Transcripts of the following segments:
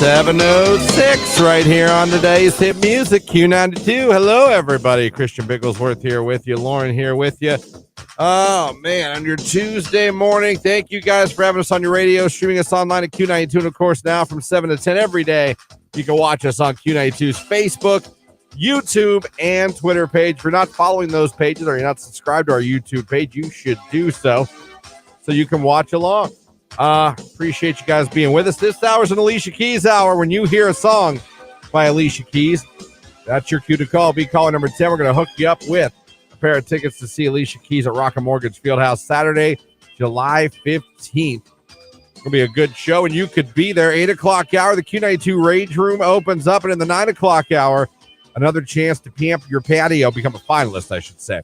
7:06 right here on today's Hit Music, Q92. Hello, everybody. Christian Bigglesworth here with you. Lauren here with you. Oh, man, on your Tuesday morning, thank you guys for having us on your radio, streaming us online at Q92. And, of course, now from 7 to 10 every day, you can watch us on Q92's Facebook, YouTube, and Twitter page. If you're not following those pages or you're not subscribed to our YouTube page, you should do so you can watch along. Appreciate you guys being with us. This hour is an Alicia Keys hour. When you hear a song by Alicia Keys, that's your cue to call. Be caller number 10. We're going to hook you up with a pair of tickets to see Alicia Keys at Rocket Mortgage Fieldhouse Saturday, July 15th. It'll be a good show, and you could be there. 8 o'clock hour, the Q92 Rage Room opens up, and in the 9 o'clock hour, another chance to pimp your patio, become a finalist, I should say,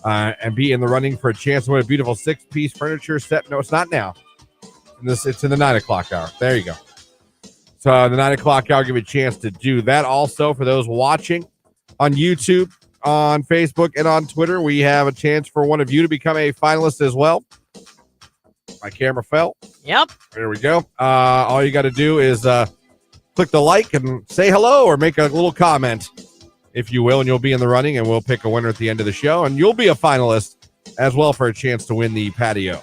and be in the running for a chance to win a beautiful 6-piece furniture set. No, it's not now. It's in the 9 o'clock hour. There you go. So the 9 o'clock hour, give you a chance to do that. Also, for those watching on YouTube, on Facebook, and on Twitter, we have a chance for one of you to become a finalist as well. My camera fell. Yep. There we go. All you got to do is click the like and say hello or make a little comment, if you will, and you'll be in the running, and we'll pick a winner at the end of the show. And you'll be a finalist as well for a chance to win the patio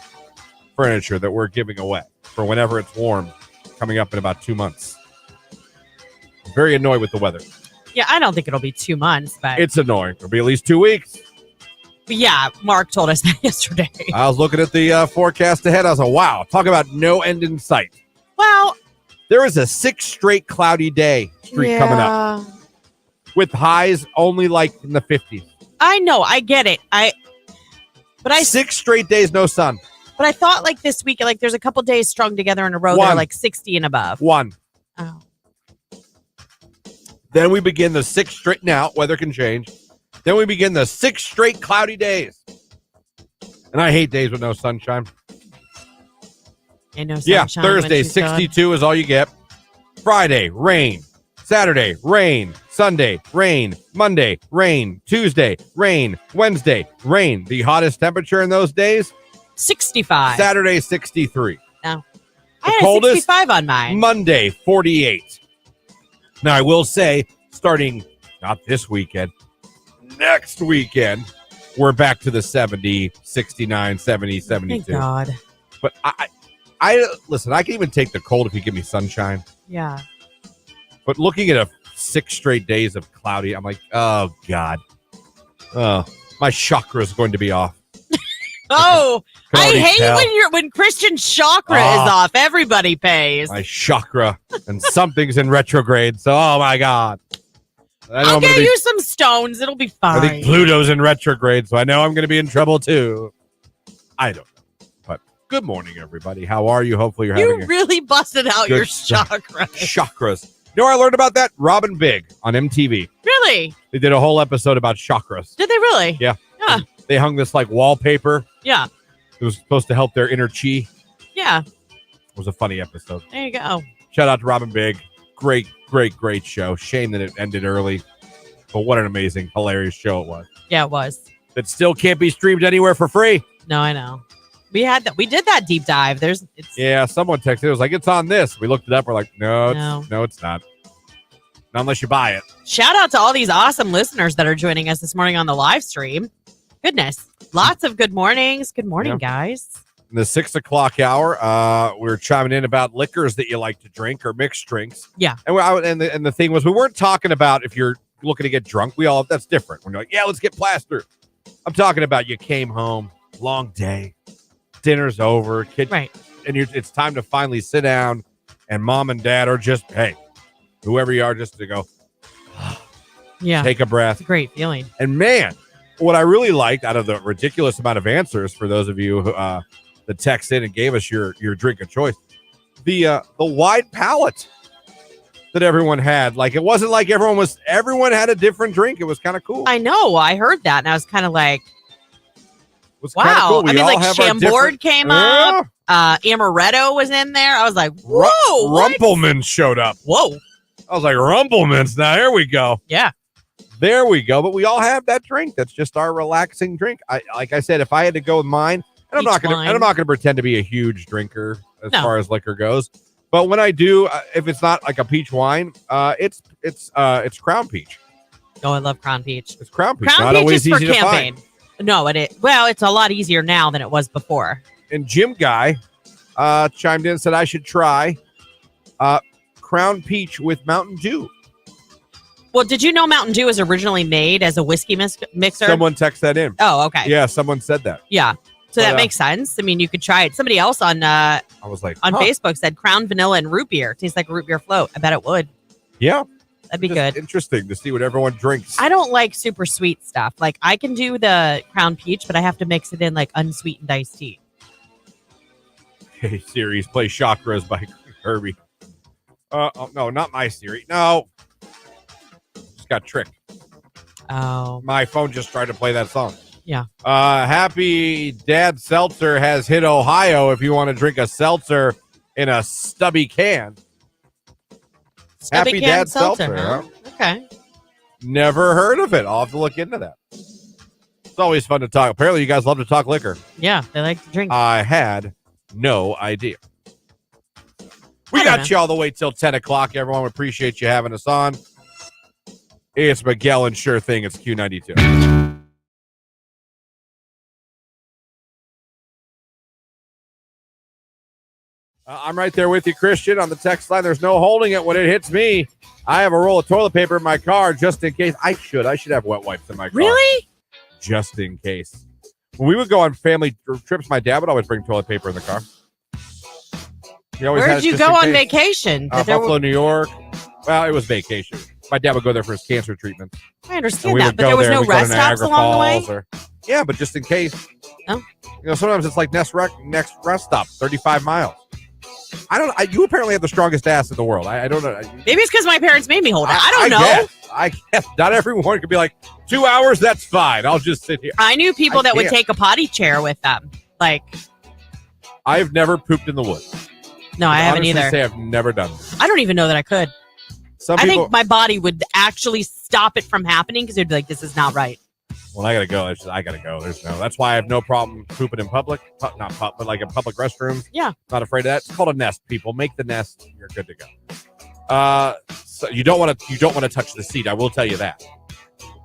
furniture that we're giving away for whenever it's warm, coming up in about 2 months. I'm very annoyed with the weather. Yeah, I don't think it'll be 2 months, but it's annoying. It'll be at least 2 weeks. But yeah, Mark told us that yesterday. I was looking at the forecast ahead. I was like, wow, talk about no end in sight. Well, there is a 6 straight cloudy day streak coming up with highs only like in the 50s. I know, I get it. 6 straight days, no sun. But I thought like this week, like there's a couple days strung together in a row that are like 60 and above. One. Oh. Then we begin the 6 straight, now weather can change. Then we begin the 6 straight cloudy days. And I hate days with no sunshine. And no sunshine. Yeah, Thursday, 62 is all you get. Friday, rain. Saturday, rain. Sunday, rain. Monday, rain. Tuesday, rain. Wednesday, rain. The hottest temperature in those days? 65. Saturday, 63. No. The I had coldest, 65 on mine. Monday, 48. Now, I will say, starting not this weekend, next weekend, we're back to the 70, 69, 70, 72. Thank God. But I listen, I can even take the cold if you give me sunshine. Yeah. But looking at 6 straight days of cloudy, I'm like, oh, God. Oh, my chakra is going to be off. Oh, I hate when Christian's chakra is off. Everybody pays. My chakra, and something's in retrograde. So, oh my God! I'll get you some stones. It'll be fine. I think Pluto's in retrograde, so I know I'm going to be in trouble too. I don't know, but good morning, everybody. How are you? Hopefully, you're having. You really busted out your chakra. Chakras. You know where I learned about that? Robin Big on MTV. Really? They did a whole episode about chakras. Did they really? Yeah. Yeah. They hung this like wallpaper. Yeah. It was supposed to help their inner chi. Yeah. It was a funny episode. There you go. Shout out to Robin Big. Great, great, great show. Shame that it ended early. But what an amazing, hilarious show it was. Yeah, it was. That still can't be streamed anywhere for free. No, I know. We did that deep dive. Yeah, someone texted. It was like, it's on this. We looked it up. We're like, no, it's not. Not unless you buy it. Shout out to all these awesome listeners that are joining us this morning on the live stream. Goodness. Lots of good mornings. Good morning, guys. In the 6 o'clock hour, we're chiming in about liquors that you like to drink or mixed drinks. Yeah. And the thing was, we weren't talking about if you're looking to get drunk. That's different. When you're like, yeah, let's get plastered. I'm talking about you came home, long day, dinner's over, kid, right? And it's time to finally sit down, and mom and dad are just, hey, whoever you are, just to go, yeah, take a breath. It's a great feeling. And man, what I really liked out of the ridiculous amount of answers for those of you who that texted in and gave us your drink of choice, the wide palette that everyone had. Like, it wasn't like everyone had a different drink. It was kind of cool. I know. I heard that, and I was kind of like, Cool. wow. I mean, like Chambord came up. Amaretto was in there. I was like, whoa. Rumpelman showed up. Whoa. I was like, Rumpelmans. Now, here we go. Yeah. There we go. But we all have that drink. That's just our relaxing drink. Like I said, if I had to go with mine, and I'm not going to pretend to be a huge drinker as far as liquor goes, But when I do, if it's not like a peach wine, it's Crown Peach. Oh, I love Crown Peach. It's Crown Peach. Crown Not Peach always is for easy to camping. find. No, well, it's a lot easier now than it was before. And Jim Guy chimed in and said I should try Crown Peach with Mountain Dew. Well, did you know Mountain Dew was originally made as a whiskey mixer? Someone text that in. Oh, okay. Yeah, someone said that. Yeah. So But, that makes sense. I mean, you could try it. Somebody else on I was like, Facebook said Crown Vanilla and root beer. Tastes like a root beer float. I bet it would. Yeah. That'd be Just good. interesting to see what everyone drinks. I don't like super sweet stuff. Like, I can do the Crown Peach, but I have to mix it in like unsweetened iced tea. Hey, series play Chakras by Herbie. No, not my Siri. No. Just got tricked. Oh. My phone just tried to play that song. Yeah. Happy Dad Seltzer has hit Ohio if you want to drink a seltzer in a stubby can. Stubby Happy can Dad seltzer, Seltzer. huh? Okay. Never heard of it. I'll have to look into that. It's always fun to talk. Apparently, you guys love to talk liquor. Yeah, they like to drink. I had no idea. We I don't got know. you all the way till 10 o'clock, everyone. We appreciate you having us on. It's Miguel and Sure Thing. It's Q92. I'm right there with you, Christian, on the text line. There's no holding it when it hits me. I have a roll of toilet paper in my car just in case. I should have wet wipes in my car. Really? Just in case. When we would go on family trips, my dad would always bring toilet paper in the car. He always had Where'd it you just go in on case. vacation? Buffalo, New York. Well, it was vacation. My dad would go there for his cancer treatment. I understand that, but there was no We'd go to rest stops Niagara along the way? Falls yeah, but just in case. Oh. Sometimes it's like next rest stop, 35 miles. You apparently have the strongest ass in the world. I don't know. Maybe it's because my parents made me hold it. I don't know. I guess. Not everyone could be like, 2 hours, that's fine. I'll just sit here. I knew people that would take a potty chair with them. Like, I've never pooped in the woods. no, I haven't either. Say I've never done it. I don't even know that I could. I think my body would actually stop it from happening because it'd be like, this is not right. Well, I gotta go. I gotta go. That's why I have no problem pooping in public. But like in public restrooms. Yeah. Not afraid of that. It's called a nest, people. Make the nest. You're good to go. So you don't want to touch the seat. I will tell you that.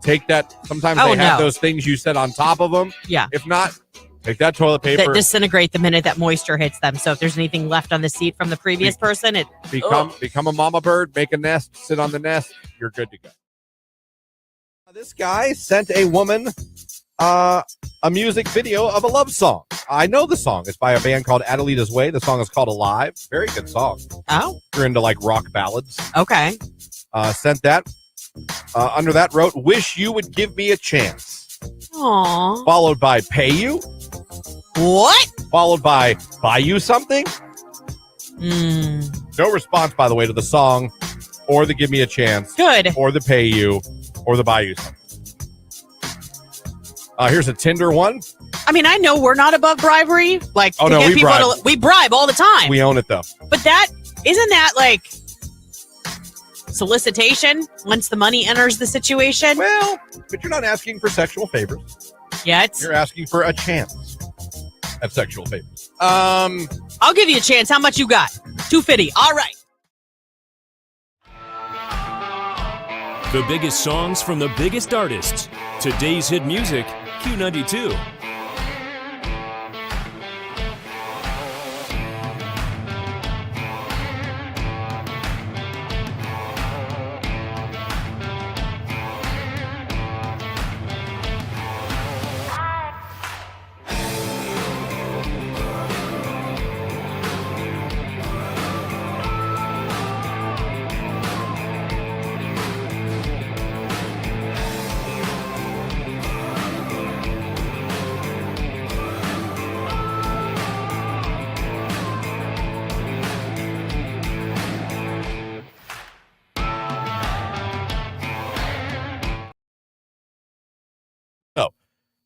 Take that. Sometimes they have those things you set on top of them. Yeah. If not, take that toilet paper. That disintegrate the minute that moisture hits them. So if there's anything left on the seat from the previous person, it become a mama bird, make a nest, sit on the nest. You're good to go. This guy sent a woman a music video of a love song. I know the song. It's by a band called Adelita's Way. The song is called Alive. Very good song. Oh. If you're into like rock ballads. Okay. Sent that. Under that wrote, wish you would give me a chance. Aww. Followed by pay you. What? Followed by buy you something. No response, by the way, to the song or the give me a chance. Good. Or the pay you or the buy you something. Here's a Tinder one. I mean, I know we're not above bribery. Like, we bribe all the time. We own it, though. But isn't that like solicitation once the money enters the situation? Well, but you're not asking for sexual favors. Yet. You're asking for a chance at sexual favors. I'll give you a chance. How much you got? $250. All right. The biggest songs from the biggest artists. Today's hit music, Q92.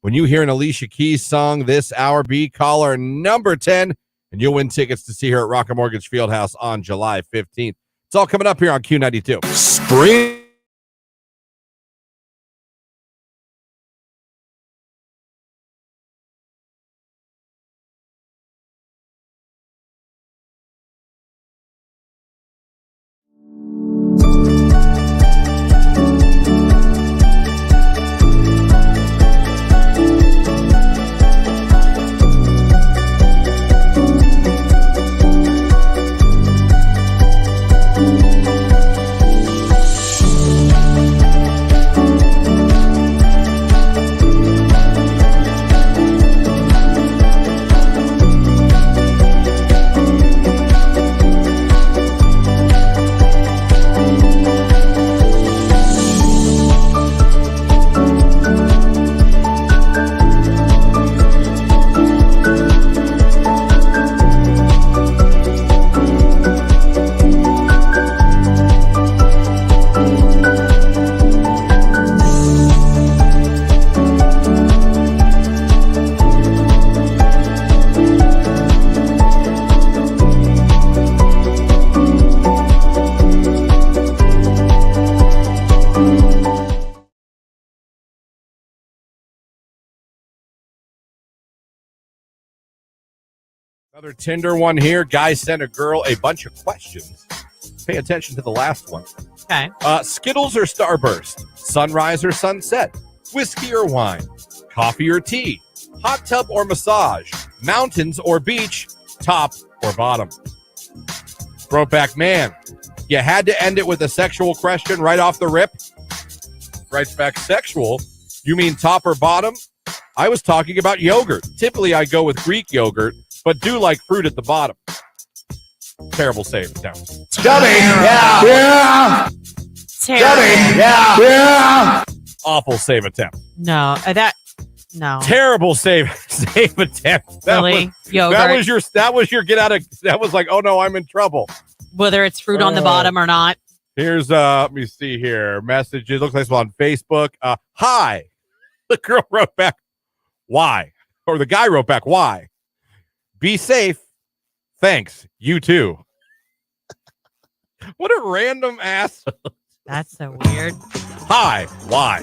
When you hear an Alicia Keys song this hour, be caller number 10, and you'll win tickets to see her at Rocket Mortgage Fieldhouse on July 15th. It's all coming up here on Q92. Spring. Another Tinder one here. Guy sent a girl a bunch of questions. Pay attention to the last one. Okay. Skittles or Starburst? Sunrise or sunset? Whiskey or wine? Coffee or tea? Hot tub or massage? Mountains or beach? Top or bottom? Throwback man. You had to end it with a sexual question right off the rip. Writes back, sexual? You mean top or bottom? I was talking about yogurt. Typically, I go with Greek yogurt, but do like fruit at the bottom. Terrible save attempt. Dummy! Yeah! Terrible. Yeah! Awful save attempt. No, no. Terrible save attempt. Really? Yogurt. That was your get out of. That was like, oh no, I'm in trouble. Whether it's fruit on the bottom or not. Here's let me see here. Messages. Looks like it's on Facebook. Hi. The girl wrote back, why? Or the guy wrote back, why? Be safe. Thanks. You too. What a random ass. That's so weird. Hi. Why?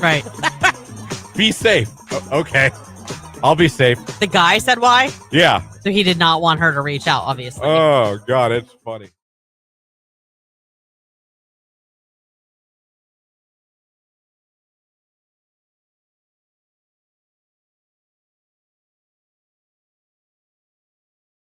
Right. Be safe. Okay. I'll be safe. The guy said why? Yeah. So he did not want her to reach out, obviously. Oh, God. It's funny.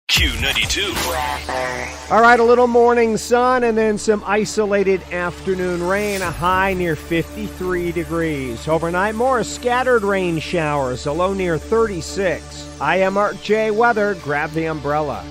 Q92. All right, a little morning sun and then some isolated afternoon rain, a high near 53 degrees. Overnight, more scattered rain showers, a low near 36. I am Art J. Weather. Grab the umbrella.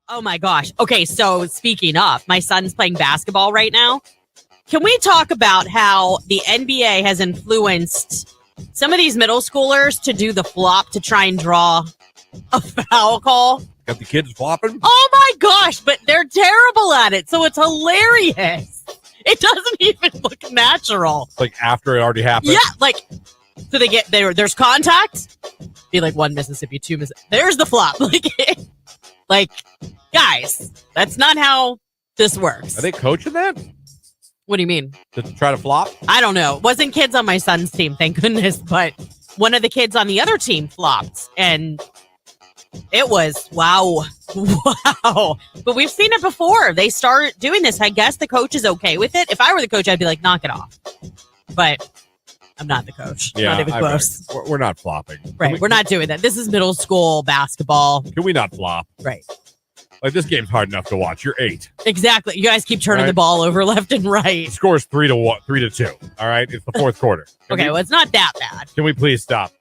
Oh my gosh. Okay, so speaking of, my son's playing basketball right now. Can we talk about how the NBA has influenced some of these middle schoolers to do the flop to try and draw a foul call? Got the kids flopping? Oh my gosh, but they're terrible at it. So it's hilarious. It doesn't even look natural. Like after it already happened? Yeah, like, so they get there's contact. Be like 1 Mississippi, 2 Mississippi. There's the flop. Like, guys, that's not how this works. Are they coaching that? What do you mean? To try to flop? I don't know. Wasn't kids on my son's team, thank goodness. But one of the kids on the other team flopped. And it was, wow. Wow. But we've seen it before. They start doing this. I guess the coach is okay with it. If I were the coach, I'd be like, knock it off. But I'm not the coach. Yeah, not even close. We're not flopping. Right. We're not doing that. This is middle school basketball. Can we not flop? Right. Like, this game's hard enough to watch. You're 8. Exactly. You guys keep turning Right. the ball over left and right. The score's 3-2. All right. It's the fourth quarter. Okay. Well, it's not that bad. Can we please stop?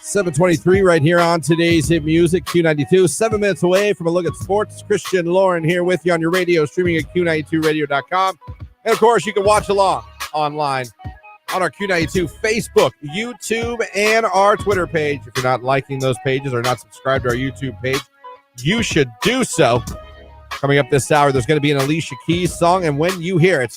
7:23 right here on today's Hit Music, Q92. 7 minutes away from a look at sports. Christian Lauren here with you on your radio, streaming at Q92radio.com. And, of course, you can watch along online on our Q92 Facebook, YouTube, and our Twitter page. If you're not liking those pages or not subscribed to our YouTube page, you should do so. Coming up this hour, there's going to be an Alicia Keys song, and when you hear it,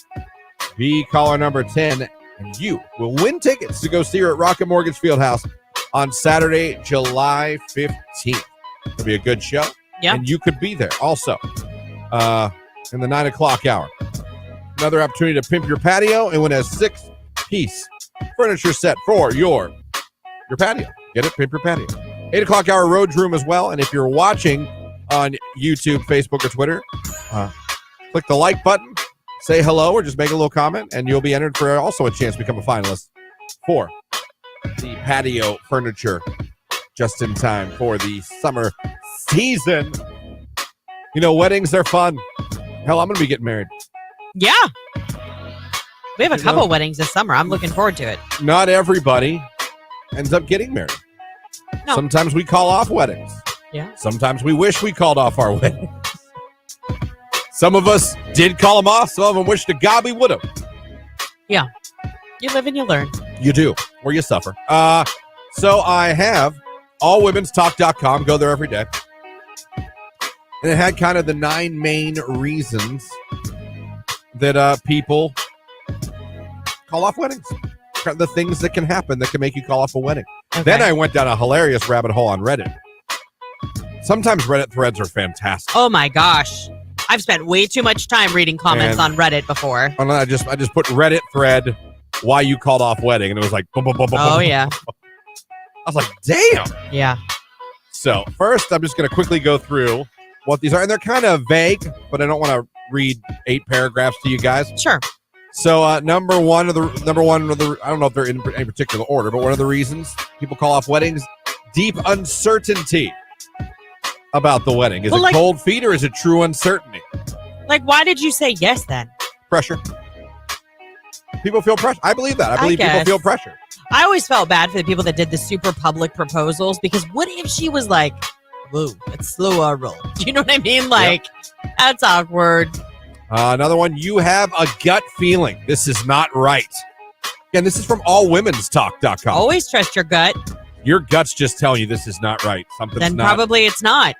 be caller number 10, and you will win tickets to go see her at Rocket Mortgage Fieldhouse on Saturday, July 15th. It'll be a good show, and you could be there also in the 9 o'clock hour. Another opportunity to pimp your patio and win a 6-piece furniture set for your patio. Get it? Pimp your patio. 8 o'clock hour Road Room as well, and if you're watching on YouTube, Facebook, or Twitter, click the like button, say hello, or just make a little comment, and you'll be entered for also a chance to become a finalist for the patio furniture just in time for the summer season. You know, weddings are fun. Hell, I'm going to be getting married. Yeah. We have a couple weddings this summer. I'm looking forward to it. Not everybody ends up getting married. No. Sometimes we call off weddings. Yeah. Sometimes we wish we called off our weddings. Some of us did call them off. Some of them wish to God we would have. Yeah. You live and you learn. You do, or you suffer. So I have allwomenstalk.com. Go there every day. And it had kind of the 9 main reasons that people call off weddings. The things that can happen that can make you call off a wedding. Okay. Then I went down a hilarious rabbit hole on Reddit. Sometimes Reddit threads are fantastic. Oh my gosh. I've spent way too much time reading comments on Reddit before. I just put Reddit thread why you called off wedding, and it was like boom, boom, boom, boom, oh boom, yeah. I was like, damn. Yeah. So first I'm just gonna quickly go through what these are, and they're kind of vague, but I don't want to read 8 paragraphs to you guys. Sure. So number one of the I don't know if they're in any particular order, but one of the reasons people call off weddings, deep uncertainty about the wedding. Is it cold feet or is it true uncertainty? Like, why did you say yes then? Pressure. People feel pressure. I believe that. I believe people feel pressure. I always felt bad for the people that did the super public proposals, because what if she was like, whoa, it's slow roll. Do you know what I mean? Like, that's awkward. Another one, you have a gut feeling this is not right. Again, this is from allwomenstalk.com. Always trust your gut. Your gut's just telling you this is not right. Something's then not. Probably it's not.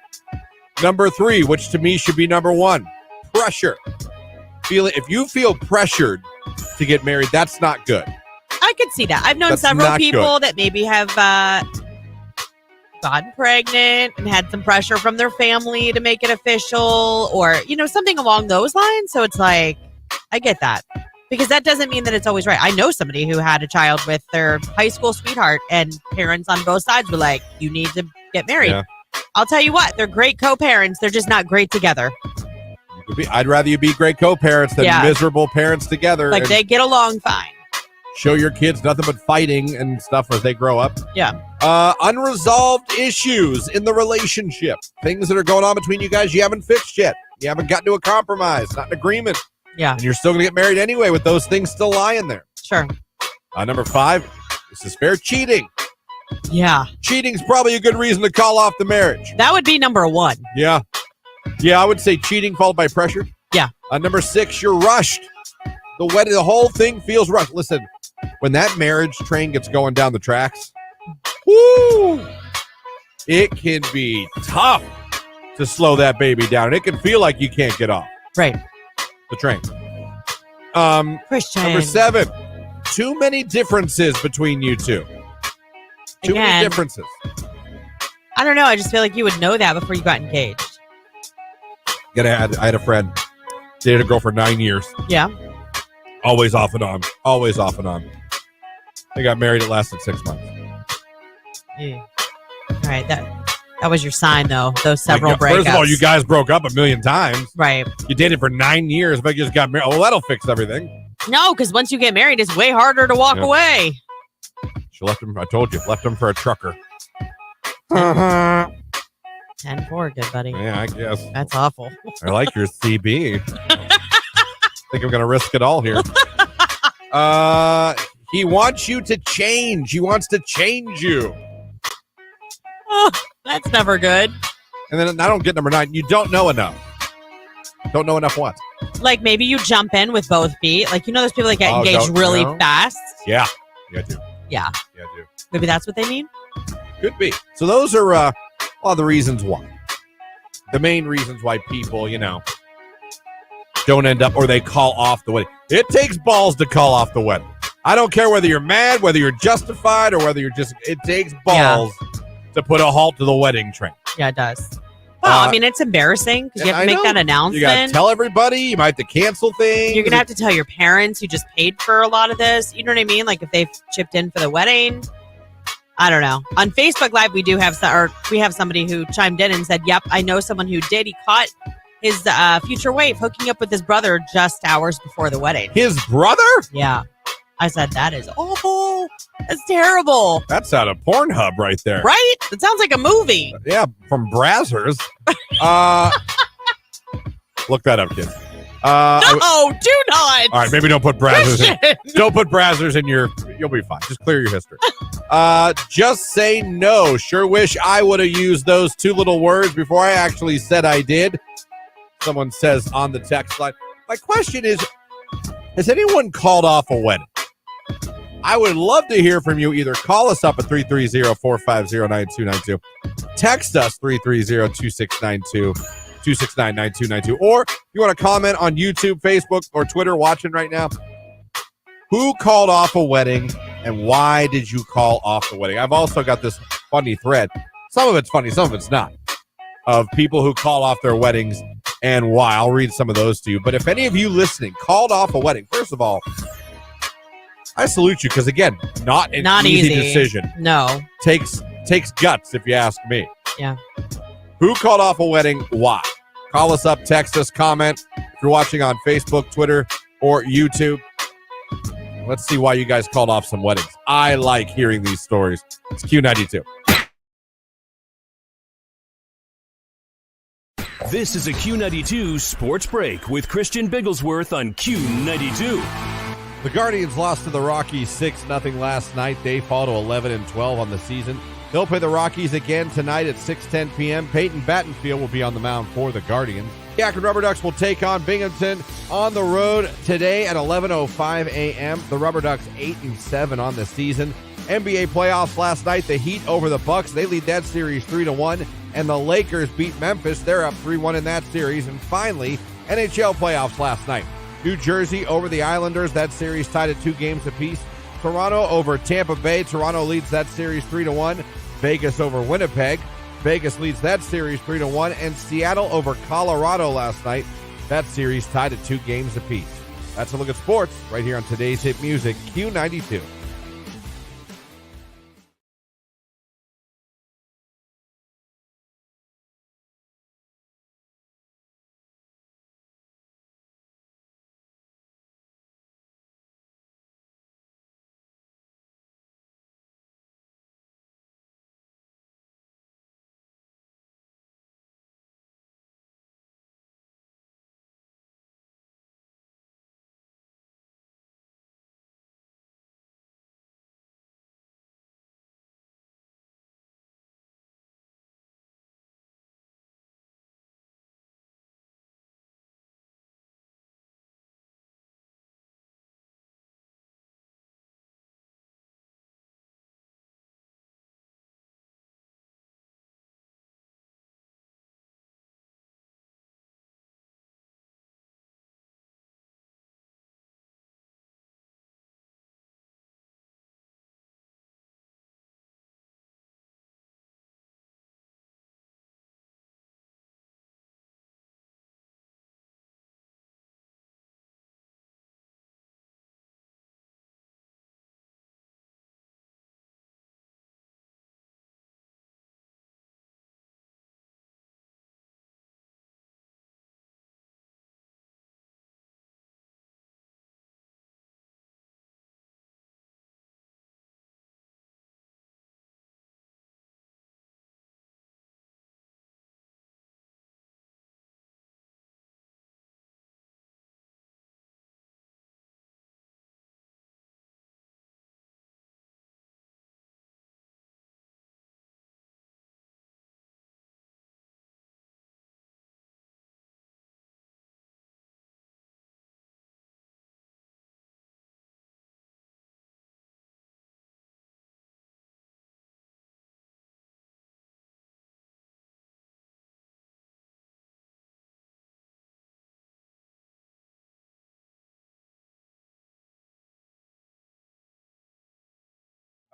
Number 3, which to me should be number 1, pressure. If you feel pressured to get married, that's not good. I could see that. I've known several people that maybe have gotten pregnant and had some pressure from their family to make it official, or, something along those lines. So it's like, I get that, because that doesn't mean that it's always right. I know somebody who had a child with their high school sweetheart, and parents on both sides were like, you need to get married. Yeah. I'll tell you what, they're great co-parents. They're just not great together. I'd rather you be great co-parents than miserable parents together. Like, they get along fine. Show your kids nothing but fighting and stuff as they grow up. Yeah. Unresolved issues in the relationship. Things that are going on between you guys you haven't fixed yet. You haven't gotten to a compromise, not an agreement. Yeah. And you're still going to get married anyway with those things still lying there. Sure. Number 5, this is fair, cheating. Yeah. Cheating's probably a good reason to call off the marriage. That would be number 1. Yeah. Yeah, I would say cheating followed by pressure. Yeah. Number 6, you're rushed. The whole thing feels rushed. Listen, when that marriage train gets going down the tracks, woo, it can be tough to slow that baby down. It can feel like you can't get off. Right. The train. Christian. Number 7, too many differences between you two. Too many differences. I don't know. I just feel like you would know that before you got engaged. I had a friend, dated a girl for 9 years. Yeah. Always off and on. Always off and on. They got married. It lasted 6 months. Yeah. All right. That was your sign, though. Those several breakups. First of all, you guys broke up a million times. Right. You dated for 9 years, but you just got married. Oh, that'll fix everything. No, because once you get married, it's way harder to walk away. She left him. I told you. Left him for a trucker. 10-4, good buddy. Yeah, I guess. That's awful. I like your CB. I think I'm going to risk it all here. He wants you to change. He wants to change you. Oh, that's never good. And then I don't get number 9. You don't know enough. Don't know enough what? Like maybe you jump in with both feet. Like, those people that get Oh, engaged don't really know? fast. Yeah. Yeah, I do. Yeah. Yeah, I do. Maybe that's what they mean. Could be. So those are all the reasons why. The main reasons why people, don't end up or they call off the wedding. It takes balls to call off the wedding. I don't care whether you're mad, whether you're justified, or whether you're just, it takes balls to put a halt to the wedding train. Yeah, it does. Well, it's embarrassing because you have to make that announcement. You got to tell everybody. You might have to cancel things. You're going to have to tell your parents who just paid for a lot of this. You know what I mean? Like if they've chipped in for the wedding. I don't know. On Facebook Live, we have somebody who chimed in and said, yep, I know someone who did. He caught his future wife hooking up with his brother just hours before the wedding. His brother? Yeah. I said, that is awful. That's terrible. That's out of Pornhub right there. Right? It sounds like a movie. Yeah, from Brazzers. Look that up, kids. No, do not. All right, maybe don't put Brazzers in. Don't put Brazzers in you'll be fine. Just clear your history. Just say no. Sure wish I would have used those 2 little words before I actually said I did. Someone says on the text line. My question is, has anyone called off a wedding? I would love to hear from you. Either call us up at 330-450-9292. Text us 330-2692. 269-9292. Or if you want to comment on YouTube, Facebook, or Twitter watching right now, who called off a wedding and why did you call off the wedding? I've also got this funny thread. Some of it's funny, some of it's not, of people who call off their weddings and why. I'll read some of those to you. But if any of you listening called off a wedding, first of all, I salute you because, again, not an easy decision. No. Takes guts, if you ask me. Yeah. Who called off a wedding? Why? Call us up, text us, comment. If you're watching on Facebook, Twitter, or YouTube, let's see why you guys called off some weddings. I like hearing these stories. It's Q92. This is a Q92 Sports Break with Christian Bigglesworth on Q92. The Guardians lost to the Rockies 6-0 last night. They fall to 11-12 on the season. They'll play the Rockies again tonight at 6:10 p.m. Peyton Battenfield will be on the mound for the Guardians. The Akron Rubber Ducks will take on Binghamton on the road today at 11:05 a.m. The Rubber Ducks 8-7 on the season. NBA playoffs last night. The Heat over the Bucks. They lead that series 3-1. And the Lakers beat Memphis. They're up 3-1 in that series. And finally, NHL playoffs last night. New Jersey over the Islanders. That series tied at 2 games apiece. Toronto over Tampa Bay. Toronto leads that series 3-1. Vegas over Winnipeg. Vegas leads that series 3-1. And Seattle over Colorado last night. That series tied at 2 games apiece. That's a look at sports right here on today's hit music, Q92.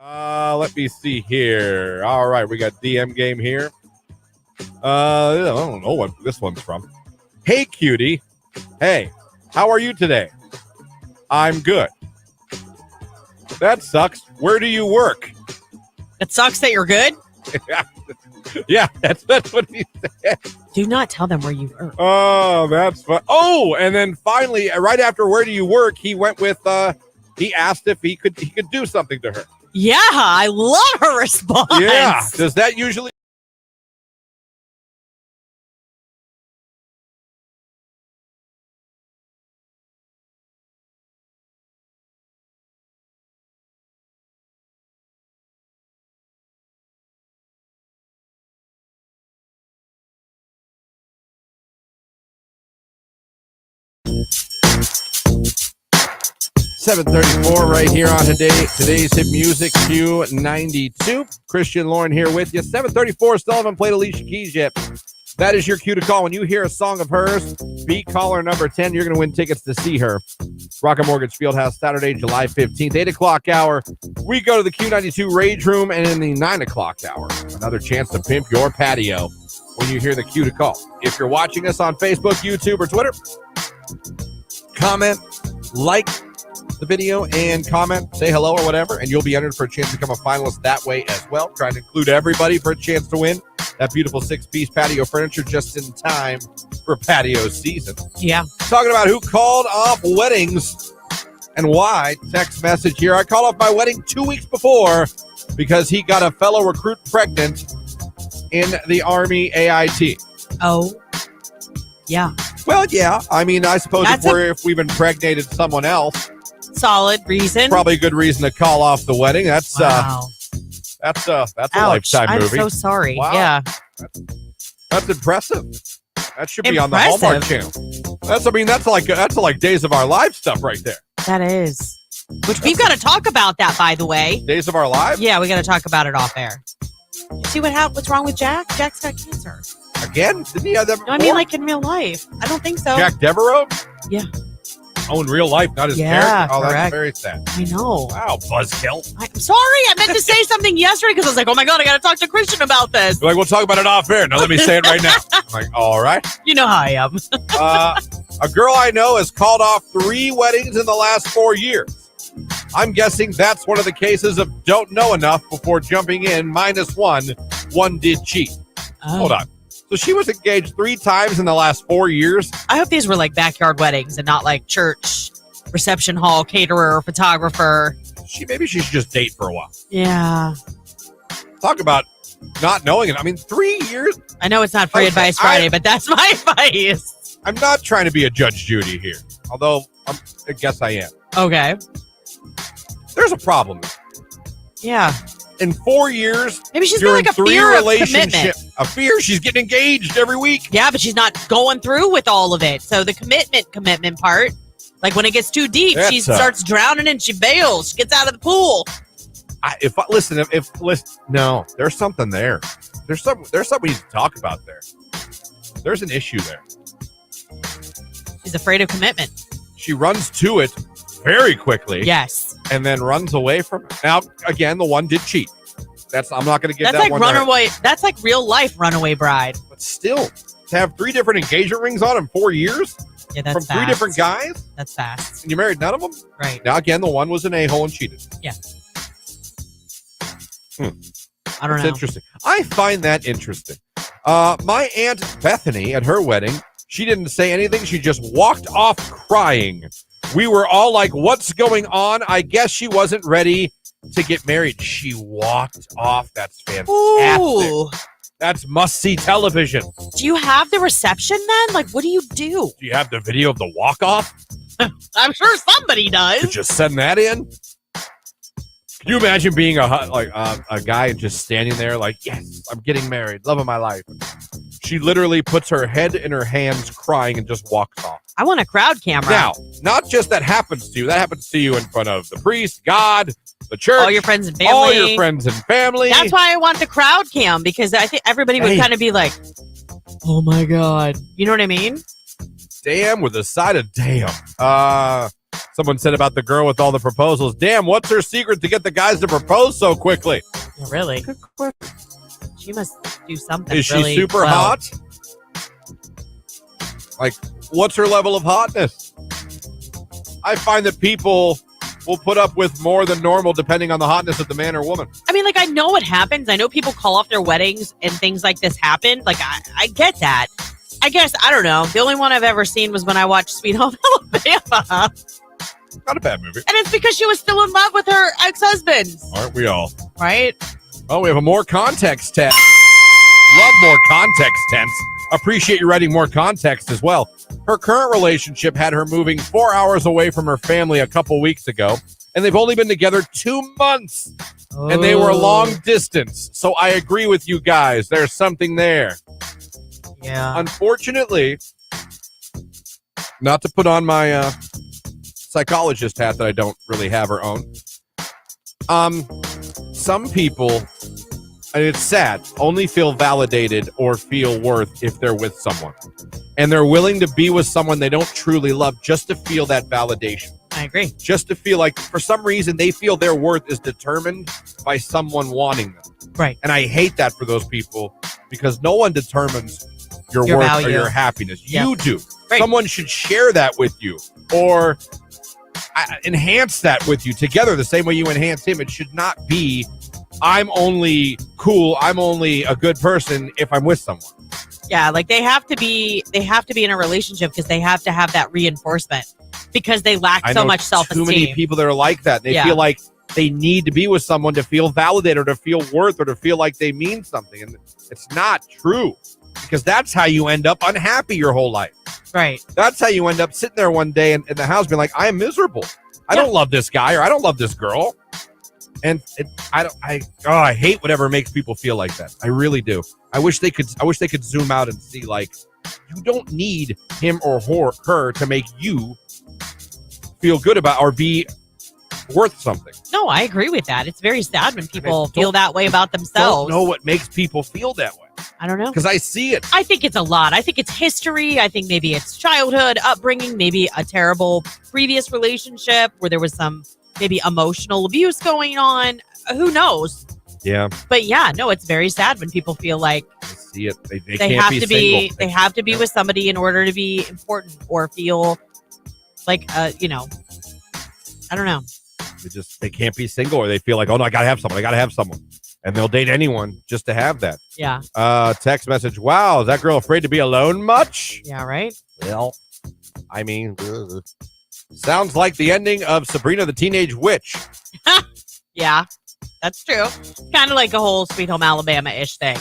Let me see here. All right, we got DM game here. I don't know what this one's from. Hey, cutie. Hey, how are you today? I'm good. That sucks. Where do you work? It sucks that you're good. Yeah, that's what he said. Do not tell them where you work. Oh, that's fun. Oh, and then finally, right after where do you work, he went with, he asked if he could do something to her. Yeah, I love her response. Yeah. Does that usually? $7:34 right here on today's hit music Q92. Christian Lauren here with you. 7:34. Still haven't played Alicia Keys yet. That is your cue to call. When you hear a song of hers, be caller number 10. You're going to win tickets to see her. Rocket Mortgage Fieldhouse, Saturday, July 15th, 8 o'clock hour. We go to the Q92 Rage Room, and in the 9 o'clock hour, another chance to pimp your patio when you hear the cue to call. If you're watching us on Facebook, YouTube, or Twitter, comment, like the video, and comment, say hello or whatever, and you'll be entered for a chance to become a finalist that way as well. Trying to include everybody for a chance to win that beautiful 6-piece patio furniture just in time for patio season. Yeah. Talking about who called off weddings and why. Text message here. I called off my wedding 2 weeks before because he got a fellow recruit pregnant in the Army AIT. Oh, yeah. Well, yeah. I mean, I suppose if we've impregnated someone else, solid reason. probably a good reason to call off the wedding. That's wow. That's a Ouch. Lifetime movie. I'm so sorry. Wow. Yeah. That's impressive. That should be on the Hallmark Channel. That's like Days of Our Lives stuff right there. That is. Which we've got to talk about that, by the way. Days of Our Lives? Yeah, we got to talk about it off air. You see what's wrong with Jack? Jack's got cancer. Again? Didn't he have that before? No, I mean like in real life. I don't think so. Jack Devereaux? Yeah. Oh, in real life, not his Yeah, character? Oh, correct. that's very sad. I know. Wow, buzzkill. I'm sorry. I meant to say something yesterday because I was like, oh my God, I got to talk to Christian about this. You're like, we'll talk about it off air. Now let me say it right now. I'm like, all right. You know how I am. A girl I know has called off 3 weddings in the last 4 years. I'm guessing that's one of the cases of don't know enough before jumping in. -1. One did cheat. Oh. Hold on. So she was engaged 3 times in the last 4 years. I hope these were like backyard weddings and not like church, reception hall, caterer, photographer. Maybe she should just date for a while. Yeah. Talk about not knowing it. I mean, 3 years. I know it's not Free Advice Friday, but that's my advice. I'm not trying to be a Judge Judy here, although I guess I am. Okay. There's a problem. Yeah. In 4 years, maybe she's got during like a 3 fear of relationships, commitment. a fear she's getting engaged every week. Yeah, but she's not going through with all of it. So the commitment part, like when it gets too deep, she starts drowning and she bails. She gets out of the pool. No, there's something there. There's something we need to talk about there. There's an issue there. She's afraid of commitment. She runs to it very quickly. Yes. And then runs away from it. Now, again, the one did cheat. I'm not going to give that like one. Runaway. That's like real life runaway bride. But still, to have 3 different engagement rings on in 4 years? Yeah, that's from fast. 3 different guys? That's fast. And you married none of them? Right. Now, again, the one was an a-hole and cheated. Yeah. I don't know. It's interesting. I find that interesting. My Aunt Bethany at her wedding, she didn't say anything. She just walked off crying. We were all like, what's going on? I guess she wasn't ready to get married. She walked off. That's fantastic. Ooh. That's must-see television. Do you have the reception then? Like, what do you do? Do you have the video of the walk-off? I'm sure somebody does. To just send that in? Can you imagine being a guy and just standing there like, yes, I'm getting married, love of my life. She literally puts her head in her hands crying and just walks off. I want a crowd camera. Now, not just that happens to you. That happens to you in front of the priest, God, the church. All your friends and family. All your friends and family. That's why I want the crowd cam, because I think everybody would kind of be like, oh my God. You know what I mean? Damn with a side of damn. Someone said about the girl with all the proposals. Damn, what's her secret to get the guys to propose so quickly? Yeah, really? She must do something. Is she really super well. hot? Like, what's her level of hotness? I find that people will put up with more than normal depending on the hotness of the man or woman. I mean, like, I know what happens. I know people call off their weddings and things like this happen. Like, I get that. I guess, I don't know. The only one I've ever seen was when I watched Sweet Home Alabama. Not a bad movie. And it's because she was still in love with her ex-husband. Aren't we all? Right? Oh, we have a more context test. Love more context tense. Appreciate you writing more context as well. Her current relationship had her moving 4 hours away from her family a couple weeks ago, and they've only been together 2 months, and they were long distance. So I agree with you guys. There's something there. Yeah. Unfortunately, not to put on my psychologist hat that I don't really have or own, some people, and it's sad, only feel validated or feel worth if they're with someone. And they're willing to be with someone they don't truly love just to feel that validation. I agree. Just to feel like, for some reason, they feel their worth is determined by someone wanting them. Right. And I hate that for those people because no one determines your worth value. or your happiness. Yeah. You do. Right. Someone should share that with you or enhance that with you together the same way you enhance him. It should not be, I'm only cool, I'm only a good person if I'm with someone. Yeah, like they have to be in a relationship because they have to have that reinforcement because they lack so much self-esteem. Too many people that are like that. They feel like they need to be with someone to feel validated or to feel worth or to feel like they mean something. And it's not true because that's how you end up unhappy your whole life. Right. That's how you end up sitting there one day in the house being like, I am miserable. I don't love this guy or I don't love this girl. And I hate whatever makes people feel like that. I really do. I wish they could zoom out and see, like, you don't need him or her to make you feel good about or be worth something. No, I agree with that. It's very sad when people feel that way about themselves. Don't know what makes people feel that way. I don't know. Because I see it. I think it's a lot. I think it's history. I think maybe it's childhood, upbringing, maybe a terrible previous relationship where there was some maybe emotional abuse going on. Who knows? Yeah. But yeah, no, it's very sad when people feel like I see it. They they can't have be to be single. they have to be with somebody in order to be important or feel like I don't know. They can't be single or they feel like, oh no, I gotta have someone. And they'll date anyone just to have that. Yeah. Text message. Wow, is that girl afraid to be alone much? Yeah, right? Well, I mean, sounds like the ending of Sabrina the Teenage Witch. Yeah, that's true. Kind of like a whole Sweet Home Alabama-ish thing.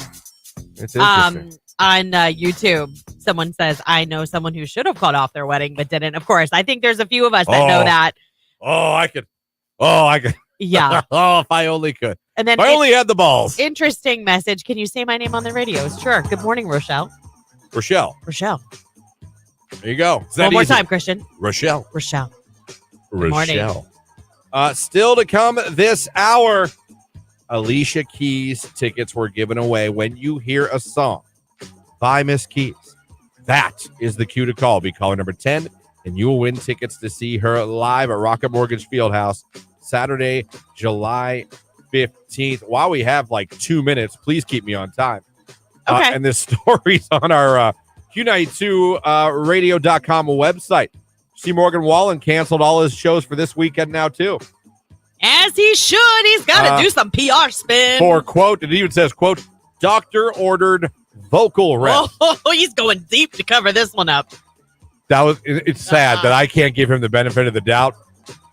It's interesting. On YouTube, someone says, I know someone who should have called off their wedding but didn't. Of course, I think there's a few of us that know that. I could. Yeah. If I only could. And then if I only had the balls. Interesting message. Can you say my name on the radio? Sure. Good morning, Rochelle. Rochelle. There you go. One more time, Christian. Rochelle. Good morning. Still to come this hour, Alicia Keys tickets were given away. When you hear a song by Miss Keys, that is the cue to call. Be caller number 10, and you will win tickets to see her live at Rocket Mortgage Fieldhouse Saturday, July 15th. While we have like 2 minutes, please keep me on time. Okay. And this story's on our Q92 radio.com website. See, Morgan Wallen canceled all his shows for this weekend now, too. As he should. He's got to do some PR spin. For, quote, it even says, quote, doctor-ordered vocal rest. Oh, he's going deep to cover this one up. It's sad that I can't give him the benefit of the doubt.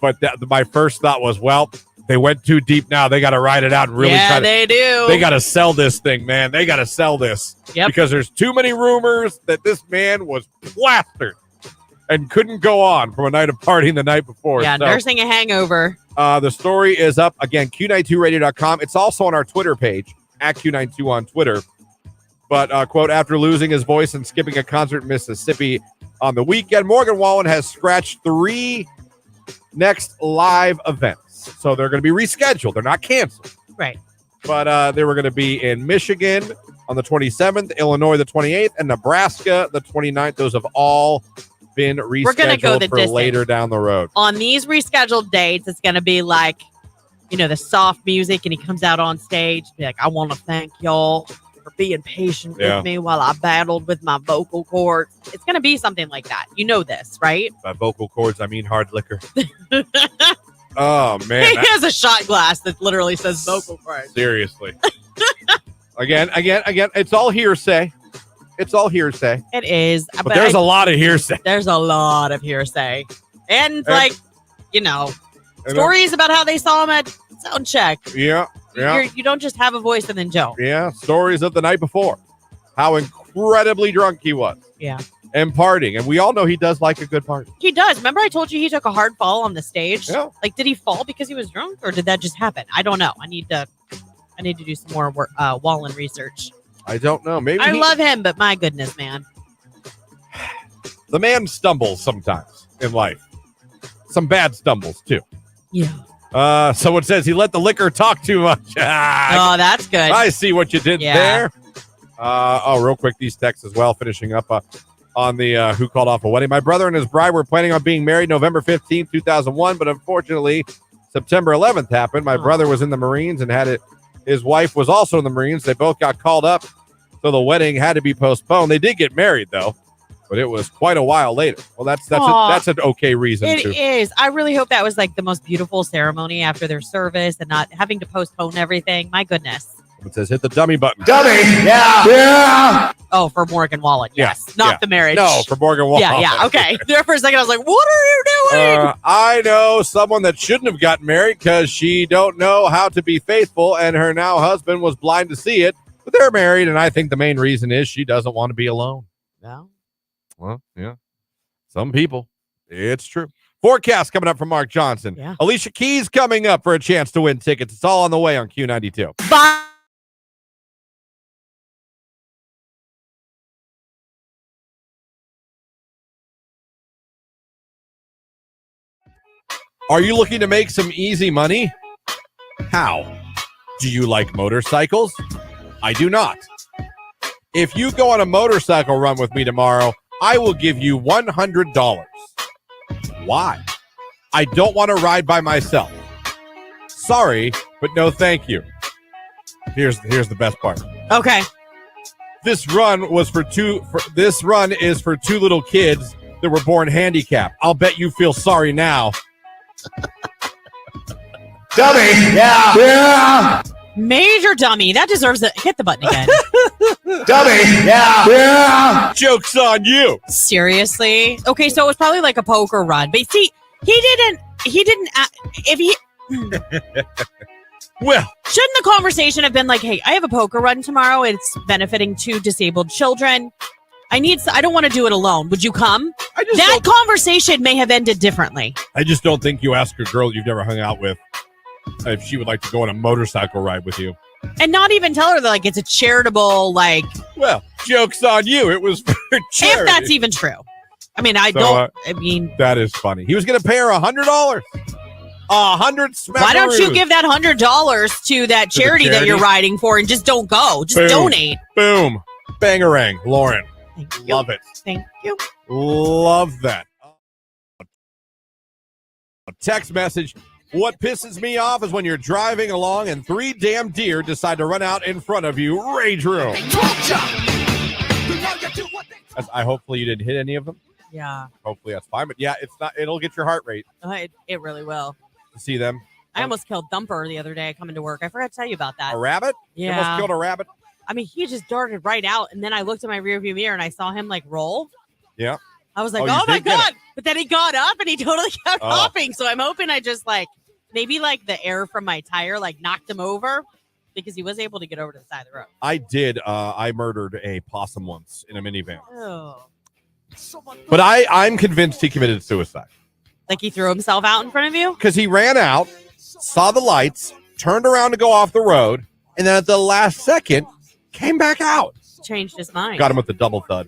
But my first thought was, well, they went too deep now. They got to ride it out and really try to. They do. They got to sell this thing, man. They got to sell this. Yep. Because there's too many rumors that this man was plastered and couldn't go on from a night of partying the night before. Yeah, so, nursing a hangover. The story is up, again, Q92radio.com. It's also on our Twitter page, at Q92 on Twitter. But, quote, after losing his voice and skipping a concert in Mississippi on the weekend, Morgan Wallen has scratched 3 next live events. So they're going to be rescheduled. They're not canceled. Right. But they were going to be in Michigan on the 27th, Illinois the 28th, and Nebraska the 29th. Those have all been gonna go rescheduled the for distance. later down the road. On these rescheduled dates, it's going to be like, the soft music, and he comes out on stage, be like, I want to thank y'all for being patient with me while I battled with my vocal cords. It's going to be something like that. You know this, right? By vocal cords, I mean hard liquor. Oh, man. He has a shot glass that literally says vocal cords. Seriously. Again, it's all hearsay. It's all hearsay. It is. But there's a lot of hearsay. There's a lot of hearsay. And stories about how they saw him at sound check. Yeah. You don't just have a voice and then don't. Yeah. Stories of the night before. How incredibly drunk he was. Yeah. And partying. And we all know he does like a good party. He does. Remember I told you he took a hard fall on the stage? Yeah. Like, did he fall because he was drunk, or did that just happen? I don't know. I need to do some more work, Wallen research. I don't know. Maybe I love him, but my goodness, man. The man stumbles sometimes in life. Some bad stumbles, too. Yeah. Someone says he let the liquor talk too much. Oh, that's good. I see what you did there. Real quick, these texts as well, finishing up on the who called off a wedding. My brother and his bride were planning on being married November 15th, 2001, but unfortunately, September 11th happened. My brother was in the Marines and his wife was also in the Marines. They both got called up, so the wedding had to be postponed. They did get married, though, but it was quite a while later. Well, that's an okay reason. It is. I really hope that was like the most beautiful ceremony after their service and not having to postpone everything. My goodness. It says hit the dummy button. Dummy, yeah. Oh, for Morgan Wallen, yes, not the marriage. No, for Morgan Wallen. Yeah, okay. There for a second, I was like, "What are you doing?" I know someone that shouldn't have gotten married because she don't know how to be faithful, and her now husband was blind to see it. But they're married, and I think the main reason is she doesn't want to be alone. No. Well, yeah. Some people. It's true. Forecast coming up from Mark Johnson. Yeah. Alicia Keys coming up for a chance to win tickets. It's all on the way on Q92. Bye. Are you looking to make some easy money? How? Do you like motorcycles? I do not. If you go on a motorcycle run with me tomorrow, I will give you $100. Why? I don't want to ride by myself. Sorry, but no thank you. Here's the best part. Okay. This run is for two little kids that were born handicapped. I'll bet you feel sorry now. Dummy, yeah. Major dummy. That deserves it. Hit the button again. Dummy, yeah. Joke's on you. Seriously? Okay, so it was probably like a poker run. But see, he didn't, if he... Well, shouldn't the conversation have been like, hey, I have a poker run tomorrow. It's benefiting 2 disabled children. I don't want to do it alone. Would you come? That conversation may have ended differently. I just don't think you ask a girl you've never hung out with if she would like to go on a motorcycle ride with you. And not even tell her that, like, it's a charitable, like... Well, joke's on you. It was for charity. If that's even true. I mean, that is funny. He was going to pay her $100. Why don't you give that $100 to that charity that you're riding for and just don't go? Just donate. Boom. Bangarang. Lauren. Thank you. Love it. Thank you. Love that. Text message. What pisses me off is when you're driving along and 3 damn deer decide to run out in front of you. Rage room. Hopefully you didn't hit any of them. Yeah. Hopefully that's fine. But yeah, it'll get your heart rate. It really will. To see them. I almost killed Thumper the other day coming to work. I forgot to tell you about that. A rabbit? Yeah. You almost killed a rabbit? I mean, he just darted right out, and then I looked at my rearview mirror, and I saw him, like, roll. Yeah. I was like, oh my God. But then he got up, and he totally kept hopping. So I'm hoping I just, like, maybe, like, the air from my tire, like, knocked him over because he was able to get over to the side of the road. I did. I murdered a possum once in a minivan. Oh. But I'm convinced he committed suicide. Like he threw himself out in front of you? Because he ran out, saw the lights, turned around to go off the road, and then at the last second, came back out. Changed his mind. Got him with the double thud.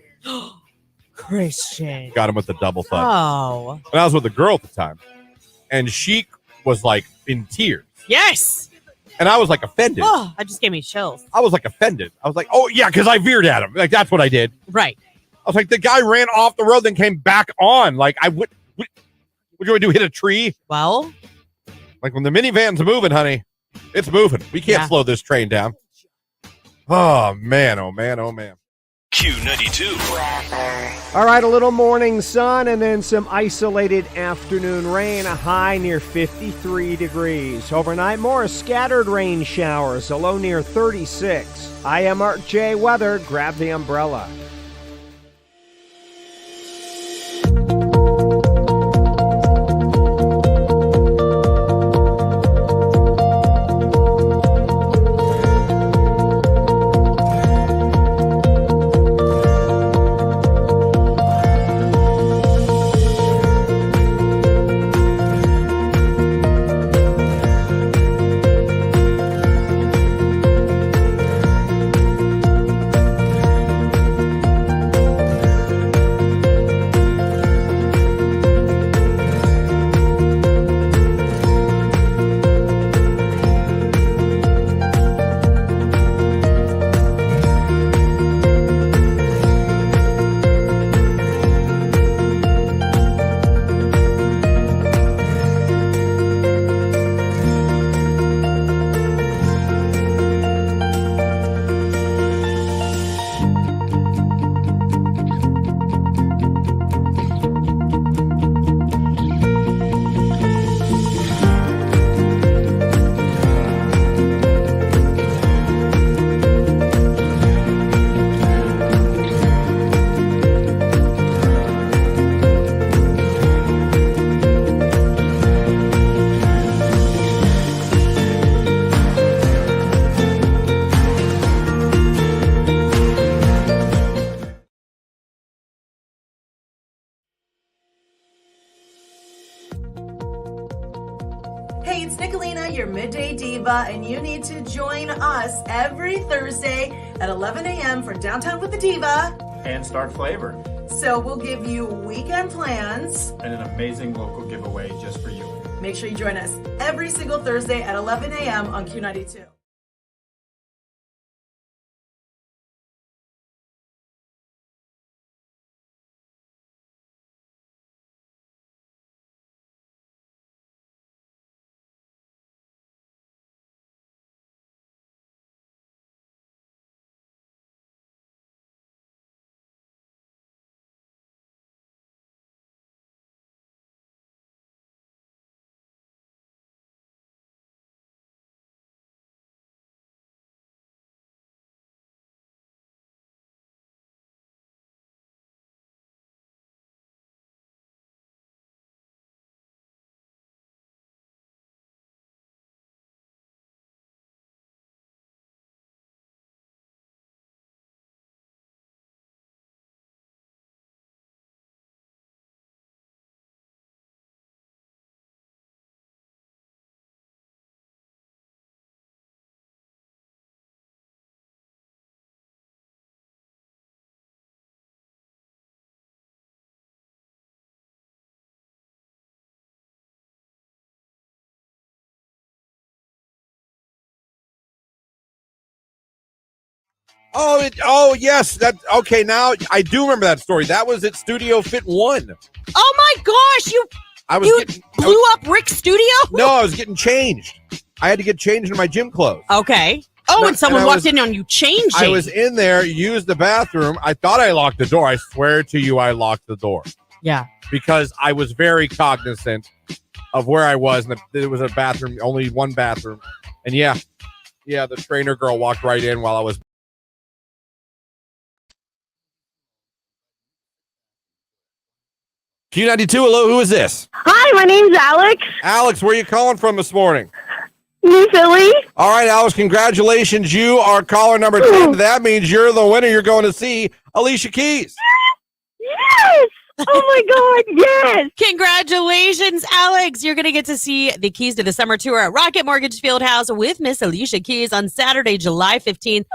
Christian. Got him with the double thud. Oh. And I was with a girl at the time, and she was like in tears. Yes. And I was like offended. Oh, that just gave me chills. I was like offended. I was like, oh, yeah, because I veered at him. Like, that's what I did. Right. I was like, the guy ran off the road, then came back on. Like, what you want to do, hit a tree? Well, like when the minivan's moving, honey, it's moving. We can't slow this train down. Oh, man, oh, man, oh, man. Q92. All right, a little morning sun and then some isolated afternoon rain, a high near 53 degrees. Overnight, more scattered rain showers, a low near 36. I am Art J. Weather. Grab the umbrella. Hey, it's Nicolina, your midday diva, and you need to join us every Thursday at 11 a.m. for Downtown with the Diva. And Start Flavor. So we'll give you weekend plans And an amazing local giveaway just for you. Make sure you join us every single Thursday at 11 a.m. on Q92. Oh, yes. That okay. Now I do remember that story. That was at Studio Fit 1. oh my gosh, you blew up Rick's studio? No, I was getting changed. I had to get changed in my gym clothes. Okay. Oh, No, and someone and I walked was- in on you changing. I was in there, used the bathroom. I thought I locked the door. I swear to you, I locked the door yeah. because I was very cognizant of where I was. And there was a bathroom, only one bathroom. And yeah, the trainer girl walked right in while I was. Q92, hello, who is this? Hi, my name's Alex. Alex, where are you calling from this morning? New Philly. All right, Alex, congratulations. You are caller number 10. That means you're the winner. You're going to see Alicia Keys. Yes. Oh my God. Yes. Congratulations, Alex. You're going to get to see the Keys to the Summer Tour at Rocket Mortgage Fieldhouse with Miss Alicia Keys on Saturday, July 15th.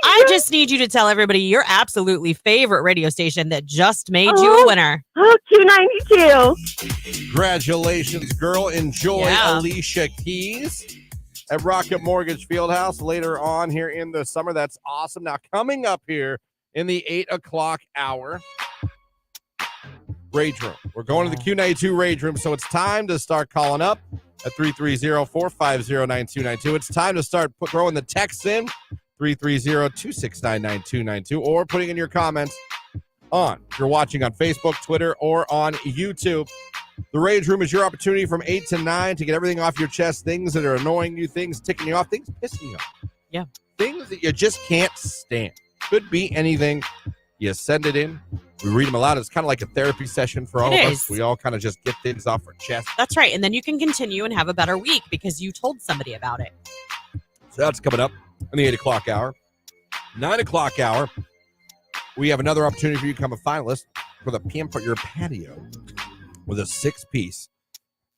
I just need you to tell everybody your absolutely favorite radio station that just made you a winner. Oh, Q92. Congratulations, girl. Enjoy Yeah. Alicia Keys at Rocket Mortgage Fieldhouse later on here in the summer. That's awesome. Now, coming up here in the 8 o'clock hour. Rage Room. We're going to the Q92 Rage Room, so it's time to start calling up at 330-450-9292. It's time to start throwing the texts in, 330-269-9292, or putting in your comments if you're watching on Facebook, Twitter, or on YouTube. The Rage Room is your opportunity from 8 to 9 to get everything off your chest, things that are annoying you, things ticking you off, things pissing you off. Yeah. Things that you just can't stand. Could be anything. You send it in. We read them aloud. It's kind of like a therapy session for all of us. We all kind of just get things off our chest. That's right. And then you can continue and have a better week because you told somebody about it. So that's coming up in the 8 o'clock hour. 9 o'clock hour, we have another opportunity for you to become a finalist for the Pimp at your patio with a 6-piece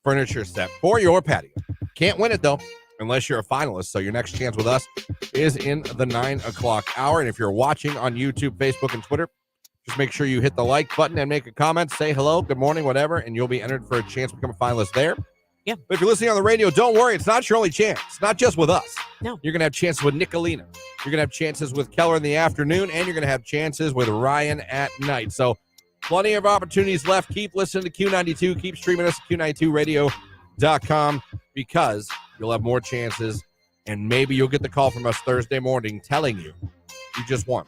furniture set for your patio. Can't win it, though, unless you're a finalist. So your next chance with us is in the 9 o'clock hour. And if you're watching on YouTube, Facebook, and Twitter, just make sure you hit the like button and make a comment. Say hello, good morning, whatever, and you'll be entered for a chance to become a finalist there. Yeah. But if you're listening on the radio, don't worry. It's not your only chance. It's not just with us. No. You're going to have chances with Nicolina. You're going to have chances with Keller in the afternoon, and you're going to have chances with Ryan at night. So plenty of opportunities left. Keep listening to Q92. Keep streaming us at Q92radio.com because you'll have more chances, and maybe you'll get the call from us Thursday morning telling you just won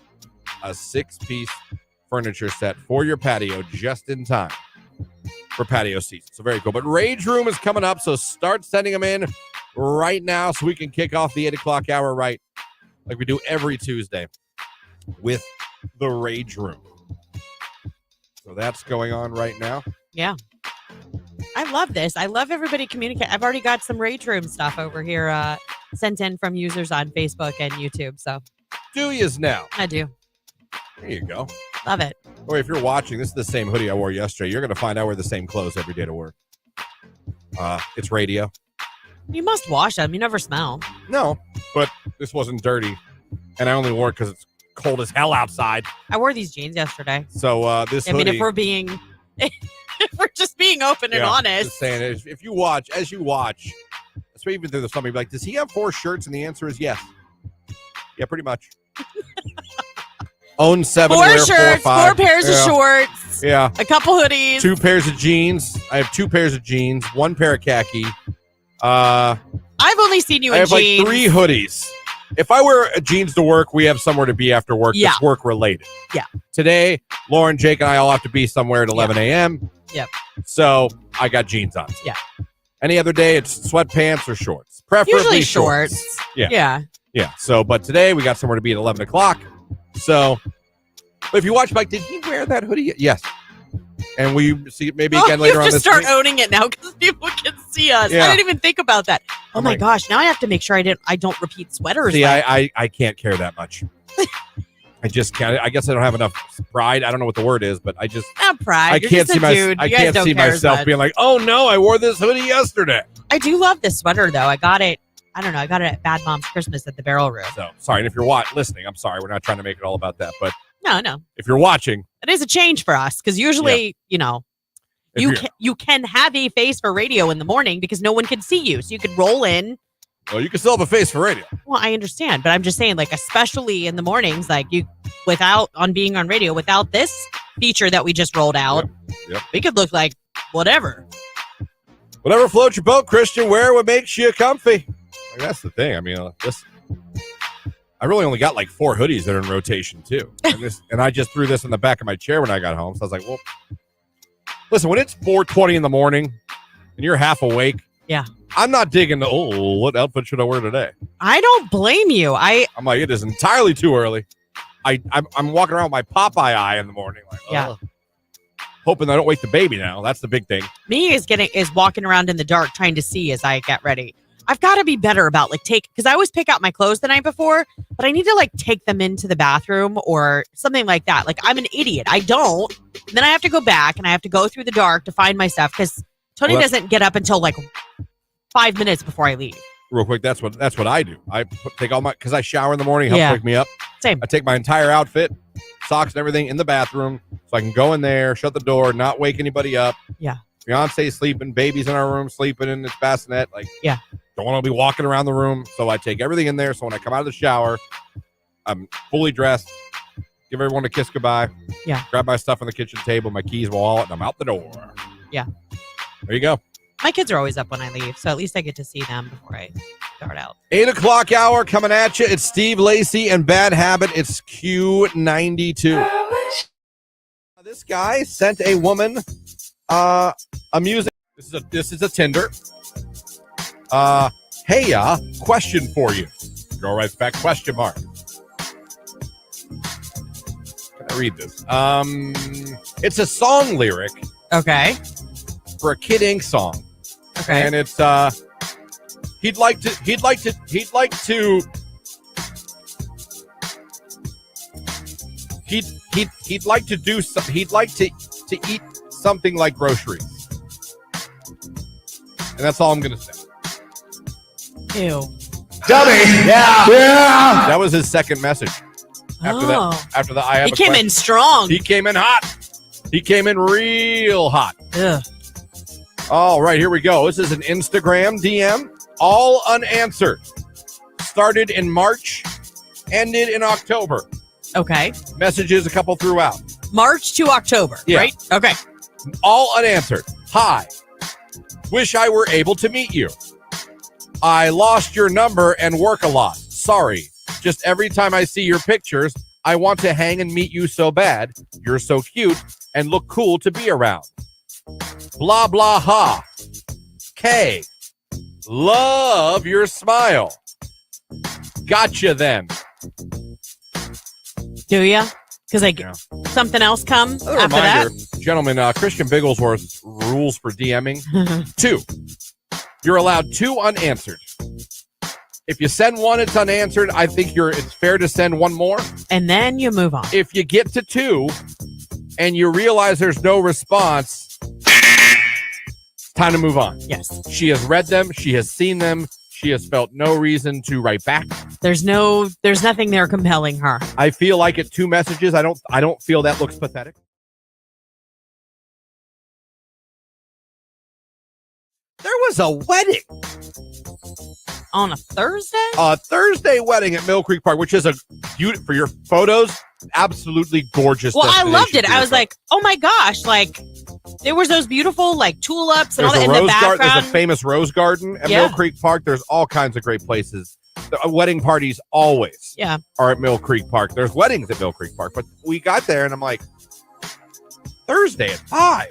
a 6-piece furniture set for your patio just in time for patio season. So very cool. But Rage Room is coming up, so start sending them in right now so we can kick off the 8 o'clock hour right like we do every Tuesday with the Rage Room. So that's going on right now. Yeah. I love this. I love everybody communicate. I've already got some Rage Room stuff over here sent in from users on Facebook and YouTube. So do yous now. I do. There you go. Love it. Or if you're watching, this is the same hoodie I wore yesterday. You're going to find out wear the same clothes every day to work. It's radio. You must wash them. You never smell. No, but this wasn't dirty. And I only wore it because it's cold as hell outside. I wore these jeans yesterday. So this hoodie. I mean, if we're being, if we're just being open and honest. Just saying, if you watch, especially even through the summer, you'd be like, does he have 4 shirts? And the answer is yes. Yeah, pretty much. Own 7, 4 wear shirts, 4, 4 pairs of shorts. Yeah. A couple hoodies. 2 pairs of jeans. I have 2 pairs of jeans, 1 pair of khaki. I've only seen you in jeans. I have like 3 hoodies. If I wear jeans to work, we have somewhere to be after work that's work related. Yeah. Today, Lauren, Jake, and I all have to be somewhere at 11 a.m. Yep. So I got jeans on. Yeah. Any other day, it's sweatpants or shorts. Preferably usually shorts. Yeah. So, but today we got somewhere to be at 11 o'clock. So, but if you watch, Mike, did he wear that hoodie? Yes. And we see it maybe again later on this week. You have to start owning it now because people can see us. Yeah. I didn't even think about that. Oh my gosh! Now I have to make sure I don't repeat sweaters. See, I can't care that much. I just can't. I guess I don't have enough pride. I don't know what the word is, but I just not pride. I can't see I can't see myself being like, oh no, I wore this hoodie yesterday. I do love this sweater though. I got it. I don't know. I got it at Bad Mom's Christmas at the Barrel Room. So sorry, and if you're listening, I'm sorry. We're not trying to make it all about that, but no. If you're watching, it is a change for us because usually, you can have a face for radio in the morning because no one can see you, so you could roll in. Well, you can still have a face for radio. Well, I understand, but I'm just saying, like, especially in the mornings, like being on radio, without this feature that we just rolled out, we could look like whatever. Whatever floats your boat, Christian. Wear what makes you comfy. Like, that's the thing. I mean, I really only got like 4 hoodies that are in rotation too, and I just threw this in the back of my chair when I got home. So I was like, well, listen, when it's 4:20 in the morning and you're half awake, I'm not digging what outfit should I wear today? I don't blame you. I'm like, it is entirely too early. I'm walking around with my Popeye eye in the morning, like, hoping I don't wake the baby now. That's the big thing. Me is walking around in the dark trying to see as I get ready. I've got to be better about because I always pick out my clothes the night before, but I need to take them into the bathroom or something like that. Like, I'm an idiot. I don't. And then I have to go back and I have to go through the dark to find my stuff because Tony doesn't get up until 5 minutes before I leave. Real quick, that's what I do. I take all because I shower in the morning, helps wake me up. Same. I take my entire outfit, socks and everything in the bathroom so I can go in there, shut the door, not wake anybody up. Yeah. Fiance's sleeping, baby's in our room sleeping in its bassinet. Don't want to be walking around the room. So I take everything in there. So when I come out of the shower, I'm fully dressed, give everyone a kiss goodbye. Yeah. Grab my stuff on the kitchen table, my keys, wallet, and I'm out the door. Yeah. There you go. My kids are always up when I leave, so at least I get to see them before I start out. 8 o'clock hour coming at you. It's Steve Lacy and Bad Habit. It's Q92. This guy sent a woman a music. This is a Tinder. Hey, question for you. Girl writes back, question mark. Can I read this? It's a song lyric. Okay. For a Kid Ink song. Okay. And it's he'd like to eat something like groceries. And that's all I'm gonna say. Ew. Dummy. Yeah. Yeah. That was his second message. After that, I have He came in strong. He came in hot. He came in real hot. Ugh. All right, here we go. This is an Instagram DM, all unanswered. Started in March, ended in October. Okay. Messages a couple throughout. March to October, Yeah. right? Okay. All unanswered. Hi. Wish I were able to meet you. I lost your number and work a lot. Sorry. Just every time I see your pictures, I want to hang and meet you so bad. You're so cute and look cool to be around. Blah, blah, ha. K. Love your smile. Gotcha then. Do ya? Because Yeah. something else come Another after reminder, gentlemen, Christian Bigglesworth's rules for DMing. that? 2. You're allowed 2 unanswered. If you send one, it's unanswered. I think it's fair to send one more. And then you move on. If you get to 2 and you realize there's no response, it's time to move on. Yes. She has read them. She has seen them. She has felt no reason to write back. There's nothing there compelling her. I feel like at 2 messages, I don't feel that looks pathetic. There was a wedding. On a Thursday? A Thursday wedding at Mill Creek Park, which is a beautiful for your photos. Absolutely gorgeous. Well, I loved it. destination for I your was like, oh my gosh, like there was those beautiful like tulips and all that There's in a the rose garden. background. There's a famous rose garden at Yeah. Mill Creek Park. There's all kinds of great places. The wedding parties always Yeah. are at Mill Creek Park. There's weddings at Mill Creek Park, but we got there and I'm like, Thursday at 5.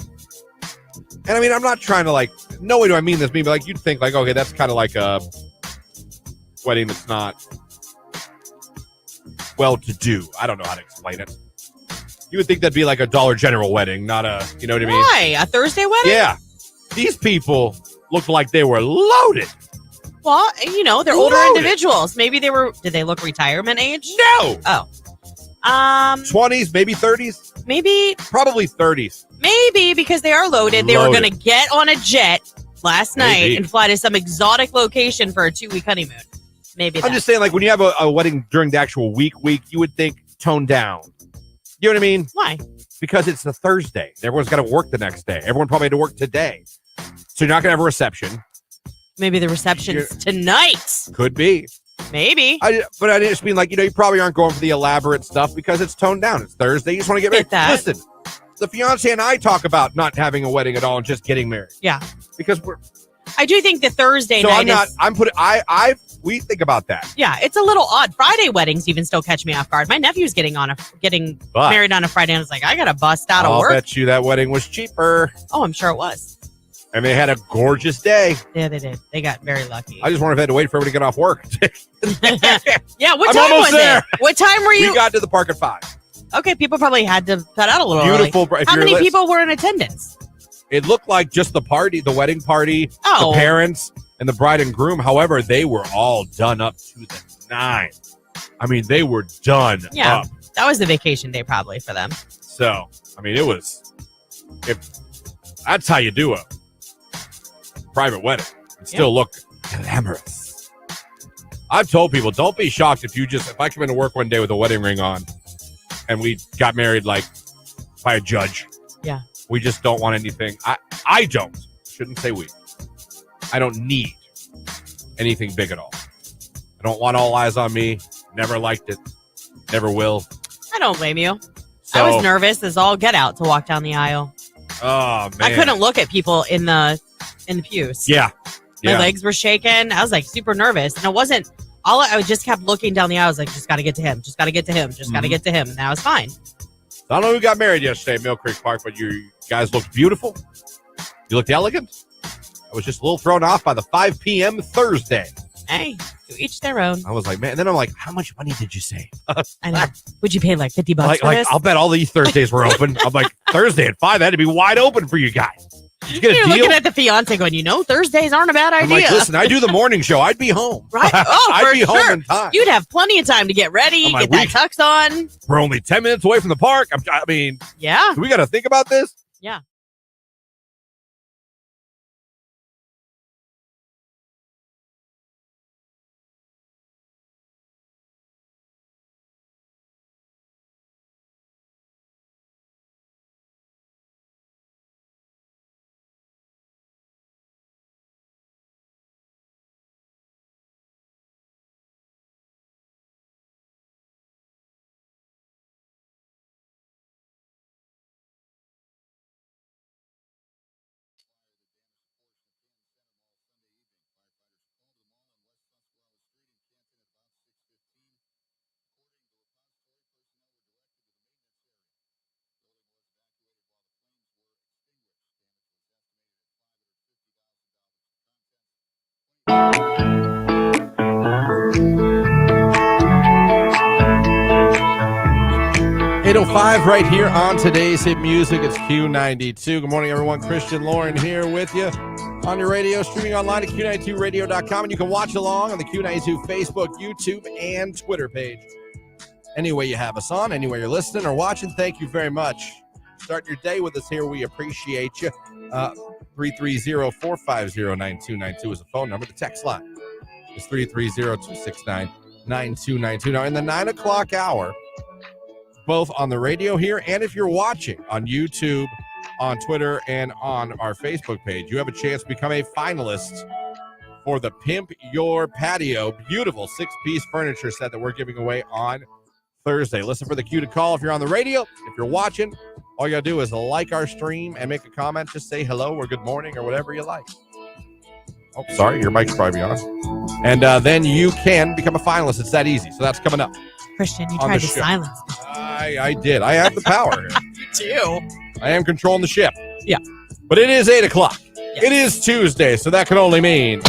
And I mean, I'm not trying to like, no way do I mean this, but like you'd think like, okay, that's kind of like a wedding that's not well-to-do. I don't know how to explain it. You would think that'd be like a Dollar General wedding, not a, you know what I mean? Why? A Thursday wedding? Yeah. These people looked like they were loaded. Well, they're older Loaded. individuals. Maybe did they look retirement age? No. Oh. 20s, maybe 30s, Maybe probably 30s. because they are loaded. They were Loaded. going to get on a jet last night Maybe. and fly to some exotic location for a 2-week honeymoon. Maybe I'm that's just saying, like, when you have a wedding during the actual week, you would think toned down. You know what I mean? why? Because it's the Thursday. Everyone's got to work the next day. Everyone probably had to work today. So you're not going to have a reception. Maybe the reception's tonight. Could be. Maybe. But I just mean, like, you probably aren't going for the elaborate stuff because it's toned down. It's Thursday. You just want to get married. Get that. Listen, the fiance and I talk about not having a wedding at all and just getting married. Yeah. Because I do think the Thursday so night we think about that. yeah, it's a little odd. Friday weddings even still catch me off guard. My nephew's getting But married on a Friday, and I was like, I gotta bust out of I'll work. bet you that wedding was cheaper. Oh, I'm sure it was. And they had a gorgeous day. Yeah, they did. They got very lucky. I just wonder if I had to wait for everybody to get off work. Yeah, what I'm time almost was there. it? What time were you? We got to the park at 5. Okay, people probably had to cut out a little Beautiful. early. If How you're many lis- people were in attendance? It looked like just the wedding party, Oh. the parents, and the bride and groom. However, they were all done up to the 9. I mean, they were done Yeah. up. That was the vacation day probably for them. So, I mean, if that's how you do a private wedding and still look glamorous. I've told people, don't be shocked if I come into work one day with a wedding ring on and we got married like by a judge. Yeah. We just don't want anything. I don't. Shouldn't say we. I don't need anything big at all. I don't want all eyes on me. Never liked it. Never will. I don't blame you. So, I was nervous as all get out to walk down the aisle. Oh, man. I couldn't look at people in the pews. Yeah. My legs were shaking. I was like super nervous. And it wasn't I just kept looking down the aisle. I was like, just got to get to him. Just got to get to him. Just got to get to him. And I was fine. I don't know who got married yesterday at Mill Creek Park, but you guys looked beautiful. You looked elegant. I was just a little thrown off by the 5 p.m. Thursday. Hey, to each their own. I was like, man. And then I'm like, how much money did you save? I know. Would you pay like $50 for this? I'll bet all these Thursdays were open. I'm like, Thursday at 5, that had to be wide open for you guys. Did you get a You're deal? looking at the fiance going, Thursdays aren't a bad idea. I'm like, listen, I do the morning show. I'd be home. Right? Oh, I'd for be home sure. in time. You'd have plenty of time to get ready, I'm like, get that tux on. We're only 10 minutes away from the park. I mean, Yeah. we got to think about this. Yeah. .5 right here on today's hit music. It's Q92. Good morning, everyone. Christian Lauren here with you on your radio, streaming online at Q92radio.com, and you can watch along on the Q92 Facebook, YouTube, and Twitter page. Any way you have us on, anywhere you're listening or watching, thank you very much. Starting your day with us here, we appreciate you. 330-450-9292 is the phone number. The text line is 330-269-9292. Now, in the 9 o'clock hour, both on the radio here and if you're watching on YouTube, on Twitter, and on our Facebook page, you have a chance to become a finalist for the Pimp Your Patio beautiful 6-piece furniture set that we're giving away on Thursday. Listen for the cue to call if you're on the radio. If you're watching, all you gotta do is like our stream and make a comment. Just say hello or good morning or whatever you like. Oh, sorry, your mic's probably on. And then you can become a finalist. It's that easy. So that's coming up. Christian, you on tried the to show. silence me. I did. I have the power. You do. I am controlling the ship. Yeah. But it is 8 o'clock. Yes. It is Tuesday, so that can only mean...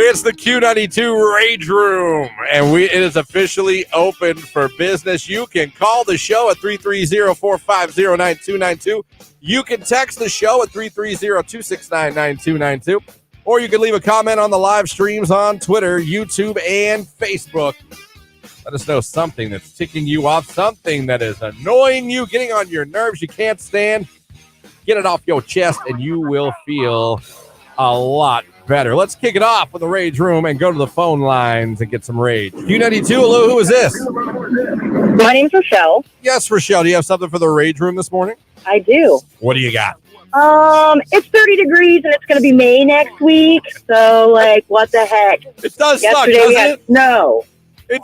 It's the Q92 Rage Room, and it is officially open for business. You can call the show at 330-450-9292. You can text the show at 330-269-9292. Or you can leave a comment on the live streams on Twitter, YouTube, and Facebook. Let us know something that's ticking you off, something that is annoying you, getting on your nerves you can't stand. Get it off your chest, and you will feel a lot better. Let's kick it off with the Rage Room and go to the phone lines and get some rage. Q92, hello, who is this? My name's Rochelle. Yes, Rochelle, do you have something for the Rage Room this morning? I do. What do you got? It's 30 degrees and it's going to be May next week. So, what the heck? It does suck, Yesterday we doesn't had it? snow.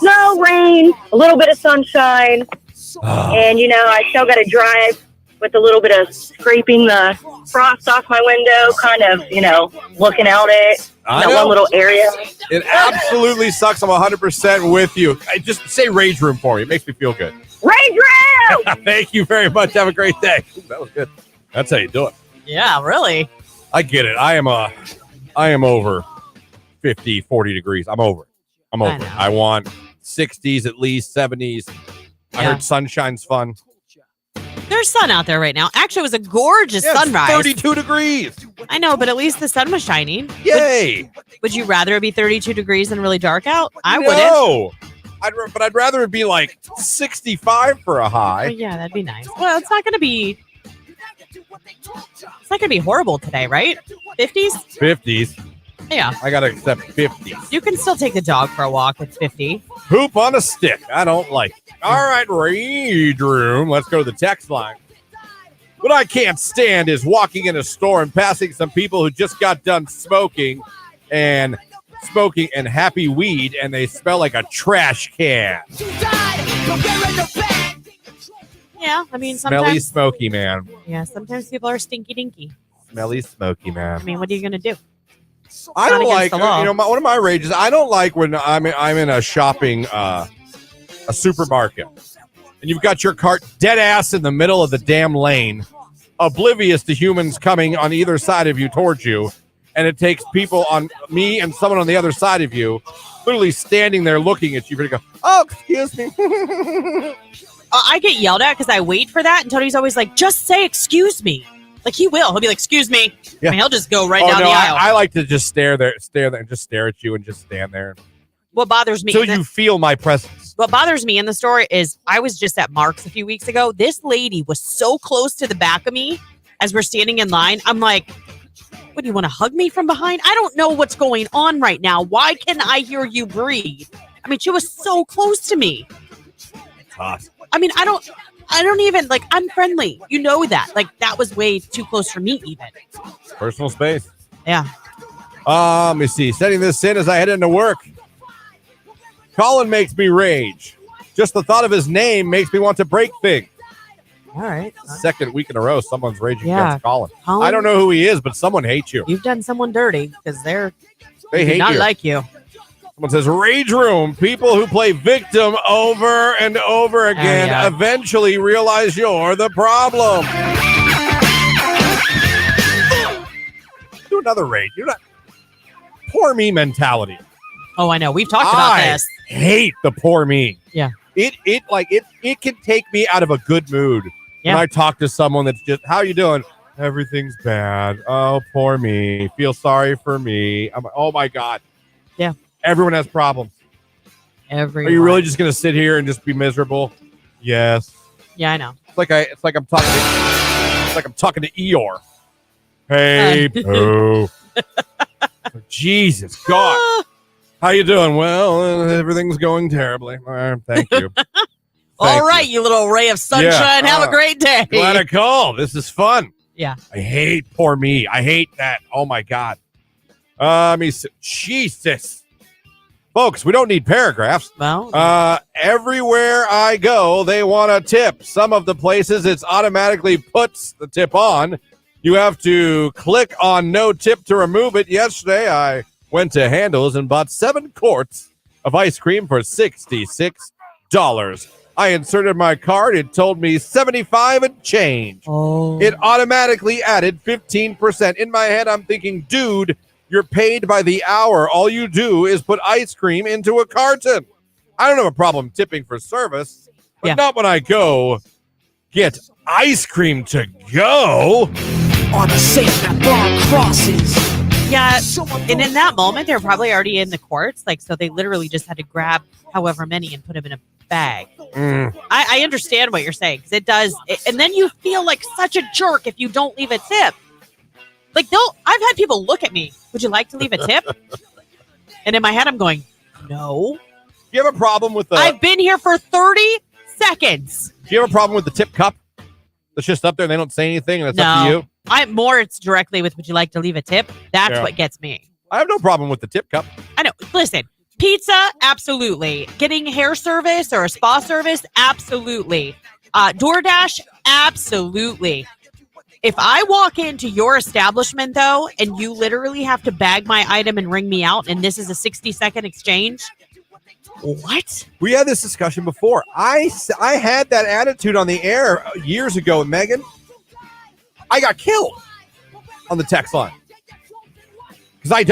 No rain, a little bit of sunshine. And, I still got to drive with a little bit of scraping the frost off my window, kind of, looking out at that one little area. It absolutely sucks. I'm 100% with you. Just say Rage Room for me. It makes me feel good. Rage Room! Thank you very much. Have a great day. Ooh, that was good. That's how you do it. Yeah, really. I get it. I am over 50, 40 degrees. I'm over it. I want 60s, at least 70s. I heard sunshine's fun. There's sun out there right now. Actually, it was a gorgeous sunrise. 32 degrees. I know, but at least the sun was shining. Yay. Would you rather it be 32 degrees and really dark out? I wouldn't. No. But I'd rather it be like 65 for a high. Oh, yeah, that'd be nice. Well, it's not going to be horrible today, right? 50s? 50s. Yeah. I got to accept 50. You can still take the dog for a walk. It's 50. Poop on a stick. I don't like it. All right, Rage Room. Let's go to the text line. What I can't stand is walking in a store and passing some people who just got done smoking and happy weed, and they smell like a trash can. Yeah, I mean, Smelly, sometimes. smoky man. Yeah, sometimes people are stinky dinky. Smelly, smoky man. I mean, what are you going to do? I not don't against like, the law. one of my rages, I don't like when I'm in a shopping, a supermarket, and you've got your cart dead ass in the middle of the damn lane, oblivious to humans coming on either side of you towards you, and it takes people on me and someone on the other side of you literally standing there looking at you to go, oh, excuse me. I get yelled at because I wait for that, and Tony's always like, just say excuse me. Like, he will. He'll be like, excuse me. Yeah. I mean, he'll just go right down the aisle. I like to just stare there and just stare at you and just stand there. What bothers me... Until you feel my presence. What bothers me in the store is I was just at Mark's a few weeks ago. This lady was so close to the back of me as we're standing in line. I'm like, what, do you want to hug me from behind? I don't know what's going on right now. Why can I hear you breathe? I mean, she was so close to me. Awesome. I mean, I don't even, like, I'm friendly. You know that. Like, that was way too close for me even. Personal space. Yeah. Let me see. Setting this in as I head into work. Colin makes me rage. Just the thought of his name makes me want to break things. All right. Second week in a row, someone's raging Yeah. against Colin. Colin? I don't know who he is, but someone hates you. You've done someone dirty because they They do hate not you. like you. Someone says, Rage Room, people who play victim over and over again yeah. eventually realize you're the problem. Do another rage. You're not. Poor me mentality. Oh, I know. We've talked about I this. hate the poor me. Yeah. It can take me out of a good mood Yeah. when I talk to someone that's just, how you doing? Everything's bad. Oh, poor me. Feel sorry for me. I'm like, oh my God. Yeah. Everyone has problems. Everyone. Are you really just gonna sit here and just be miserable? Yes. Yeah, I know. It's like I'm talking to Eeyore. Hey, Pooh. Jesus God. How you doing? Well, everything's going terribly. Thank you. All right, you little ray of sunshine. Have a great day. Glad I called. This is fun. Yeah. I hate poor me. I hate that. Oh my God. Let me see. Jesus. Folks, we don't need paragraphs. Well, everywhere I go, they want a tip. Some of the places it's automatically puts the tip on. You have to click on no tip to remove it. Yesterday, I went to Handles and bought 7 quarts of ice cream for $66. I inserted my card. It told me 75 and change. Oh. It automatically added 15%. In my head, I'm thinking, dude, you're paid by the hour. All you do is put ice cream into a carton. I don't have a problem tipping for service, but not when I go get ice cream to go. On a safe that bar crosses. Yeah, and in that moment, they're probably already in the quarts. Like, so they literally just had to grab however many and put them in a bag. I understand what you're saying, because it does. And then you feel like such a jerk if you don't leave a tip. Like, I've had people look at me. Would you like to leave a tip? And in my head, I'm going, no. Do you have a problem with the... I've been here for 30 seconds. Do you have a problem with the tip cup? That's just up there and they don't say anything and it's up to you? It's directly with, would you like to leave a tip? That's what gets me. I have no problem with the tip cup. I know. Listen, pizza, absolutely. Getting hair service or a spa service, absolutely. DoorDash, absolutely. If I walk into your establishment, though, and you literally have to bag my item and ring me out, and this is a 60-second exchange, what? We had this discussion before. I had that attitude on the air years ago with Megan. I got killed on the text line. Because I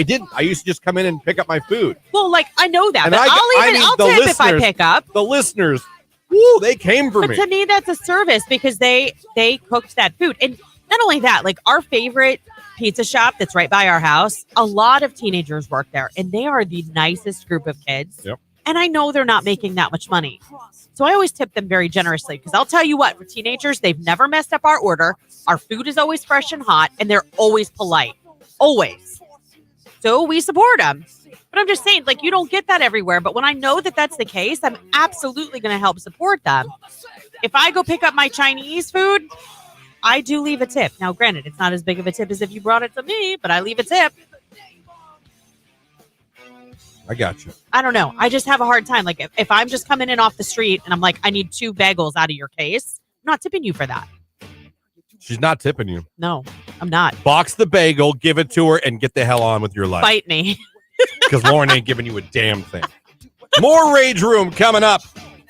didn't. I used to just come in and pick up my food. Well, like, I know that, And but I'll tip if I pick up. The listeners, woo, they came for But me. to me, that's a service because they cooked that food. And not only that, like, our favorite pizza shop that's right by our house, a lot of teenagers work there, and they are the nicest group of kids. Yep. And I know they're not making that much money. So I always tip them very generously because I'll tell you what, for teenagers, they've never messed up our order. Our food is always fresh and hot, and they're always polite. Always. So we support them. But I'm just saying, like, you don't get that everywhere. But when I know that that's the case, I'm absolutely going to help support them. If I go pick up my Chinese food, I do leave a tip. Now, granted, it's not as big of a tip as if you brought it to me, but I leave a tip. I got you. I don't know. I just have a hard time. Like, if I'm just coming in off the street and I'm like, I need 2 bagels out of your case, I'm not tipping you for that. She's not tipping you. No, I'm not. Box the bagel, give it to her, and get the hell on with your life. Fight me. Because Lauren ain't giving you a damn thing. More Rage Room coming up.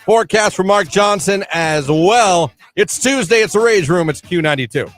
Forecast from Mark Johnson as well. It's Tuesday. It's the Rage Room. It's Q92.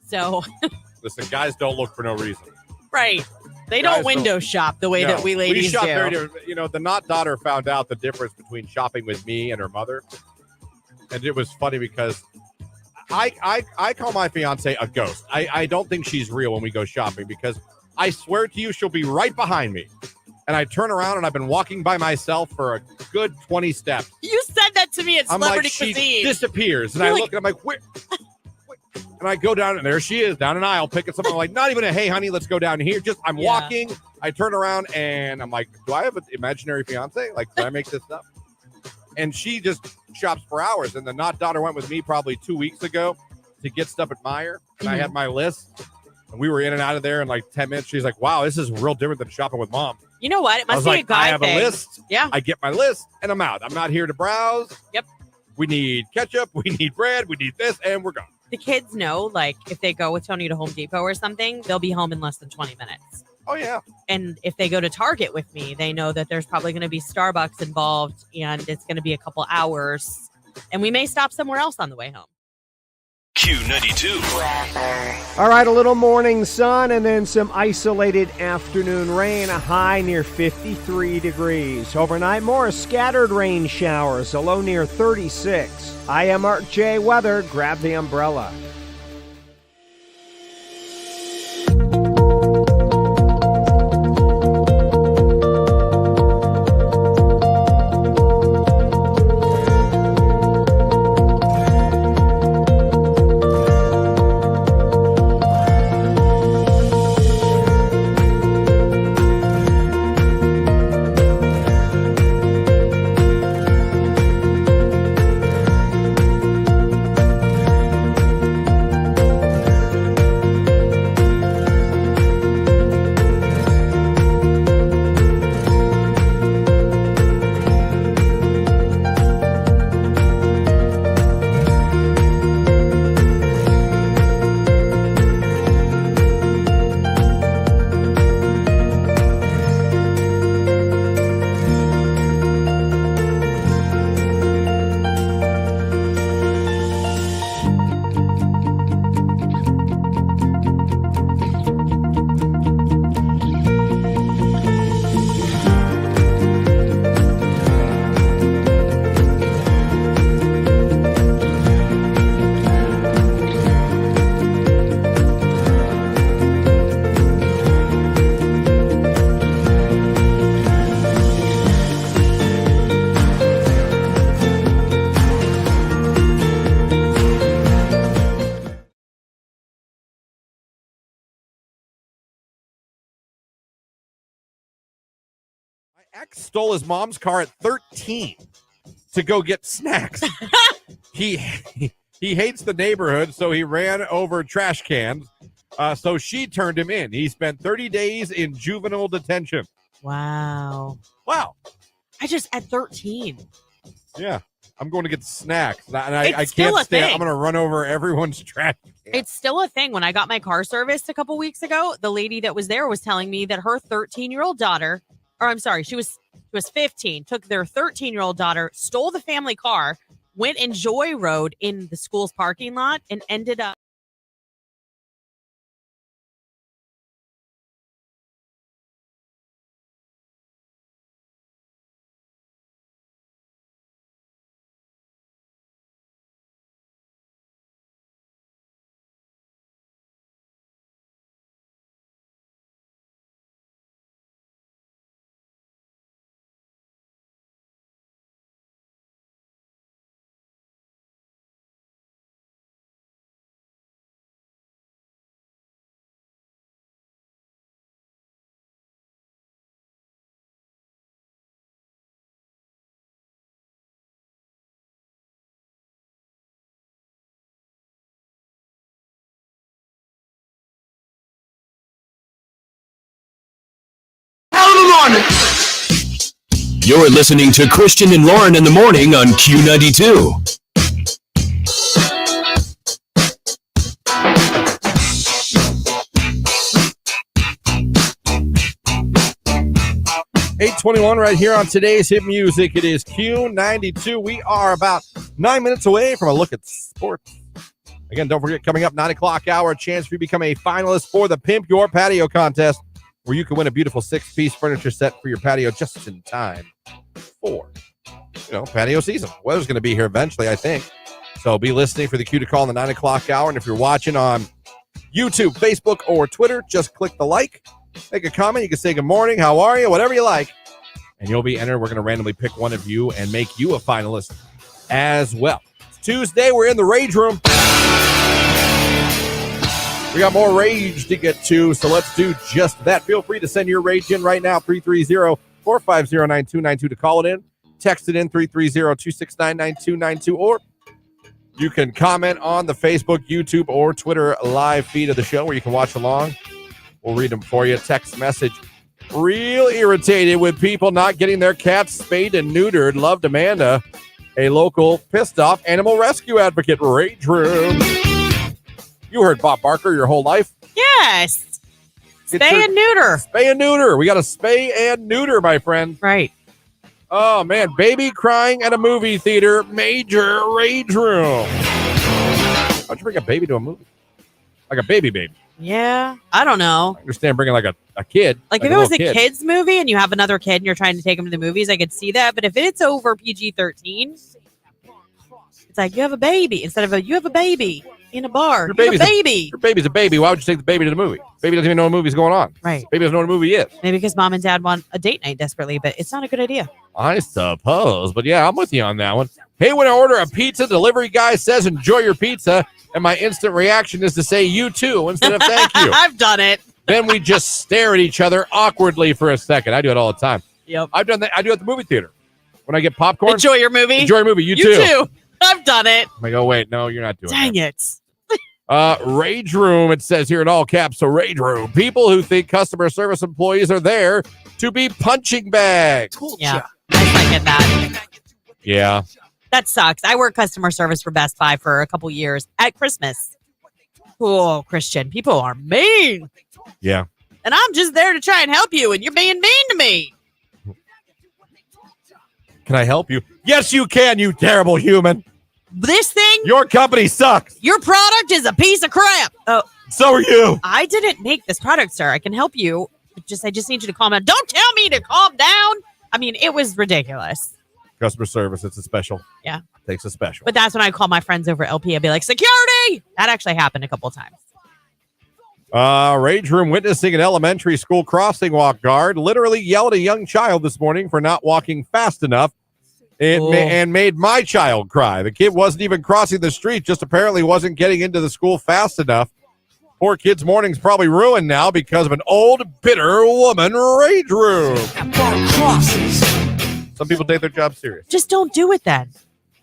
So, listen, guys don't look for no reason. Right. They Guys don't window shop the way that we ladies shop do. very different. You know, the Not daughter found out the difference between shopping with me and her mother. And it was funny because I call my fiance a ghost. I don't think she's real when we go shopping because I swear to you, she'll be right behind me. And I turn around and I've been walking by myself for a good 20 steps. You said that to me at I'm Celebrity like, she Cuisine. disappears. And You're I like- look and I'm like, where? And I go down and there she is down an aisle picking something. I'm like, not even a, hey, honey, let's go down here. Just I'm walking. I turn around and I'm like, do I have an imaginary fiance? Like, did I make this up? And she just shops for hours. And the Not daughter went with me probably 2 weeks ago to get stuff at Meijer. And I had my list. And we were in and out of there in like 10 minutes. She's like, wow, this is real different than shopping with mom. You know what? It I must was be like, a guy I have thing. a list. Yeah. I get my list and I'm out. I'm not here to browse. Yep. We need ketchup. We need bread. We need this. And we're gone. The kids know, like, if they go with Tony to Home Depot or something, they'll be home in less than 20 minutes. Oh, yeah. And if they go to Target with me, they know that there's probably going to be Starbucks involved and it's going to be a couple hours. And we may stop somewhere else on the way home. Q92. All right, a little morning sun and then some isolated afternoon rain, a high near 53 degrees. Overnight, more scattered rain showers, a low near 36. I am Mark J. Weather. Grab the umbrella. ex stole his mom's car at 13 to go get snacks. He hates the neighborhood, so he ran over trash cans. So she turned him in. He spent 30 days in juvenile detention. Wow. At 13. Yeah. I'm going to get snacks. And I It's still can't a stand. thing. I'm going to run over everyone's trash can. It's still a thing. When I got my car serviced a couple weeks ago, the lady that was there was telling me that her 13-year-old daughter, or I'm sorry, she was 15, took their 13-year-old daughter, stole the family car, went and joyrode in the school's parking lot, and ended up. You're listening to Christian and Lauren in the morning on Q92. 8:21 right here on today's hit music. It is Q92. We are about 9 minutes away from a look at sports. Again, don't forget, coming up 9 o'clock hour, a chance for you to become a finalist for the Pimp Your Patio contest, where you can win a beautiful 6-piece furniture set for your patio just in time for, patio season. Weather's going to be here eventually, I think. So be listening for the cue to call in the 9 o'clock hour. And if you're watching on YouTube, Facebook, or Twitter, just click the like. Make a comment. You can say good morning, how are you, whatever you like. And you'll be entered. We're going to randomly pick one of you and make you a finalist as well. It's Tuesday. We're in the rage room. We got more rage to get to, so let's do just that. Feel free to send your rage in right now, 330-450-9292 to call it in. Text it in, 330-269-9292, or you can comment on the Facebook, YouTube, or Twitter live feed of the show where you can watch along. We'll read them for you. Text message. Real irritated with people not getting their cats spayed and neutered. Loved Amanda, a local pissed off animal rescue advocate. Rage room. You heard Bob Barker your whole life. Yes. Spay and neuter. Spay and neuter. We got a spay and neuter, my friend. Right. Oh, man. Baby crying at a movie theater. Major rage room. Why'd you bring a baby to a movie? Like a baby. Yeah. I don't know. I understand bringing like a kid. Like if it was a kid's movie and you have another kid and you're trying to take them to the movies, I could see that. But if it's over PG-13, it's like you have a baby instead of you have a baby in a bar. You have a baby. Your baby's a baby. Why would you take the baby to the movie? Baby doesn't even know what movie's going on. Right. Baby doesn't know what a movie is. Maybe because mom and dad want a date night desperately, but it's not a good idea. I suppose. But yeah, I'm with you on that one. Hey, when I order a pizza, delivery guy says, enjoy your pizza. And my instant reaction is to say, you too, instead of thank you. I've done it. Then we just stare at each other awkwardly for a second. I do it all the time. Yep. I've done that. I do it at the movie theater. When I get popcorn. Enjoy your movie. Enjoy your movie. You too. I've done it. I go, wait, no, you're not doing Dang that. it. Rage room, it says here in all caps. So rage room. People who think customer service employees are there to be punching bags. Yeah. I get that. Yeah. That sucks. I worked customer service for Best Buy for a couple years at Christmas. Oh, Christian, people are mean. Yeah. And I'm just there to try and help you, and you're being mean to me. Can I help you? Yes, you can, you terrible human. This thing? Your company sucks. Your product is a piece of crap. Oh, so are you. I didn't make this product, sir. I can help you. I just need you to calm down. Don't tell me to calm down. I mean, it was ridiculous. Customer service, it's a special. Yeah. Takes a special. But that's when I call my friends over at LP. I'd be like, security! That actually happened a couple times. Rage room witnessing an elementary school crossing walk guard literally yelled at a young child this morning for not walking fast enough and made my child cry. The kid wasn't even crossing the street, just apparently wasn't getting into the school fast enough. Poor kid's morning's probably ruined now because of an old, bitter woman rage room. Some people take their job serious. Just don't do it then.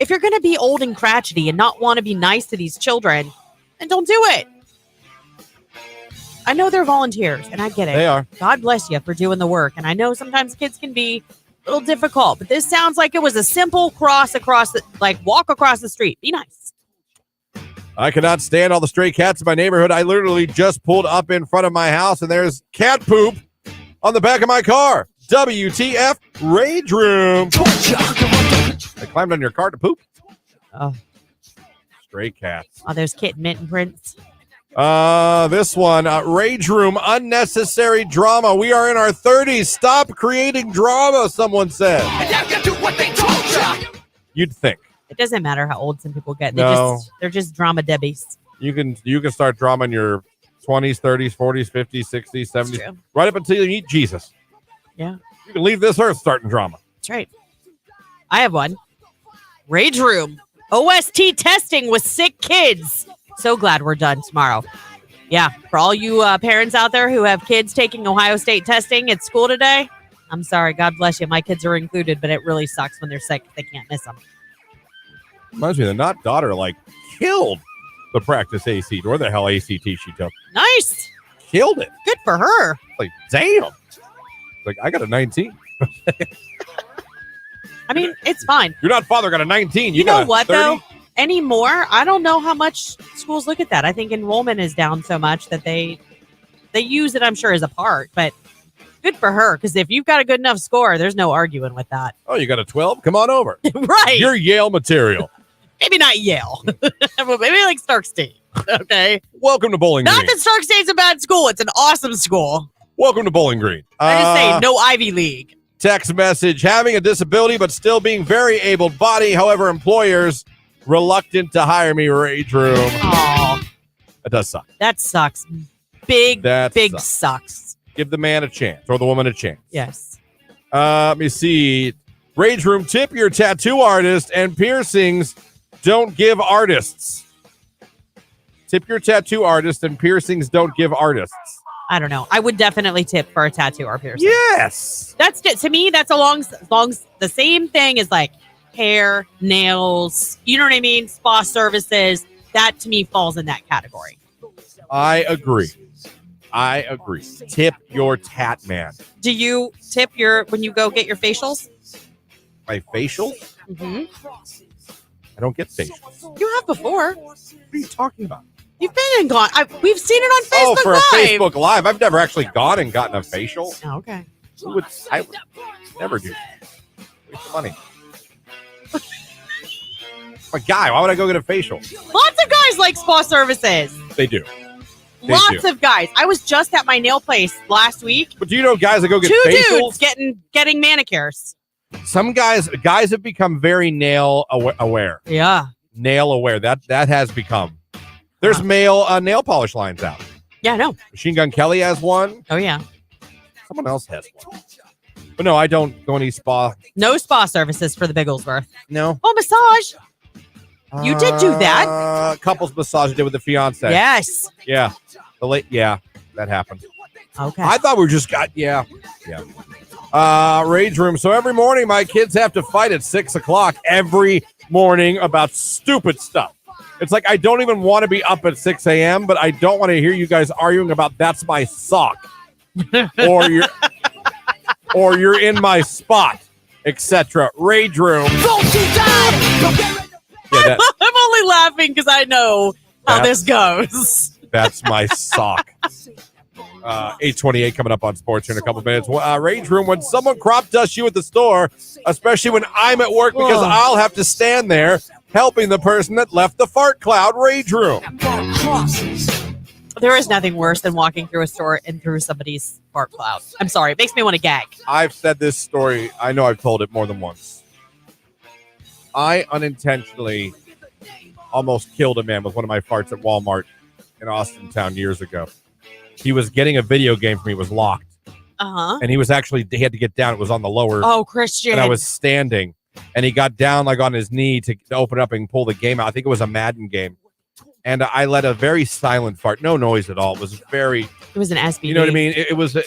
If you're going to be old and crotchety and not want to be nice to these children, then don't do it. I know they're volunteers, and I get it. They are. God bless you for doing the work. And I know sometimes kids can be a little difficult, but this sounds like it was a simple walk across the street. Be nice. I cannot stand all the stray cats in my neighborhood. I literally just pulled up in front of my house, and there's cat poop on the back of my car. WTF rage room. I climbed on your car to poop. Oh, stray cats. Oh, there's kitten mitten prints. This one, rage room, unnecessary drama. We are in our 30s. Stop creating drama, someone said. You'd think. It doesn't matter how old some people get. They're just drama debbies. You can start drama in your 20s, 30s, 40s, 50s, 60s, 70s. Right up until you meet Jesus. Yeah. You can leave this earth starting drama. That's right. I have one. Rage room. OST testing with sick kids. So glad we're done tomorrow. Yeah, for all you parents out there who have kids taking Ohio State testing at school today, I'm sorry. God bless you. My kids are included, but it really sucks when they're sick. They can't miss them. Reminds me, the not daughter killed the practice ACT, or the hell ACT she took. Nice. Killed it. Good for her. Damn. I got a 19. I mean, it's fine. Your not father got a 19. You know what, 30? Though? Anymore, I don't know how much schools look at that. I think enrollment is down so much that they use it, I'm sure, as a part. But good for her, because if you've got a good enough score, there's no arguing with that. Oh, you got a 12? Come on over. Right. You're Yale material. Maybe not Yale. Maybe Stark State. Okay. Welcome to Bowling Green. Not that Stark State's a bad school. It's an awesome school. Welcome to Bowling Green. I just say no Ivy League. Text message, having a disability but still being very able-bodied. However, employers reluctant to hire me, rage room. Oh, that does suck. That sucks. Big sucks. Give the man a chance or the woman a chance. Yes. Let me see. Rage room, tip your tattoo artist and piercings. Don't give artists. Tip your tattoo artist and piercings. Don't give artists. I don't know. I would definitely tip for a tattoo or piercing. Yes. That's to me. That's along the same thing as hair, nails. You know what I mean? Spa services. That to me falls in that category. I agree. Tip your tat man. Do you tip when you go get your facials? My facials? Mm-hmm. I don't get facials. You have before. What are you talking about? You've been and gone. We've seen it on Facebook for Live. a Facebook Live. I've never actually gone and gotten a facial. Oh, okay. I would never do that. Waste money. I'm a guy. Why would I go get a facial? Lots of guys like spa services. They do. Lots of guys. I was just at my nail place last week. But do you know guys that go get Two facials? dudes getting manicures. Some guys have become very nail aware. Yeah. Nail aware. That has become. There's male nail polish lines out. Yeah, I know. Machine Gun Kelly has one. Oh, yeah. Someone else has one. But no, I don't go any spa. No spa services for the Bigglesworth. No. Oh, massage. You did do that. Couples massage I did with the fiance. Yes. Yeah. That happened. Okay. I thought we just got, yeah. Rage room. So every morning my kids have to fight at 6:00 every morning about stupid stuff. It's like I don't even want to be up at 6 a.m., but I don't want to hear you guys arguing about that's my sock. or you're in my spot, etc. Rage room. I'm only laughing because I know how this goes. That's my sock. 8:28 coming up on Sports here in a couple minutes. Rage room, when someone crop dusts you at the store, especially when I'm at work because I'll have to stand there helping the person that left the fart cloud. Rage room. There is nothing worse than walking through a store and through somebody's fart cloud. I'm sorry. It makes me want to gag. I've said this story. I know I've told it more than once. I unintentionally almost killed a man with one of my farts at Walmart in Austintown years ago. He was getting a video game for me. It was locked. Uh-huh. And he had to get down. It was on the lower. Oh, Christian. And I was standing. And he got down on his knee to open up and pull the game out. I think it was a Madden game. and I let a very silent fart, no noise at all. It was an SBD. You know what I mean? It was, they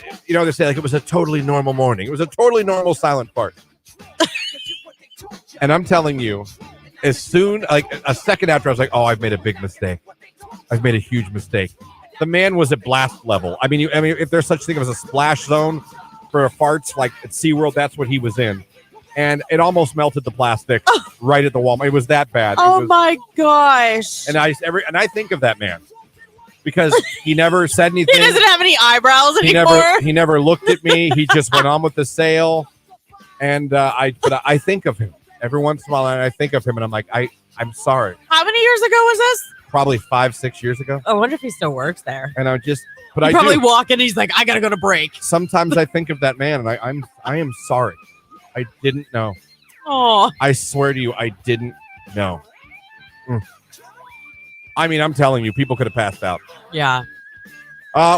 say like it was a totally normal morning. It was a totally normal silent fart. And I'm telling you, as soon, like a second after, I was like, oh, I've made a big mistake. I've made a huge mistake. The man was at blast level. I mean, if there's such thing as a splash zone for farts, like at SeaWorld, that's what he was in. And it almost melted the plastic right at the wall. It was that bad. Oh my gosh! And I think of that man because he never said anything. He doesn't have any eyebrows anymore. He never looked at me. He just went on with the sail. And I think of him every once in a while. And I think of him, and I'm like, I'm sorry. How many years ago was this? Probably 5-6 years ago. I wonder if he still works there. And I just, I probably walk in. He's like, I gotta go to break. Sometimes I think of that man, and I am sorry. I didn't know. Oh, I swear to you, I didn't know. I mean, I'm telling you, people could have passed out. Yeah.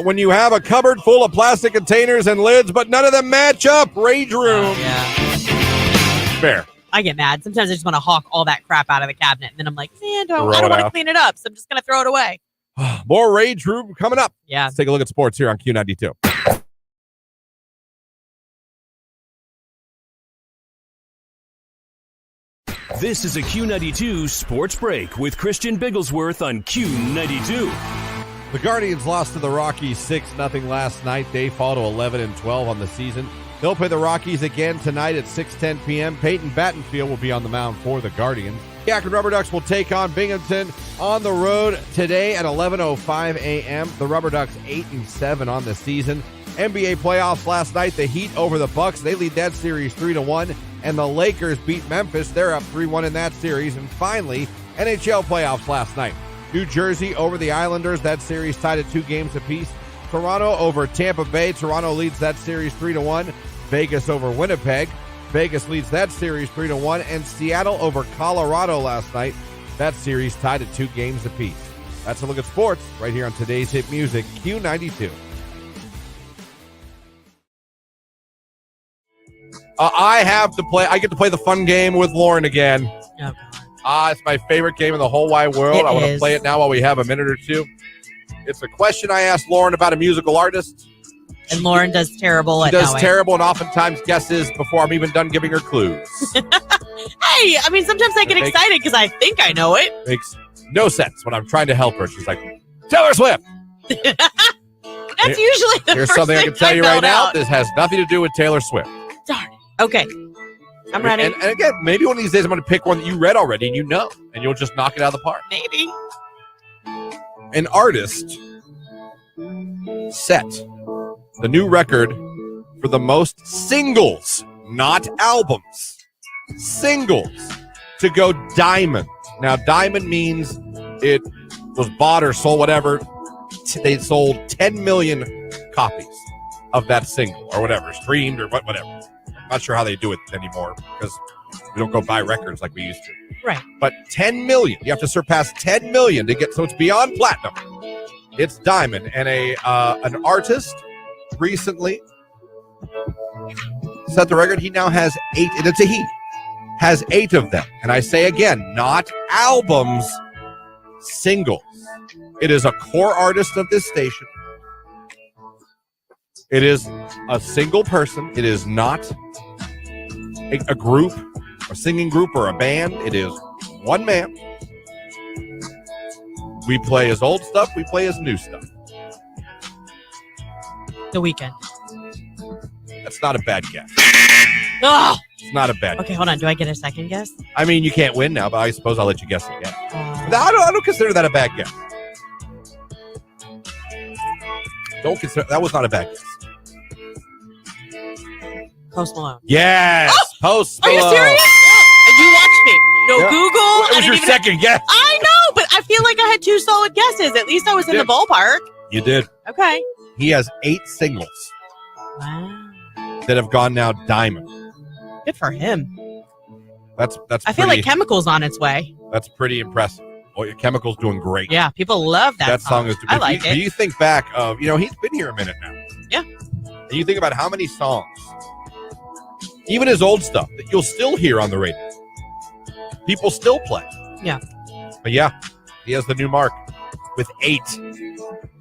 When you have a cupboard full of plastic containers and lids, but none of them match up, rage room. Yeah. Fair. I get mad. Sometimes I just want to hawk all that crap out of the cabinet, and then I'm like, man, I don't want to clean it up, so I'm just gonna throw it away. More rage room coming up. Yeah. Let's take a look at sports here on Q92. This is a Q92 Sports Break with Christian Bigglesworth on Q92. The Guardians lost to the Rockies 6-0 last night. They fall to 11-12 on the season. They'll play the Rockies again tonight at 6:10 p.m. Peyton Battenfield will be on the mound for the Guardians. The Akron Rubber Ducks will take on Binghamton on the road today at 11:05 a.m. The Rubber Ducks 8-7 on the season. NBA playoffs last night. The Heat over the Bucks. They lead that series 3-1. And the Lakers beat Memphis. They're up 3-1 in that series. And finally, NHL playoffs last night. New Jersey over the Islanders. That series tied at 2 games apiece. Toronto over Tampa Bay. Toronto leads that series 3-1. Vegas over Winnipeg. Vegas leads that series 3-1. And Seattle over Colorado last night. That series tied at 2 games apiece. That's a look at sports right here on today's hit music, Q92. I get to play the fun game with Lauren again. Oh, it's my favorite game in the whole wide world. I want to play it now while we have a minute or two. It's a question I asked Lauren about a musical artist. And Lauren does terrible at knowing. She does terrible and it. oftentimes guesses before I'm even done giving her clues. Hey, I mean, sometimes I get excited because I think I know it. Makes no sense when I'm trying to help her. She's like, Taylor Swift. That's usually the Here's first something I can tell you right now. Out. This has nothing to do with Taylor Swift. Darn it. Okay. I'm ready. And again, maybe one of these days I'm going to pick one that you read already and you know, and you'll just knock it out of the park. Maybe. An artist set the new record for the most singles, not albums, singles, to go diamond. Now, diamond means it was bought or sold, whatever. They sold 10 million copies of that single or whatever, streamed or whatever. Not sure how they do it anymore because we don't go buy records like we used to. Right. But 10 million. You have to surpass 10 million to get, so it's beyond platinum. It's diamond. And an artist recently set the record. He now has 8, and it's a he, has 8 of them. And I say again, not albums, singles. It is a core artist of this station. It is a single person. It is not a group, a singing group, or a band. It is one man. We play his old stuff. We play his new stuff. The Weeknd. That's not a bad guess. Oh! It's not a bad guess. Okay, hold on. Do I get a second guess? I mean, you can't win now, but I suppose I'll let you guess again. I don't consider that a bad guess. Don't consider that was not a bad guess. Post Malone. Yes, Post Malone. Are you serious? And you watched me. No Google. It was your second guess. I know, but I feel like I had 2 solid guesses. At least I was in the ballpark. You did. Okay. He has 8 singles. Wow. That have gone now diamond. Good for him. That's. I feel like Chemical's on its way. That's pretty impressive. Oh, your Chemical's doing great. Yeah, people love that. That song is. I like it. Do you think back of he's been here a minute now? Yeah. And you think about how many songs, even his old stuff, that you'll still hear on the radio. People still play. Yeah. But yeah, He has the new mark with 8. I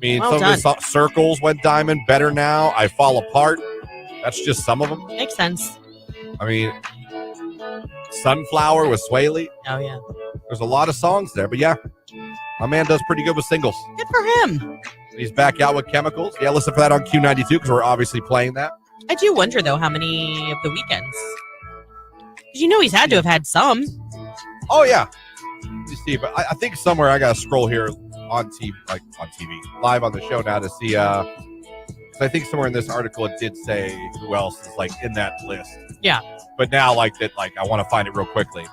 mean, Well some done. of his circles went diamond. Better Now, I Fall Apart. That's just some of them. Makes sense. I mean, Sunflower with Sway Lee. Oh, yeah. There's a lot of songs there, but yeah, my man does pretty good with singles. Good for him. He's back out with Chemicals. Yeah, listen for that on Q92 because we're obviously playing that. I do wonder, though, how many of the weekends. Because you know he's had to have had some. Oh, yeah. You see, but I think somewhere I got to scroll here on TV, live on the show now to see. I think somewhere in this article it did say who else is like in that list. Yeah. But now, I want to find it real quickly.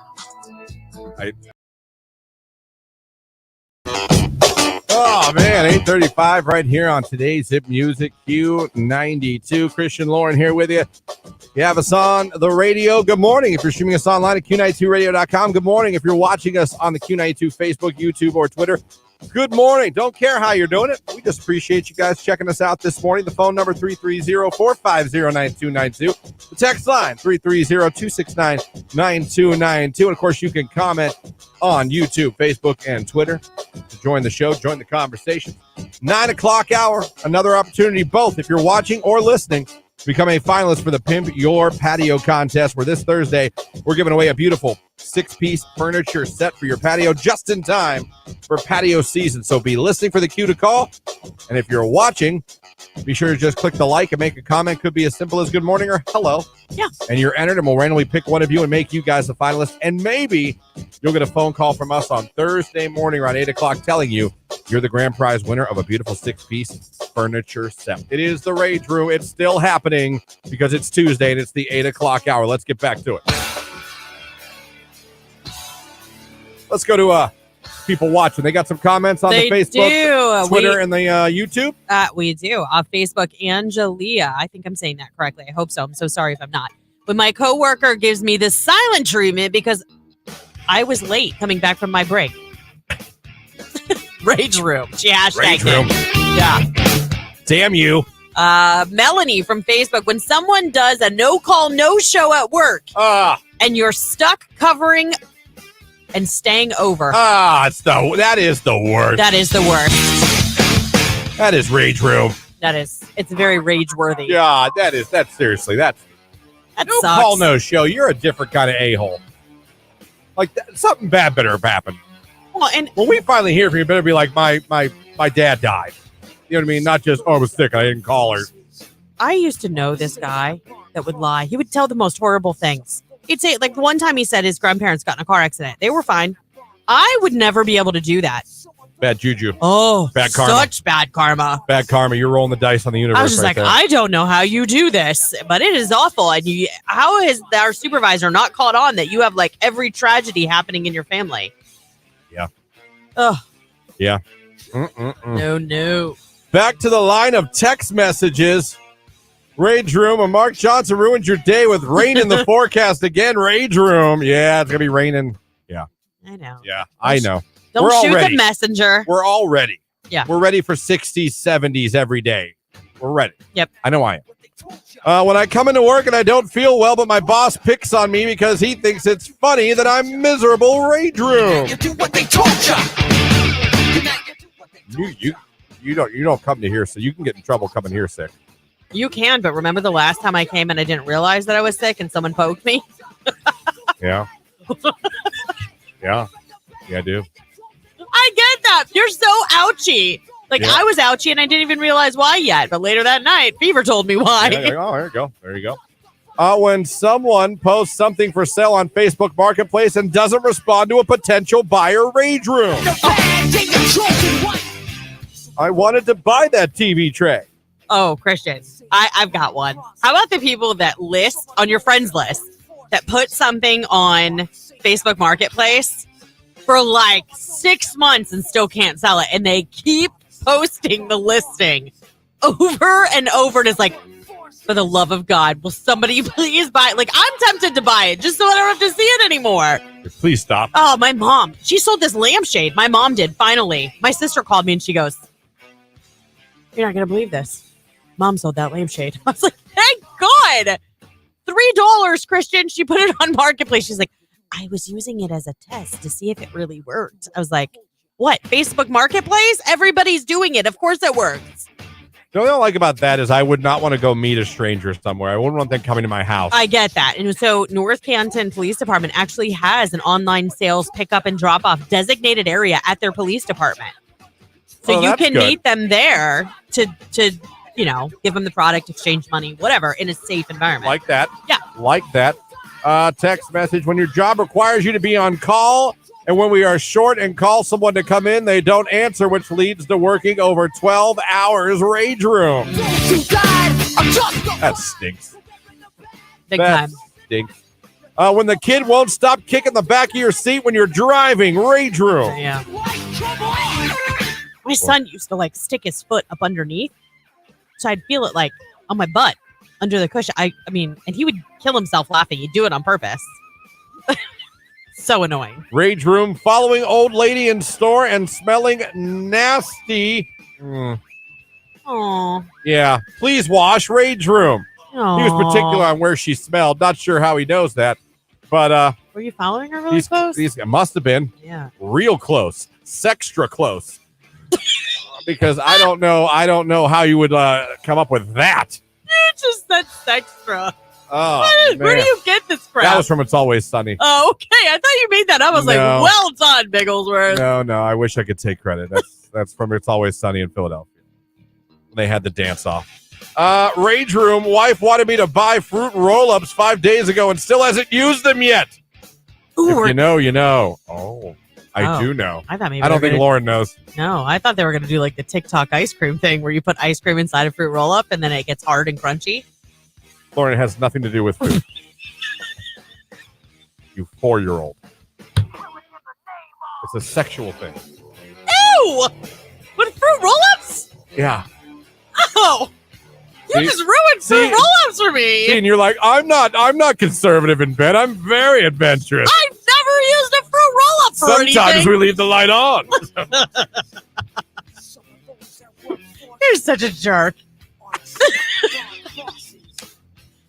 Oh, man, 8:35 right here on today's Hit Music Q92. Christian Lauren here with you. You have us on the radio. Good morning. If you're streaming us online at Q92radio.com, good morning. If you're watching us on the Q92 Facebook, YouTube, or Twitter, good morning. Don't care how you're doing it. We just appreciate you guys checking us out this morning. The phone number 330-450-9292. The text line 330-269-9292. And of course, you can comment on YouTube, Facebook, and Twitter to join the show, join the conversation. 9 o'clock hour, another opportunity both if you're watching or listening to become a finalist for the Pimp Your Patio contest, where this Thursday we're giving away a beautiful 6-piece furniture set for your patio just in time for patio season. So be listening for the cue to call. And if you're watching, be sure to just click the like and make a comment. Could be as simple as good morning or hello. Yeah. And you're entered, and we'll randomly pick one of you and make you guys a finalist. And maybe you'll get a phone call from us on Thursday morning around 8 o'clock telling you you're the grand prize winner of a beautiful 6-piece furniture set. It is the Rage Room. It's still happening because it's Tuesday and it's the 8 o'clock hour. Let's get back to it. Let's go to people watching. They got some comments on the Facebook, Twitter, and the YouTube? We do. On Facebook, Angelia. I think I'm saying that correctly. I hope so. I'm so sorry if I'm not. When my coworker gives me the silent treatment because I was late coming back from my break. Rage Room. She hashtagged Rage Room. Yeah. Damn you. Melanie from Facebook. When someone does a no-call, no-show at work and you're stuck covering and staying over. That is the worst. That is the worst. That is Rage Room. It's very rage-worthy. Yeah, that's seriously, that no sucks. call, no show. You're a different kind of a-hole. Like, something bad better have happened. Well, and when we finally hear from you, better be like, my dad died. You know what I mean? Not just, I was sick, I didn't call her. I used to know this guy that would lie. He would tell the most horrible things. He'd say, like, one time he said his grandparents got in a car accident. They were fine. I would never be able to do that. Bad juju. Oh, bad karma. Such bad karma. Bad karma. You're rolling the dice on the universe. I was just right like, there. I don't know how you do this, but it is awful. And how has our supervisor not caught on that you have like every tragedy happening in your family? Yeah. Oh. Yeah. No. Back to the line of text messages. Rage Room, and Mark Johnson ruined your day with rain in the forecast again. Rage Room. Yeah, it's going to be raining. Yeah. I know. Yeah, I know. Don't shoot the messenger. We're all ready. Yeah. We're ready for 60s, 70s every day. We're ready. Yep. I know I am. When I come into work and I don't feel well, but my boss picks on me because he thinks it's funny that I'm miserable. Rage Room. You do what they told You don't come to here, so you can get in trouble coming here sick. You can, but remember the last time I came and I didn't realize that I was sick and someone poked me? Yeah. Yeah, I do. I get that. You're so ouchy. Like, Yeah. I was ouchy and I didn't even realize why yet. But later that night, Fever told me why. Yeah, there you go. When someone posts something for sale on Facebook Marketplace and doesn't respond to a potential buyer. Rage Room. I wanted to buy that TV tray. Oh, Christian, I've got one. How about the people that list on your friends list that put something on Facebook Marketplace for like 6 months and still can't sell it, and they keep posting the listing over and over, and it's like, for the love of God, will somebody please buy it? Like, I'm tempted to buy it just so I don't have to see it anymore. Please stop. Oh, my mom, she sold this lampshade. My mom did, finally. My sister called me and she goes, you're not going to believe this. Mom sold that lampshade. I was like, thank God. $3, Christian. She put it on Marketplace. She's like, I was using it as a test to see if it really worked. I was like, What? Facebook Marketplace? Everybody's doing it. Of course it works. The only thing I like about that is I would not want to go meet a stranger somewhere. I wouldn't want them coming to my house. I get that. And so North Canton Police Department actually has an online sales pickup and drop off designated area at their police department. So you can meet them there to give them the product, exchange money, whatever, in a safe environment. Like that. Yeah. Like that. Text message, when your job requires you to be on call, and when we are short and call someone to come in, they don't answer, which leads to working over 12 hours. Rage room. That stinks. Big time. Stinks. When the kid won't stop kicking the back of your seat when you're driving. Rage room. Yeah. My son used to stick his foot up underneath, so I'd feel it on my butt under the cushion. I mean, and he would kill himself laughing. He'd do it on purpose. So annoying. Rage room. Following old lady in store and smelling nasty. Oh. Yeah. Please wash. Rage room. Aww. He was particular on where she smelled. Not sure how he knows that, but were you following her really close? It must have been. Yeah. Real close. Sextra close. Because I don't know how you would come up with that. Just that extra. Oh, Where do you get this from? That was from It's Always Sunny. Oh, okay. I thought you made that up. I was like, well done, Bigglesworth. No. I wish I could take credit. That's from It's Always Sunny in Philadelphia. They had the dance off. Rage room. Wife wanted me to buy fruit roll-ups 5 days ago and still hasn't used them yet. Ooh, if you know, you know. Oh, I do know. I thought maybe I don't think Lauren knows. No, I thought they were going to do the TikTok ice cream thing where you put ice cream inside a fruit roll-up and then it gets hard and crunchy. Lauren, it has nothing to do with food. You 4-year-old. It's a sexual thing. Ew! With fruit roll-ups? Yeah. Oh! You just ruined fruit roll-ups for me. See, and you're like, I'm not conservative in bed. I'm very adventurous. I've never used a fruit roll-up for anything. Sometimes we leave the light on. You're such a jerk.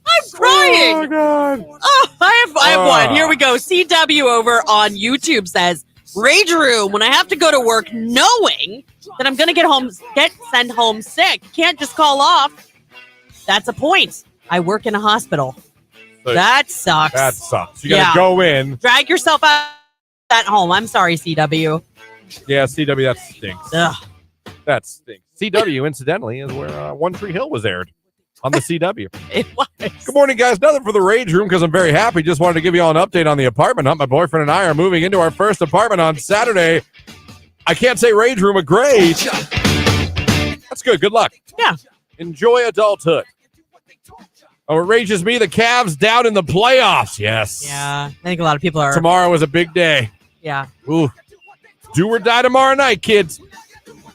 I'm crying. Oh, God. Oh, I have one. Here we go. CW over on YouTube says, Rage room, when I have to go to work knowing that I'm going to get sent home sick. Can't just call off. That's a point. I work in a hospital. So that sucks. That sucks. You got to go in. Drag yourself out at home. I'm sorry, CW. Yeah, CW, that stinks. Ugh. That stinks. CW, incidentally, is where One Tree Hill was aired on the CW. It was. Good morning, guys. Nothing for the Rage room because I'm very happy. Just wanted to give you all an update on the apartment hunt. My boyfriend and I are moving into our first apartment on Saturday. I can't say Rage room, a great. That's good. Good luck. Yeah. Enjoy adulthood. Oh, it rages me. The Cavs down in the playoffs. Yes. Yeah. I think a lot of people are. Tomorrow is a big day. Yeah. Ooh. Do or die tomorrow night, kids.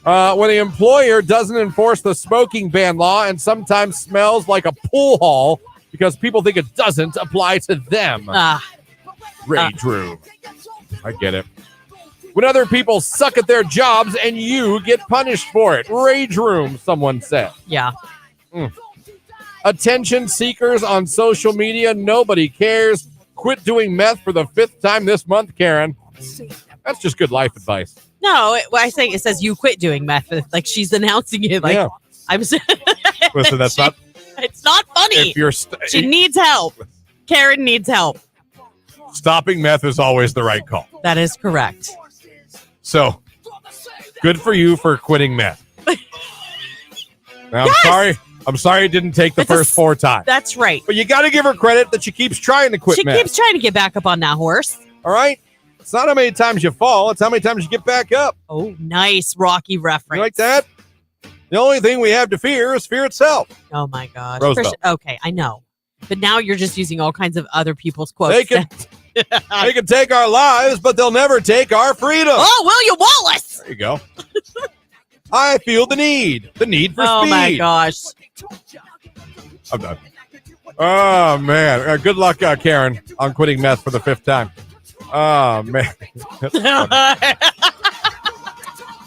When the employer doesn't enforce the smoking ban law and sometimes smells like a pool hall because people think it doesn't apply to them. Rage room. I get it. When other people suck at their jobs and you get punished for it. Rage room, someone said. Yeah. Attention seekers on social media. Nobody cares. Quit doing meth for the 5th time this month, Karen. That's just good life advice. No, I say it says you quit doing meth. Like she's announcing it. Like I'm. Listen, that's not. It's not funny. If you're she needs help. Karen needs help. Stopping meth is always the right call. That is correct. So, good for you for quitting meth. Now, I'm sorry it didn't take the first 4 times. That's right. But you got to give her credit that she keeps trying to quit meth. She keeps trying to get back up on that horse. All right? It's not how many times you fall. It's how many times you get back up. Oh, nice Rocky reference. You like that? The only thing we have to fear is fear itself. Oh, my gosh. Roosevelt. Okay, I know. But now you're just using all kinds of other people's quotes. They can take our lives, but they'll never take our freedom. Oh, William Wallace. There you go. I feel the need for speed. Oh, my gosh. I'm done. Oh, man. Good luck, Karen, on quitting meth for the 5th time. Oh, man.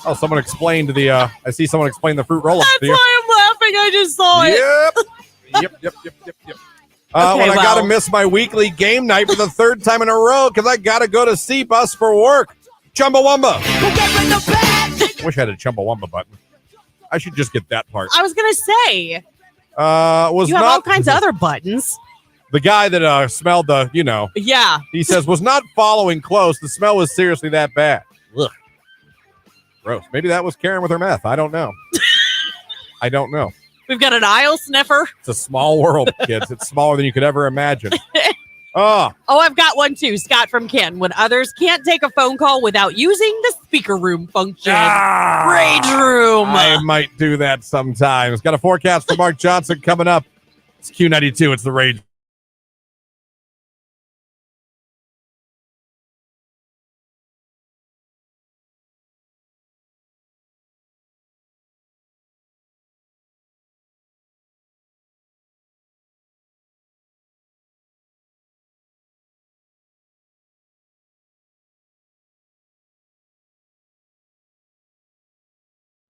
Oh, someone explained I see someone explain the fruit roll-up to you. That's why I'm laughing. I just saw it. Yep. When I got to miss my weekly game night for the 3rd time in a row because I got to go to C-Bus for work. Chumbawamba. Wish I had a Chumbawamba button. I should just get that part. I was going to say. Was you have not all kinds of other buttons. the guy that smelled the, Yeah. he says, was not following close. The smell was seriously that bad. Ugh. Gross. Maybe that was Karen with her meth. I don't know. I don't know. We've got an aisle sniffer. It's a small world, kids. It's smaller than you could ever imagine. Oh, I've got one too. Scott from Canton. When others can't take a phone call without using the speaker room function. Rage room. I might do that sometimes. Got a forecast for Mark Johnson coming up. It's Q92. It's the Rage.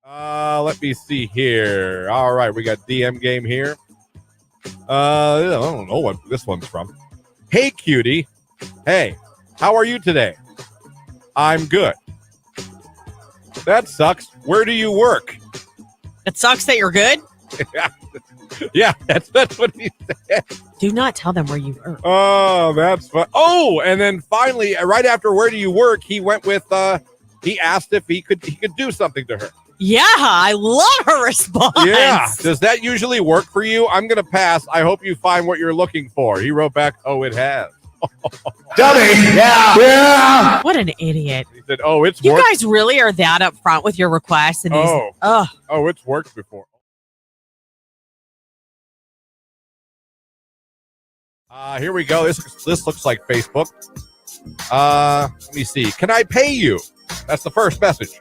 Let me see here. All right, we got DM game here. I don't know what this one's from. Hey, cutie. Hey, how are you today? I'm good. That sucks. Where do you work? It sucks that you're good. Yeah, that's what he said. Do not tell them where you work. Oh, that's fun. Oh, and then finally, right after where do you work, he went with, he asked if he could do something to her. Yeah, I love her response. Yeah. Does that usually work for you? I'm going to pass. I hope you find what you're looking for. He wrote back, oh, it has. Dummy. Yeah. What an idiot. He said, oh, it's You worked. guys really are that up front with your requests. And it's worked before. Here we go. This looks like Facebook. Let me see. Can I pay you? That's the first message.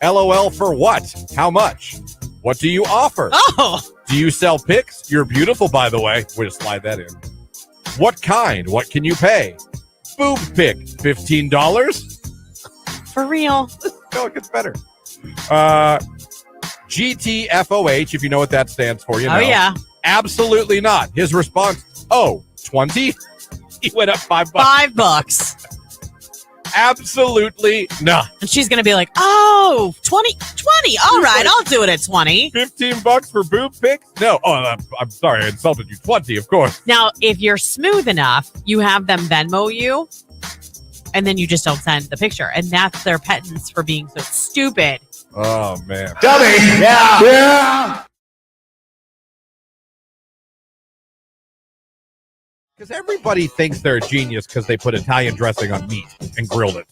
LOL for what? How much? What do you offer? Oh. Do you sell pics? You're beautiful, by the way. We'll just slide that in. What kind? What can you pay? Boob pic. $15? For real. No, it gets better. GTFOH, if you know what that stands for, you know. Oh, yeah. Absolutely not. His response, 20? He went up $5. $5. Absolutely not. And she's going to be like, 20. All right, I'll do it at 20. $15 for boob pics? No. Oh, I'm sorry. I insulted you. 20, of course. Now, if you're smooth enough, you have them Venmo you, and then you just don't send the picture. And that's their penance for being so stupid. Oh, man. Dummy. Yeah. Because everybody thinks they're a genius because they put Italian dressing on meat and grilled it.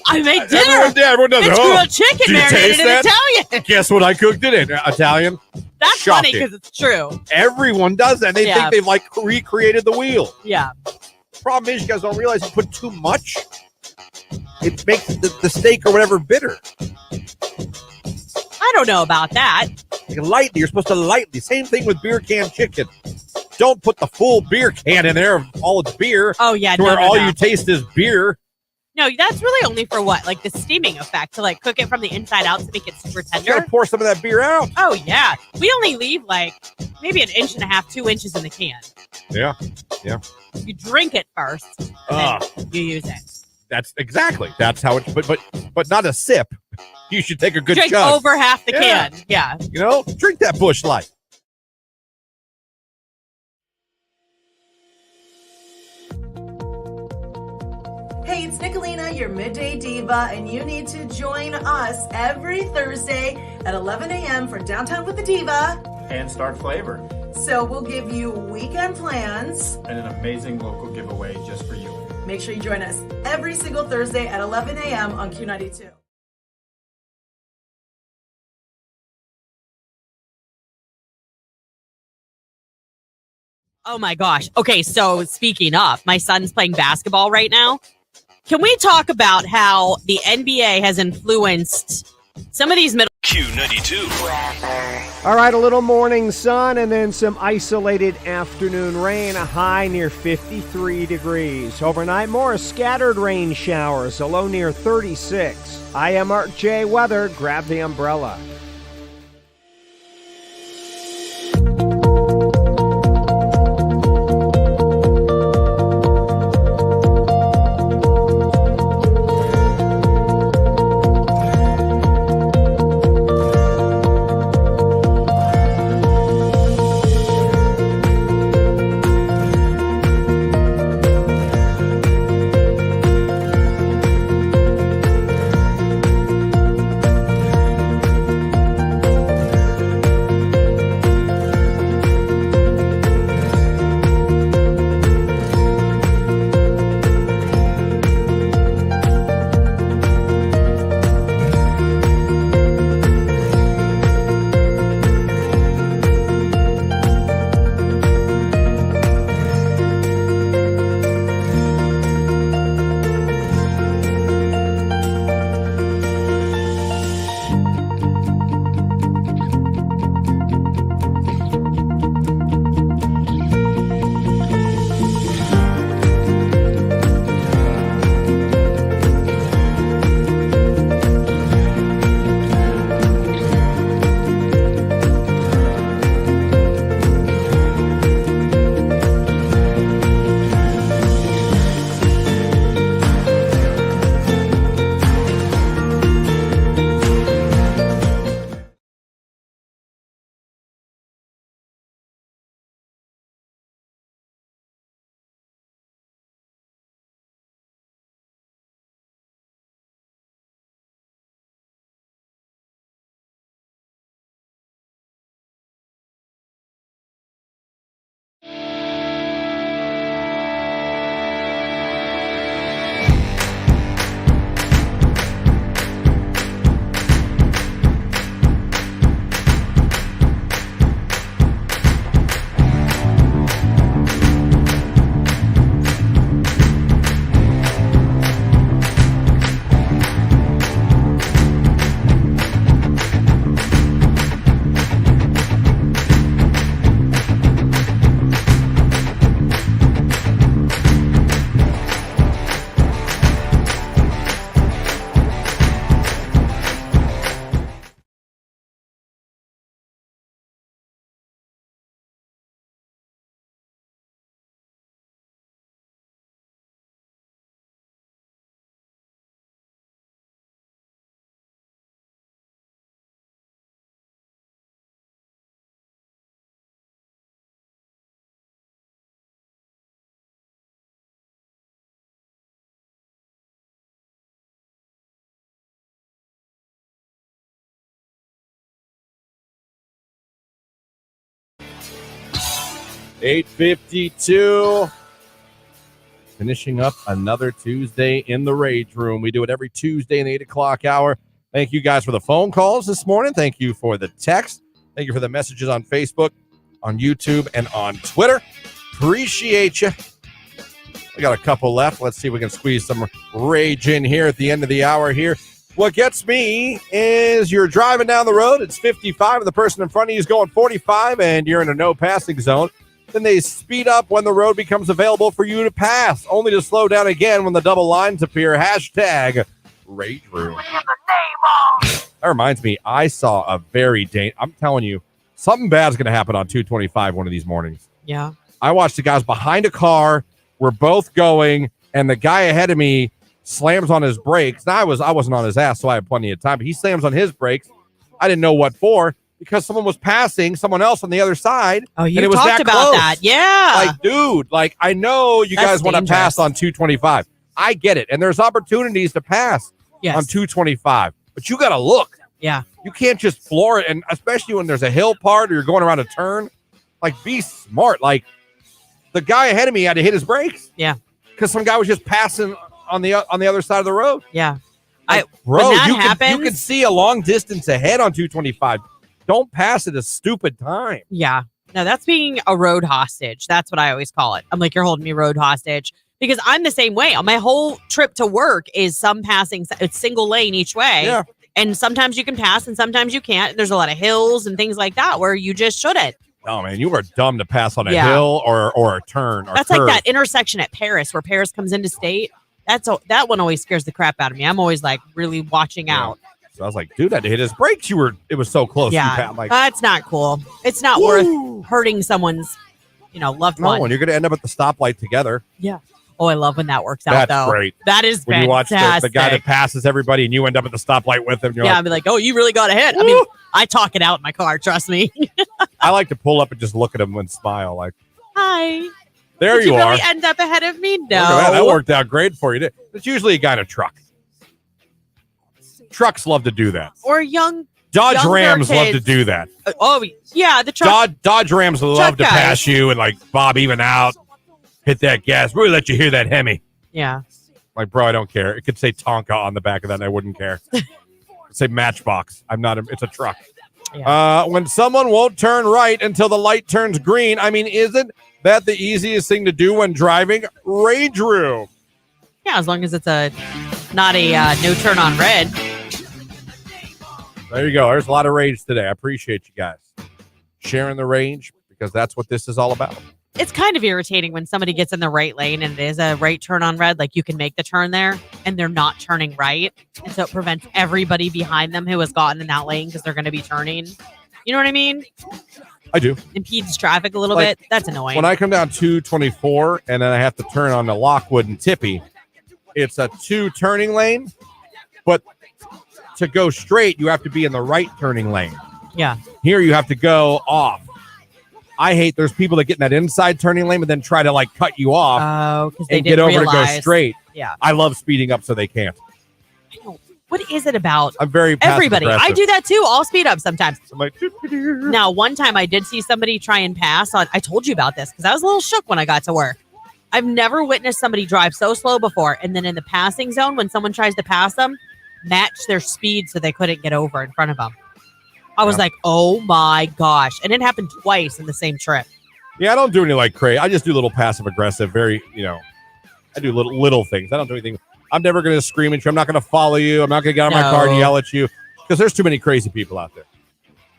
I made dinner. Everyone does It's it. grilled chicken do you marinated taste in that? Italian. Guess what I cooked it in? Italian. That's Shocking. funny because it's true. Everyone does that. They think they've recreated the wheel. Yeah. Problem is, you guys don't realize you put too much. It makes the steak or whatever bitter. I don't know about that. Lightly, you're supposed to lightly. Same thing with beer can chicken. Don't put the full beer can in there of all its beer. Oh, yeah. To where all you taste is beer. No, that's really only for what? Like the steaming effect, to like cook it from the inside out to make it super You tender. gotta pour some of that beer out. Oh, yeah. We only leave like maybe 1.5 inches, 2 inches in the can. Yeah. You drink it first, and then you use it. That's how it. But not a sip. You should take a good Drink chug. over half the can. Yeah. Drink that Busch Light. Hey, it's Nicolina, your midday diva, and you need to join us every Thursday at 11 a.m. for Downtown with the Diva. And start flavor. So we'll give you weekend plans. And an amazing local giveaway just for you. Make sure you join us every single Thursday at 11 a.m. on Q92. Oh my gosh. Okay, so speaking of, my son's playing basketball right now. Can we talk about how the NBA has influenced some of these middle Q92. All right, a little morning sun and then some isolated afternoon rain, a high near 53 degrees. Overnight, more scattered rain showers, a low near 36. I am Art J. Weather. Grab the umbrella. 8:52. Finishing up another Tuesday in the Rage Room. We do it every Tuesday in the 8 o'clock hour. Thank you guys for the phone calls this morning. Thank you for the text. Thank you for the messages on Facebook, on YouTube, and on Twitter. Appreciate you. We got a couple left. Let's see if we can squeeze some rage in here at the end of the hour here. What gets me is you're driving down the road. It's 55, and the person in front of you is going 45, and you're in a no passing zone. Then they speed up when the road becomes available for you to pass, only to slow down again when the double lines appear. Hashtag Rage Room. That reminds me, I saw a very I'm telling you, something bad is going to happen on 225 one of these mornings. Yeah. I watched the guys behind a car. We're both going, and the guy ahead of me slams on his brakes. Now, I wasn't on his ass, so I had plenty of time, but he slams on his brakes. I didn't know what for, because someone was passing someone else on the other side. Oh, you and it was talked that about close. that. Yeah. Like, dude, like, I know you That's guys want to dangerous. pass on 225. I get it. And there's opportunities to pass Yes. on 225, but you got to look. Yeah. You can't just floor it, and especially when there's a hill part or you're going around a turn. Like, be smart. Like, the guy ahead of me had to hit his brakes. Yeah. Because some guy was just passing on the other side of the road. Yeah. Like, when bro, that you happens, can see a long distance ahead on 225. Don't pass at a stupid time. Yeah. No, that's being a road hostage. That's what I always call it. I'm like, you're holding me road hostage, because I'm the same way. My whole trip to work is some passing. It's single lane each way. Yeah. And sometimes you can pass and sometimes you can't. There's a lot of hills and things like that where you just shouldn't. Oh, man, you are dumb to pass on a Yeah. hill or a turn. Or That's curve. like that intersection at Paris where Paris comes into state. That one always scares the crap out of me. I'm always like really watching out. So I was like, dude, I had to hit his brakes. It was so close. Yeah. I'm like, That's not cool. It's not worth hurting someone's, loved no, one. and you're going to end up at the stoplight together. Yeah. Oh, I love when that works out, That's though. great. That is When you watch fantastic. the guy that passes everybody and you end up at the stoplight with him. You're Yeah, like, I'd be like, oh, you really got ahead. I mean, I talk it out in my car, trust me. I like to pull up and just look at him and smile. Like, Hi. there Did you you are. really end up ahead of me? No. Look at that worked out great for you. It's usually a guy in a truck. Trucks love to do that. Or young. Dodge younger Rams love to kids. do that. Oh, yeah, the truck. Dodge Rams love to guys. pass you and like bob even out, hit that gas. Really let you hear that Hemi. Yeah. Like, bro, I don't care. It could say Tonka on the back of that, and I wouldn't care. It could say Matchbox. It's a truck. Yeah. When someone won't turn right until the light turns green, I mean, isn't that the easiest thing to do when driving? Rage Room. Yeah, as long as it's not a no turn on red. There you go. There's a lot of rage today. I appreciate you guys sharing the rage, because that's what this is all about. It's kind of irritating when somebody gets in the right lane and it is a right turn on red, like you can make the turn there, and they're not turning right. And so it prevents everybody behind them who has gotten in that lane because they're going to be turning. You know what I mean? I do. Impedes traffic a little Like, bit. That's annoying. When I come down 224 and then I have to turn on the Lockwood and Tippy, it's a 2 turning lane, but to go straight, you have to be in the right turning lane. Yeah. Here you have to go off. I hate there's people that get in that inside turning lane but then try to like cut you off Oh, because they and get didn't over realize. to go straight. Yeah. I love speeding up so they can't. What is it about I'm very everybody? I passive-aggressive. do that too. I'll speed up sometimes. I'm like, Now, one time I did see somebody try and pass on. I told you about this because I was a little shook when I got to work. I've never witnessed somebody drive so slow before. And then in the passing zone, when someone tries to pass them, match their speed so they couldn't get over in front of them. I was like, oh my gosh. And it happened twice in the same trip. yeah, I don't do any like crazy. I just do little passive aggressive, very, I do little things. I don't do anything. I'm never going to scream at you. I'm not going to follow you. I'm not going to get out of my car and No. yell at you, because there's too many crazy people out there.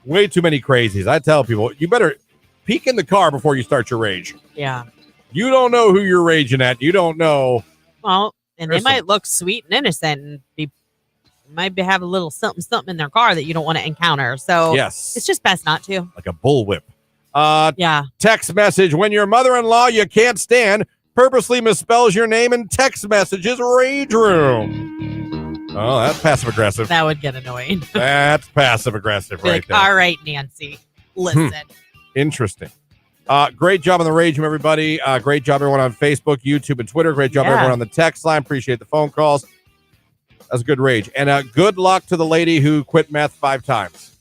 Way too many crazies. I tell people, you better peek in the car before you start your rage. Yeah. You don't know who you're raging at. You don't know. Well, and they There's might look sweet and innocent and have a little something in their car that you don't want to encounter. So Yes. it's just best not to. Like a bullwhip. Yeah. Text message. When your mother-in-law you can't stand purposely misspells your name in text messages, Rage Room. Oh, that's passive-aggressive. That would get annoying. That's passive-aggressive Be right like, there. all right, Nancy, listen. Interesting. Great job on the Rage Room, everybody. Great job, everyone on Facebook, YouTube, and Twitter. Great job, Yeah. everyone on the text line. Appreciate the phone calls. That's good rage. And good luck to the lady who quit meth 5 times.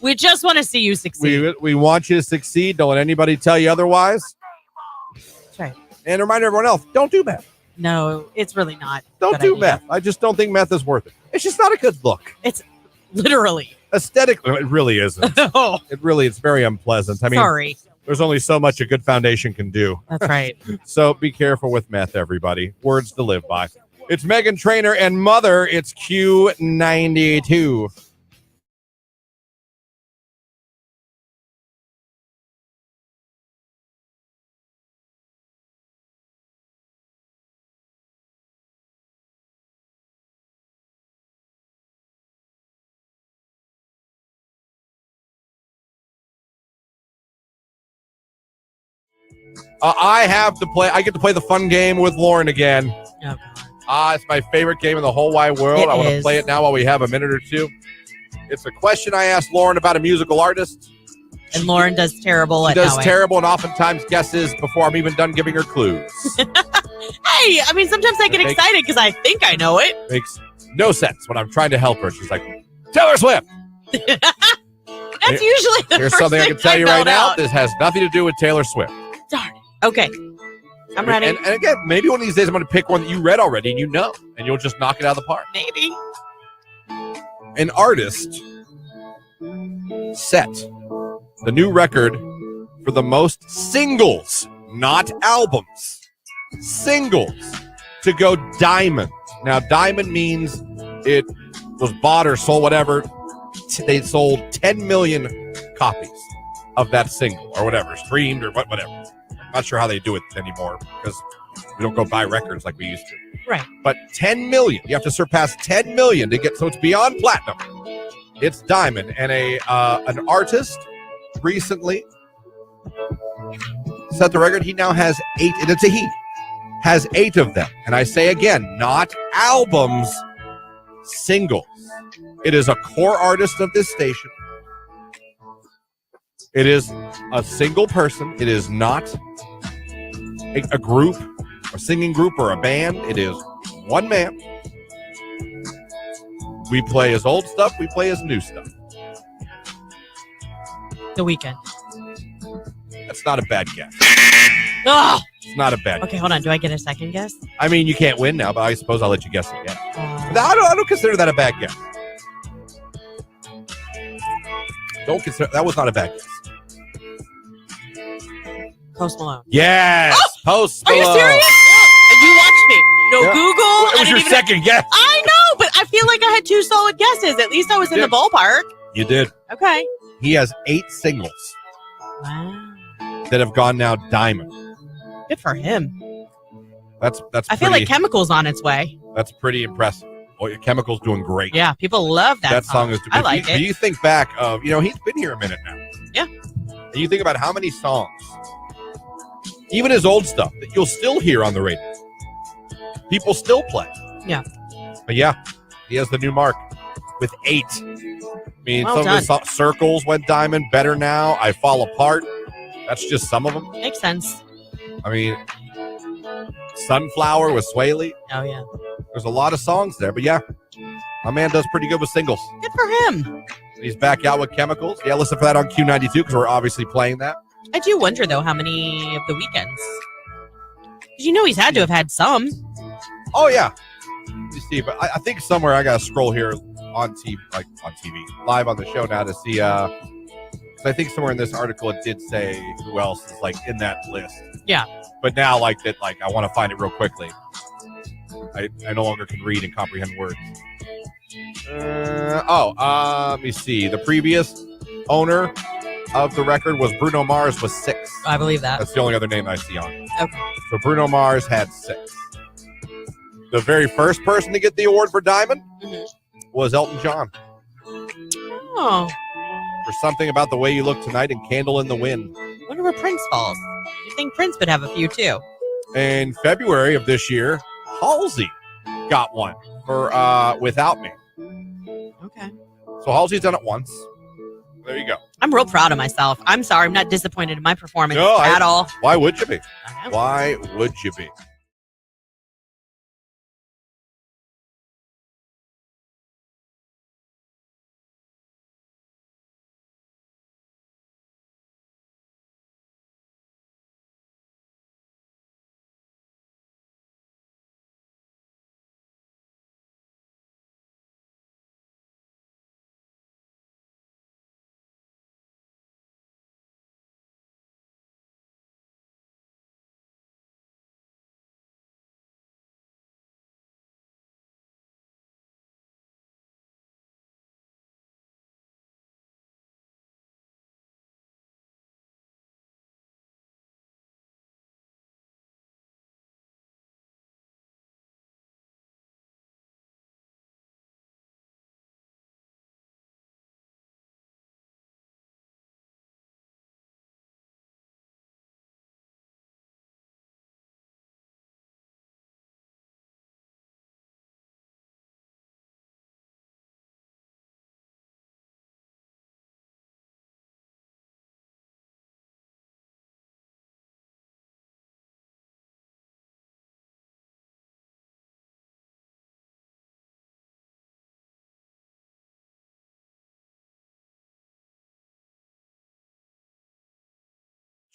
We just want to see you succeed. We want you to succeed. Don't let anybody tell you otherwise. That's right. And remind everyone else, don't do meth. No, it's really not. Don't do meth. I just don't think meth is worth it. It's just not a good look. It's literally. Aesthetically, it really isn't. Oh. It's very unpleasant. I mean, Sorry. There's only so much a good foundation can do. That's right. So be careful with meth, everybody. Words to live by. It's Megan Trainor and Mother. It's Q92. I get to play the fun game with Lauren again. Oh, it's my favorite game in the whole wide world. I want to play it now while we have a minute or two. It's a question I asked Lauren about a musical artist. And Lauren does terrible at does knowing. terrible and oftentimes guesses before I'm even done giving her clues. Hey, I mean, sometimes I get excited because I think I know it. Makes no sense when I'm trying to help her. She's like, Taylor Swift. That's usually the Here's first something I thing can tell you right now. out. This has nothing to do with Taylor Swift. Darn it. Okay. I'm ready. And again, maybe one of these days I'm going to pick one that you read already and you know, and you'll just knock it out of the park. Maybe. An artist set the new record for the most singles, not albums, singles, to go diamond. Now, diamond means it was bought or sold, whatever. They sold 10 million copies of that single or whatever, streamed or whatever. I'm not sure how they do it anymore because we don't go buy records like we used to. Right. But 10 million, you have to surpass 10 million to get, so it's beyond platinum. It's diamond. And an artist recently set the record. He now has 8, and it's a he, has 8 of them. And I say again, not albums, singles. It is a core artist of this station. It is a single person. It is not a group, a singing group, or a band. It is one man. We play his old stuff. We play his new stuff. The Weeknd. That's not a bad guess. Oh! It's not a bad Okay, guess. hold on. Do I get a second guess? I mean, you can't win now, but I suppose I'll let you guess again. I don't consider that a bad guess. Don't consider that was not a bad guess. Post Malone. Yes, Post Are you Malone. serious? And you watched me. No Yeah. Google. Well, it was I your didn't second guess. I know, but I feel like I had 2 solid guesses. At least I was in the ballpark. You did. Okay. He has 8 singles Wow. that have gone now diamond. Good for him. That's. I feel like Chemical's on its way. That's pretty impressive. Well, your Chemical's doing great. Yeah, people love that song is. I like it. You think back of he's been here a minute now. Yeah. And you think about how many songs, even his old stuff, that you'll still hear on the radio. People still play. Yeah. But yeah, he has the new mark with 8. I mean, Well some of his Circles went diamond. Better Now, I Fall Apart. That's just some of them. Makes sense. I mean, Sunflower with Sway Lee. Oh, yeah. There's a lot of songs there, but yeah, my man does pretty good with singles. Good for him. He's back out with Chemicals. Yeah, listen for that on Q92 because we're obviously playing that. I do wonder, though, how many of the weekends. Because you know he's had to have had some. Oh, yeah. You see, but I think somewhere I got to scroll here on TV, live on the show now to see. So I think somewhere in this article it did say who else is in that list. Yeah. But now, I want to find it real quickly. I no longer can read and comprehend words. Let me see. The previous owner of the record was Bruno Mars with 6. I believe that. That's the only other name I see on it. Okay. So Bruno Mars had 6. The very first person to get the award for Diamond was Elton John. Oh. For Something About the Way You Look Tonight and Candle in the Wind. I wonder where Prince falls. You think Prince would have a few, too? In February of this year, Halsey got one for Without Me. Okay. So Halsey's done it once. There you go. I'm real proud of myself. I'm sorry. I'm not disappointed in my performance at all. Why would you be? Why would you be?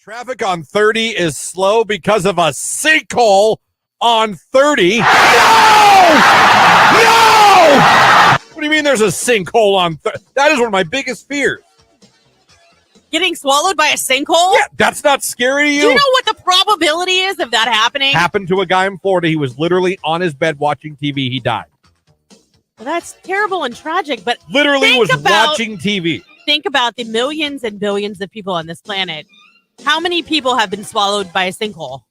Traffic on 30 is slow because of a sinkhole on 30. No! What do you mean there's a sinkhole on 30? That is one of my biggest fears. Getting swallowed by a sinkhole? Yeah, that's not scary to you? Do you know what the probability is of that happening? Happened to a guy in Florida. He was literally on his bed watching TV. He died. Well, that's terrible and tragic, but Literally was watching TV. Think about the millions and billions of people on this planet. How many people have been swallowed by a sinkhole?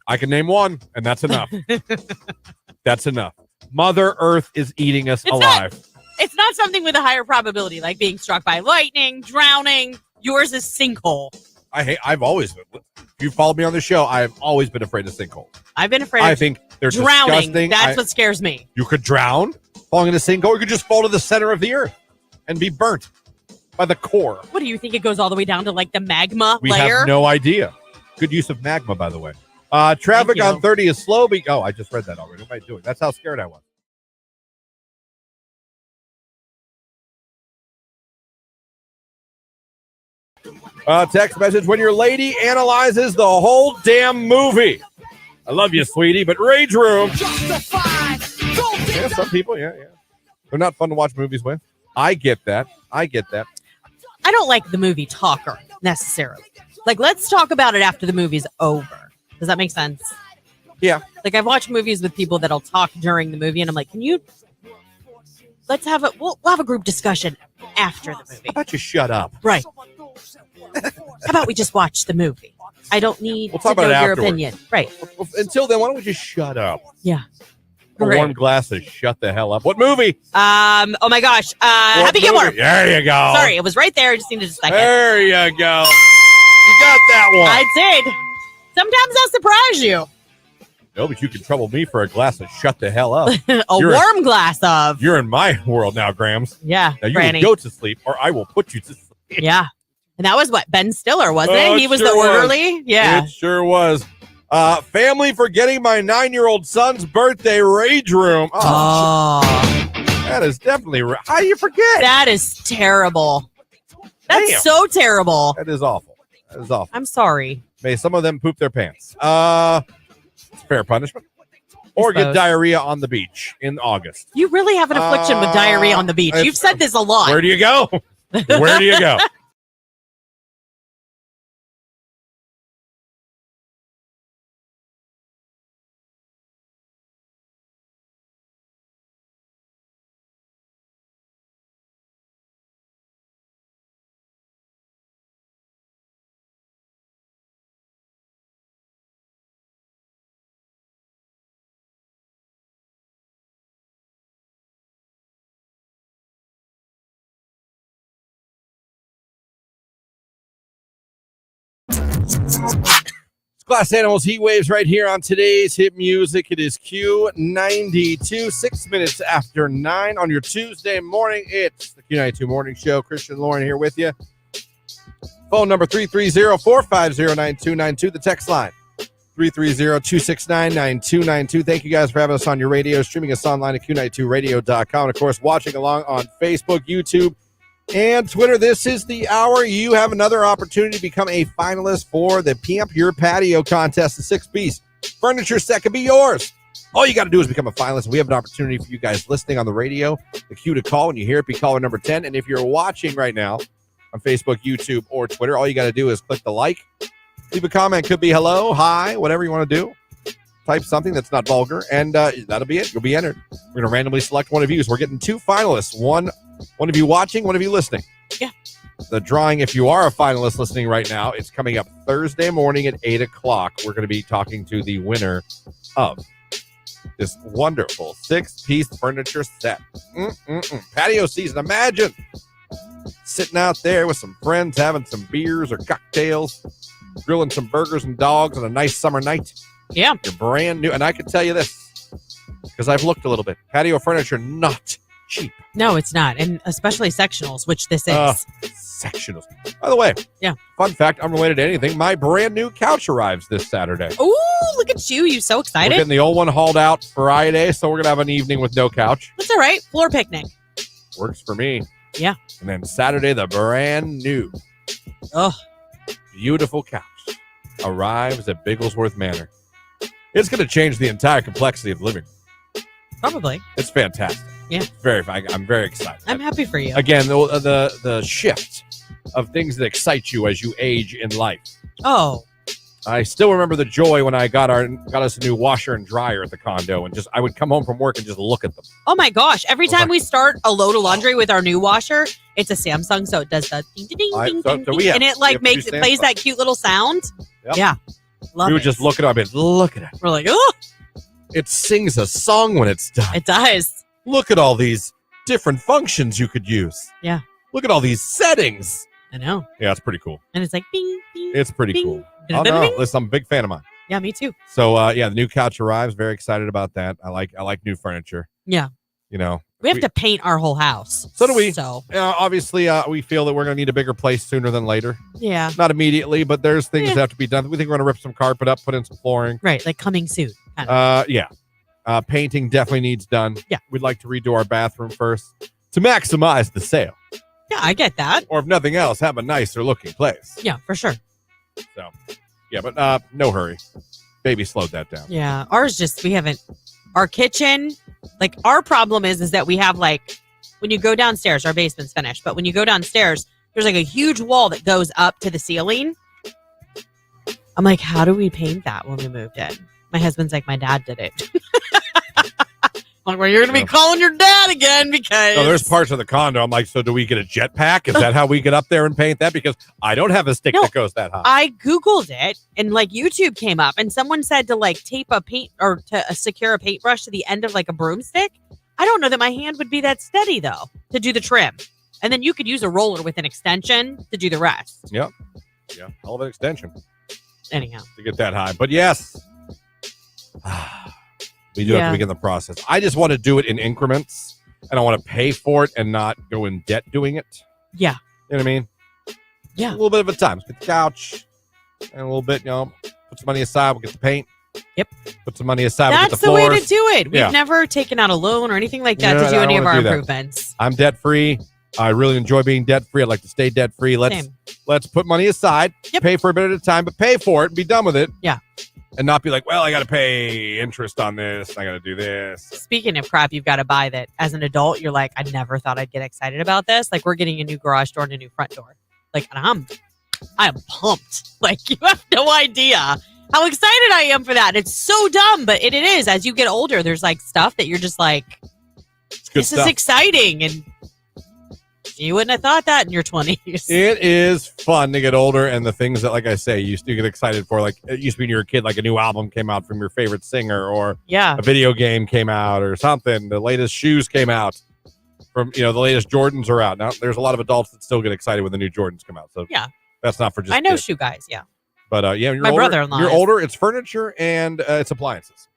I can name one, and that's enough. That's enough. Mother Earth is eating us alive. It's not something with a higher probability, like being struck by lightning, drowning. Yours is sinkhole. I've always been. If you followed me on the show, I have always been afraid of sinkholes. I've been afraid. I think they're drowning. Disgusting. That's what scares me. You could drown, falling in a sinkhole, or you could just fall to the center of the earth and be burnt by the core. What do you think? It goes all the way down to like the magma We layer? have no idea. Good use of magma, by the way. Traffic on 30 is slow. I just read that already. What am I doing? That's how scared I was. Text message: when your lady analyzes the whole damn movie. I love you, sweetie, but Rage Room. Yeah, some people, yeah. They're not fun to watch movies with. I get that. I don't like the movie talker necessarily. Like, let's talk about it after the movie's over. Does that make sense? Yeah. Like, I've watched movies with people that'll talk during the movie, and I'm like, we'll have a group discussion after the movie. How about you shut up? Right. How about we just watch the movie? I don't need We'll talk to about know it your afterwards. opinion. Right. Well, until then, why don't we just shut up? Yeah. A warm glass of shut the hell up. What movie? Oh my gosh. Happy Gilmore. There you go. Sorry, it was right there. I just needed a second. There you go. You got that one. I did. Sometimes I'll surprise you. No, but you can trouble me for a glass of shut the hell up. Warm glass of. You're in my world now, Grams. Yeah, Now you Granny. will go to sleep, or I will put you to sleep. Yeah. And that was what? Ben Stiller, wasn't it? He was sure the orderly? Yeah. It sure was. Family forgetting my 9-year-old son's birthday, Rage Room. Oh. That is definitely how do you forget? That is terrible. That's Damn. so terrible. That is awful. I'm sorry. May some of them poop their pants. It's fair punishment. Or get diarrhea on the beach in August. You really have an affliction with diarrhea on the beach. You've said this a lot. Where do you go? Where do you go? Glass Animals Heat Waves right here on today's hit music. It is Q92, 6 minutes after 9 on your Tuesday morning. It's the Q92 Morning Show. Christian Lauren here with you. Phone number 330-450-9292. The text line 330-269-9292. Thank you guys for having us on your radio, streaming us online at Q92radio.com. And of course, watching along on Facebook, YouTube, and Twitter. This is the hour. You have another opportunity to become a finalist for the Pimp Your Patio contest. The 6-piece furniture set can be yours. All you got to do is become a finalist. We have an opportunity for you guys listening on the radio. The cue to call when you hear it, be caller number 10. And if you're watching right now on Facebook, YouTube, or Twitter, all you got to do is click the like. Leave a comment. Could be hello, hi, whatever you want to do. Type something that's not vulgar, and that'll be it. You'll be entered. We're going to randomly select one of you. So we're getting 2 finalists. One of you watching, one of you listening. Yeah. The drawing, if you are a finalist listening right now, it's coming up Thursday morning at 8 o'clock. We're going to be talking to the winner of this wonderful 6-piece furniture set. Patio season. Imagine sitting out there with some friends, having some beers or cocktails, grilling some burgers and dogs on a nice summer night. Yeah. You're brand new. And I can tell you this, because I've looked a little bit. Patio furniture, not cheap. No, it's not. And especially sectionals, which this is. Sectionals. By the way, fun fact, unrelated to anything, my brand new couch arrives this Saturday. Ooh, look at you. You so excited. We're getting the old one hauled out Friday, so we're going to have an evening with no couch. That's all right. Floor picnic. Works for me. Yeah. And then Saturday, the brand new, beautiful couch. arrives at Bigglesworth Manor. It's going to change the entire complexity of the living room. Probably. It's fantastic. Yeah. I'm very excited. I'm happy for you. Again, the shift of things that excite you as you age in life. Oh. I still remember the joy when I got us a new washer and dryer at the condo, and I would come home from work and just look at them. Oh my gosh. Every time we start a load of laundry with our new washer, it's a Samsung, so it does the ding ding ding ding ding, and it like plays that cute little sound. Yep. Yeah. Love we would just look at it. Look at it. We're like, oh. It sings a song when it's done. It does. Look at all these different functions you could use. Yeah. Look at all these settings. I know. Yeah, it's pretty cool. And it's like, bing, bing. It's pretty bing, cool. bing, Oh, no. bing. Listen, I'm a big fan of mine. Yeah, me too. So, the new couch arrives. Very excited about that. I like new furniture. Yeah. You know. We have to paint our whole house. So do we. So obviously, we feel that we're going to need a bigger place sooner than later. yeah. Not immediately, but there's things that have to be done. We think we're going to rip some carpet up, put in some flooring. Right. Like coming soon. Kind of. Yeah. Painting definitely needs done. Yeah. We'd like to redo our bathroom first to maximize the sale. Yeah, I get that. Or if nothing else, have a nicer looking place. Yeah, for sure. So, yeah, but no hurry. Baby slowed that down. Yeah. Ours our kitchen, like our problem is that we have like, when you go downstairs, our basement's finished, but when you go downstairs, there's like a huge wall that goes up to the ceiling. I'm like, how do we paint that when we moved in? My husband's like, my dad did it. I'm like, well, you're going to be calling your dad again because... No, there's parts of the condo. I'm like, so do we get a jetpack? Is that how we get up there and paint that? Because I don't have a stick that goes that high. I Googled it and like YouTube came up and someone said to like tape a paint or to secure a paintbrush to the end of like a broomstick. I don't know that my hand would be that steady though to do the trim. And then you could use a roller with an extension to do the rest. Yep. Yeah. Hell of an extension. Anyhow. To get that high. But yes. We do have to begin the process. I just want to do it in increments, and I want to pay for it and not go in debt doing it. Yeah. You know what I mean? Yeah. A little bit of a time. Let's get the couch and a little bit, put some money aside. We'll get the paint. Yep. Put some money aside. We'll get That's the the way floors. to do it. We've never taken out a loan or anything like that to do any of our improvements. I'm debt free. I really enjoy being debt free. I'd like to stay debt free. Let's put money aside, pay for a bit at a time, but pay for it and be done with it. Yeah. And not be like, well, I got to pay interest on this. I got to do this. Speaking of crap, you've got to buy that as an adult. You're like, I never thought I'd get excited about this. Like, we're getting a new garage door and a new front door. Like, and I am pumped. Like, you have no idea how excited I am for that. And it's so dumb, but it is. As you get older, there's like stuff that you're just like, this is exciting. And you wouldn't have thought that in your 20s. It is fun to get older, and the things that, like I say, you used to get excited for, like it used to be when you were a kid, like a new album came out from your favorite singer, or a video game came out, or something. The latest shoes came out from, the latest Jordans are out. Now, there's a lot of adults that still get excited when the new Jordans come out. So that's not for just I know kids. shoe guys, yeah. But you're my older, brother-in-law. You're older. It's furniture and it's appliances.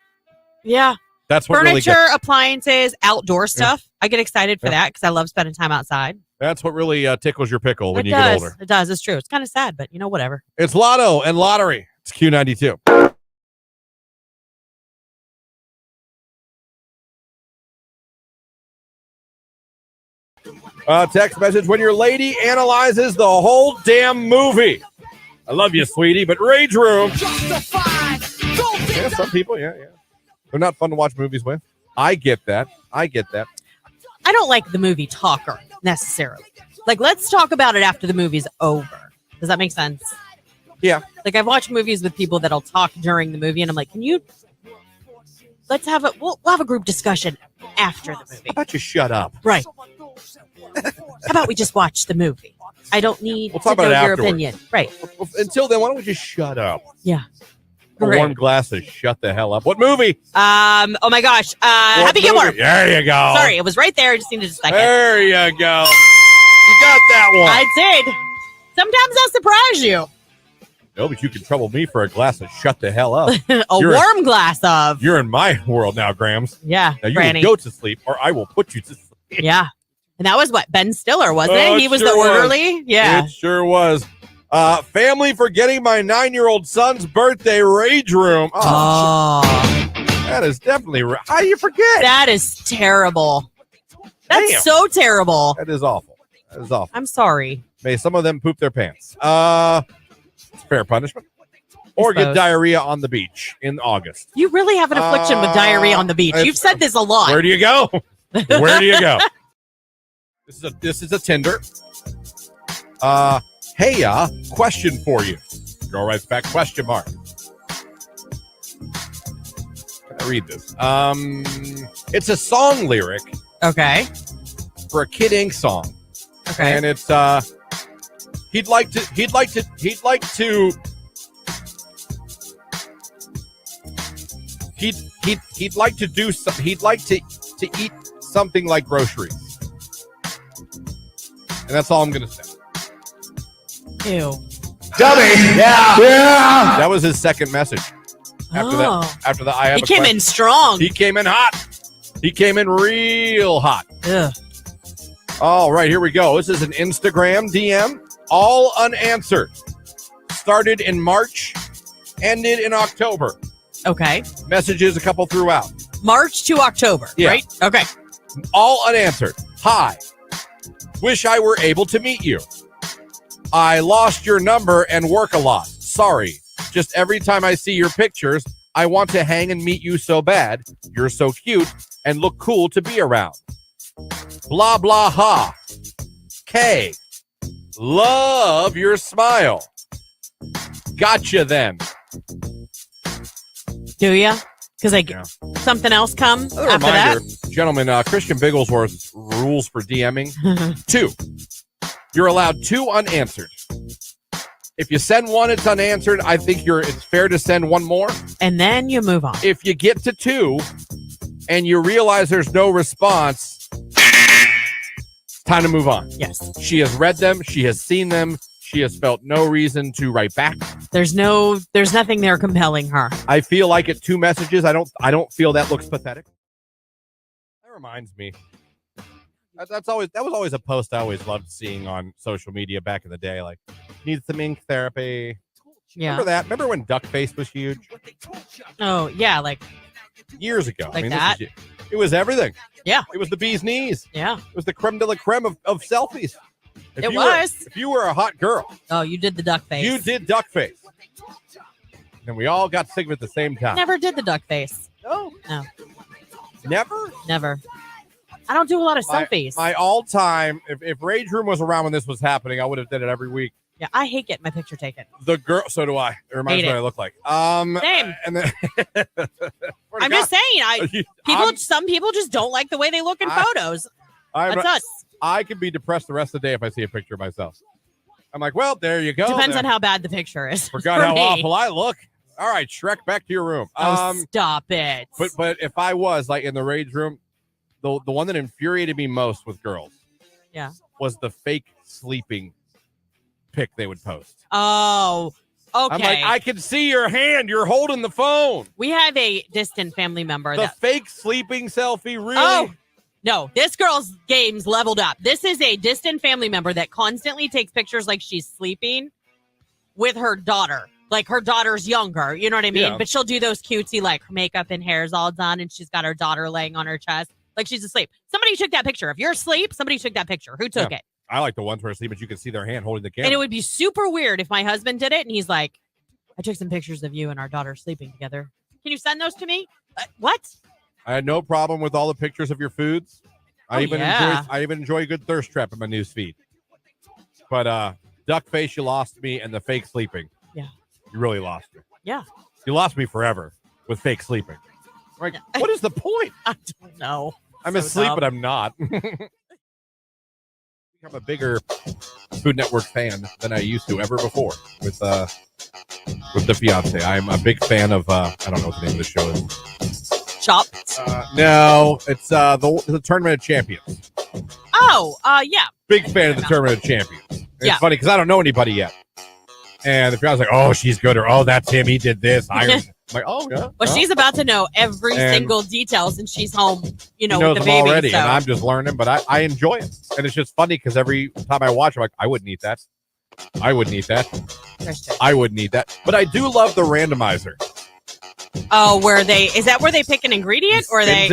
Yeah. That's what furniture, really appliances, outdoor stuff. I get excited for that because I love spending time outside. That's what really tickles your pickle when you get older. It does. It's true. It's kind of sad, but whatever. It's Lotto and Lottery. It's Q92. Text message: when your lady analyzes the whole damn movie. I love you, sweetie, but Rage Room. Yeah, some people, they're not fun to watch movies with. I get that. I don't like the movie talker necessarily. Like, let's talk about it after the movie's over. Does that make sense? Yeah. Like, I've watched movies with people that'll talk during the movie, and I'm like, we'll have a group discussion after the movie. How about you shut up? Right. How about we just watch the movie? I don't need to know your opinion. Right. Until then, why don't we just shut up? Yeah. A warm glass of shut the hell up. What movie? Oh my gosh. Happy Gilmore. There you go. Sorry, it was right there. I just needed a second. There you go. You got that one. I did. Sometimes I'll surprise you. No, but you can trouble me for a glass of shut the hell up. Warm glass of. You're in my world now, Grams. Yeah. Now you Granny. will go to sleep or I will put you to sleep. Yeah. And that was what? Ben Stiller, wasn't it? He was the orderly? Yeah. It sure was. Family forgetting my 9-year-old son's birthday, Rage Room. Oh. That is definitely how do you forget? That is terrible. That's so terrible. That is awful. I'm sorry. May some of them poop their pants. It's fair punishment. or get diarrhea on the beach in August. You really have an affliction with diarrhea on the beach. You've said this a lot. Where do you go? Where do you go? This is a Tinder. Hey, question for you. Girl writes back, question mark. Can I read this? It's a song lyric. Okay. For a Kid Ink song. Okay. And it's he'd like to eat something like groceries. And that's all I'm gonna say. Ew. Dummy. Yeah. That was his second message. After that, I have. He came in strong. He came in hot. He came in real hot. Ugh. All right, here we go. This is an Instagram DM, all unanswered. Started in March, ended in October. Okay. Messages a couple throughout. March to October, right? Okay. All unanswered. Hi. Wish I were able to meet you. I lost your number and work a lot. Sorry. Just every time I see your pictures, I want to hang and meet you so bad. You're so cute and look cool to be around. Blah, blah, ha. K. Love your smile. Gotcha then. Do ya? Because something else come after reminder, that? Gentlemen, Christian Bigglesworth's rules for DMing. 2. You're allowed 2 unanswered. If you send 1, it's unanswered. I think it's fair to send 1 more. And then you move on. If you get to 2 and you realize there's no response, it's time to move on. Yes. She has read them. She has seen them. She has felt no reason to write back. There's nothing there compelling her. I feel like at 2 messages, I don't feel that looks pathetic. That reminds me. That was always a post I always loved seeing on social media back in the day. Like, need some ink therapy. Yeah. Remember that? Remember when Duckface was huge? Oh, yeah, like years ago. Like that? It was everything. Yeah. It was the bee's knees. Yeah. It was the creme de la creme of selfies. If you were a hot girl. Oh, you did the duck face. You did Duckface. And we all got sick of it at the same time. Never did the duck face. No. Never? Never. I don't do a lot of selfies. My all-time, if Rage Room was around when this was happening, I would have did it every week. Yeah, I hate getting my picture taken. The girl, so do I. It reminds me what I look like. Same. And then I'm just saying, some people just don't like the way they look in photos. That's us. I can be depressed the rest of the day if I see a picture of myself. I'm like, well, there you go. Depends on how bad the picture is. Forgot how awful I look. All right, Shrek, back to your room. Stop it. But if I was like in the Rage Room, the one that infuriated me most with girls, was the fake sleeping pic they would post. Oh, okay. I'm like, I can see your hand. You're holding the phone. We have a distant family member. The fake sleeping selfie, really? Oh, no. This girl's game's leveled up. This is a distant family member that constantly takes pictures like she's sleeping with her daughter. Like her daughter's younger. You know what I mean? Yeah. But she'll do those cutesy, like makeup and hair's all done, and she's got her daughter laying on her chest. Like she's asleep. Somebody took that picture. If you're asleep, somebody took that picture. Who took it? I like the ones where asleep, but you can see their hand holding the camera. And it would be super weird if my husband did it and he's like, I took some pictures of you and our daughter sleeping together. Can you send those to me? What? I had no problem with all the pictures of your foods. I even enjoy a good thirst trap in my news feed. But Duckface, you lost me, and the fake sleeping. Yeah. You really lost me. Yeah. You lost me forever with fake sleeping. Like, what is the point? I don't know. I'm asleep, but I'm not. I'm a bigger Food Network fan than I used to ever before with the fiance. I'm a big fan of I don't know what the name of the show is. Chopped? No, it's the Tournament of Champions. Oh, yeah. Big fan of the Tournament of Champions. It's funny because I don't know anybody yet. And the fiance's like, oh, she's good, or oh, that's him. He did this. I'm like, oh, yeah. Well, she's about to know every single details, and she's home, with the baby. Already, so. and I'm just learning, but I enjoy it. And it's just funny because every time I watch, I'm like, I wouldn't eat that. I wouldn't eat that. I wouldn't eat that. But I do love the randomizer. Oh, is that where they pick an ingredient, or He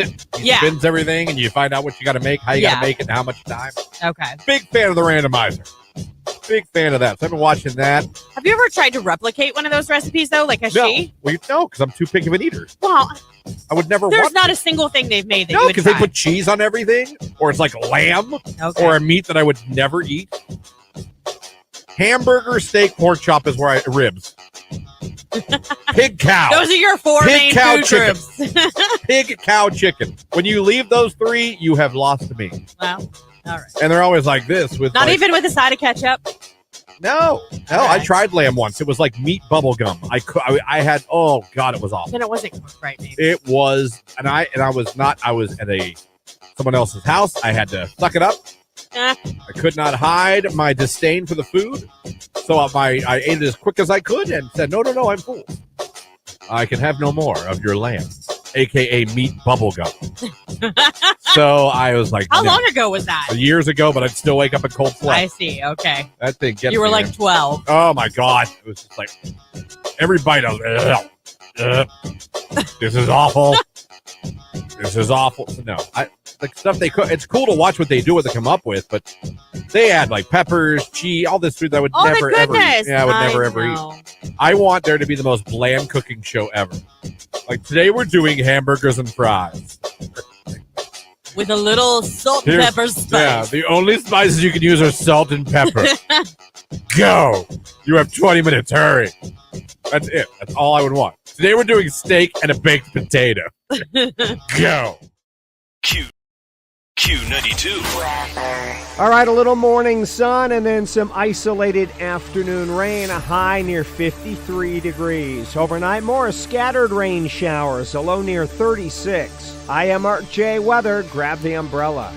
spins everything, and you find out what you got to make, how you got to make it, and how much time. Okay. Big fan of the randomizer. Big fan of that. So I've been watching that. Have you ever tried to replicate one of those recipes, though? Like, has No, she? well, no, because I'm too picky of an eater. Well, I would never there's want not to. a single thing they've made that No, you would because try. they put cheese on everything, or it's like lamb, or a meat that I would never eat. Hamburger, steak, pork chop is where I ribs. Pig, cow. Those are your four Pig, main cow, food chicken. groups. Pig, cow, chicken. When you leave those three, you have lost me. Well, all right. And they're always like this with Not like, even with a side of ketchup. No. I right. tried lamb once. It was like meat bubble gum. I had. Oh God, it was awful. Then it wasn't cooked right, maybe. It was, and I was not. I was at someone else's house. I had to suck it up. I could not hide my disdain for the food, so I ate it as quick as I could and said, "No, I'm full. I can have no more of your lamb, aka meat bubble gum." So I was like, How no. long ago was that? Years ago, but I'd still wake up in cold sweat. I see. Okay. That thing gets You were me, like man. 12. Oh my God! It was just like every bite I was. This is awful. This is awful. No, like stuff they cook. It's cool to watch what they do, what they come up with, but they add like peppers, cheese, all this food that I would never ever eat. Yeah, I would never ever eat. I want there to be the most bland cooking show ever. Like today, we're doing hamburgers and fries. With a little salt and pepper spice. Yeah, the only spices you can use are salt and pepper. Go! You have 20 minutes. Hurry. That's it. That's all I would want. Today we're doing steak and a baked potato. Go! Q92. All right, a little morning sun and then some isolated afternoon rain, a high near 53 degrees. Overnight, more scattered rain showers, a low near 36. I am Art J. Weather. Grab the umbrella.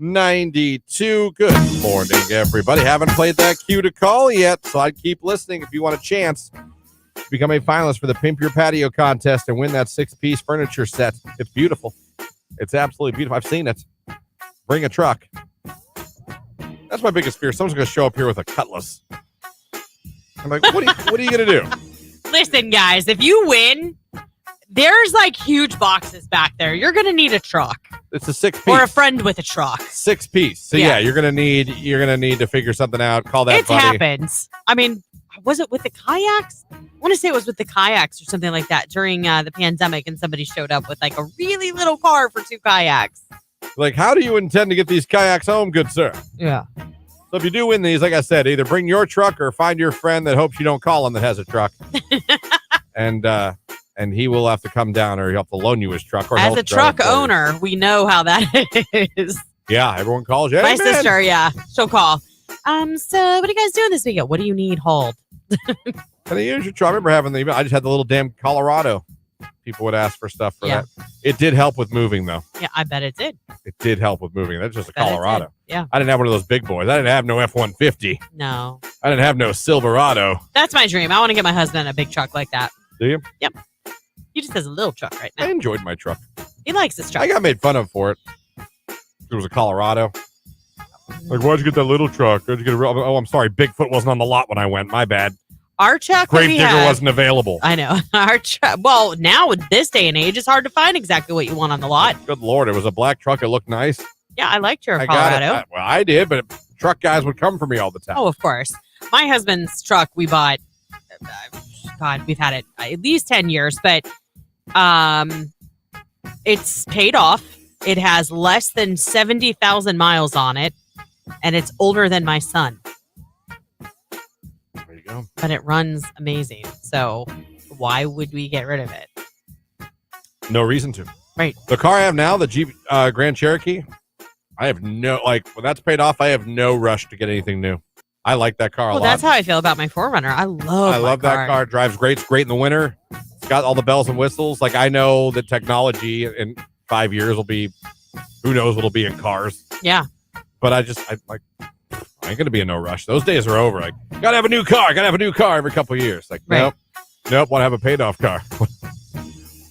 Q92. Good morning, everybody. Haven't played that cue to call yet, so I'd keep listening if you want a chance to become a finalist for the Pimp Your Patio contest and win that 6-piece furniture set. It's beautiful. It's absolutely beautiful. I've seen it. Bring a truck. That's my biggest fear. Someone's going to show up here with a cutlass. I'm like, what are you going to do? Listen, guys, if you win, there's like huge boxes back there. You're going to need a truck. It's a 6-piece. Or a friend with a truck. 6-piece. So yeah, you're gonna need to figure something out. Call that. It happens. I mean, was it with the kayaks? I want to say it was with the kayaks or something like that during the pandemic, and somebody showed up with like a really little car for 2 kayaks. Like, how do you intend to get these kayaks home, good sir? Yeah. So if you do win these, like I said, either bring your truck or find your friend that hopes you don't call him that has a truck, and he will have to come down, or he'll have to loan you his truck. Or as a truck owner, we know how that is. Yeah, everyone calls you. My sister, she'll call. So what are you guys doing this weekend? What do you need hauled? Can I use your truck? I remember having I just had the little damn Colorado. People would ask for stuff for that. It did help with moving, though. Yeah, I bet it did. It did help with moving. That's just a Colorado. Yeah. I didn't have one of those big boys. I didn't have no F-150. No. I didn't have no Silverado. That's my dream. I want to get my husband a big truck like that. Do you? Yep. He just has a little truck right now. I enjoyed my truck. He likes his truck. I got made fun of for it. It was a Colorado. Like, why'd you get that little truck? Why'd you get oh, I'm sorry. Bigfoot wasn't on the lot when I went. My bad. Our truck Gravedigger wasn't available. I know. Our truck. Well, now with this day and age, it's hard to find exactly what you want on the lot. Good Lord. It was a black truck. It looked nice. Yeah, I liked your Colorado. Got it. Well, I did, but truck guys would come for me all the time. Oh, of course. My husband's truck we bought, God, we've had it at least 10 years, but it's paid off. It has less than 70,000 miles on it, and it's older than my son. There you go. But it runs amazing. So why would we get rid of it? No reason to. Right. The car I have now, the Jeep Grand Cherokee, I have when that's paid off, I have no rush to get anything new. I like that car a lot. Well, that's how I feel about my 4Runner. I love that car. It drives great. It's great in the winter. It's got all the bells and whistles. Like, I know that technology in 5 years will be, who knows what'll be in cars. Yeah. But I ain't going to be in no rush. Those days are over. Like, gotta have a new car every couple of years. Like, right. Nope. Want to have a paid off car.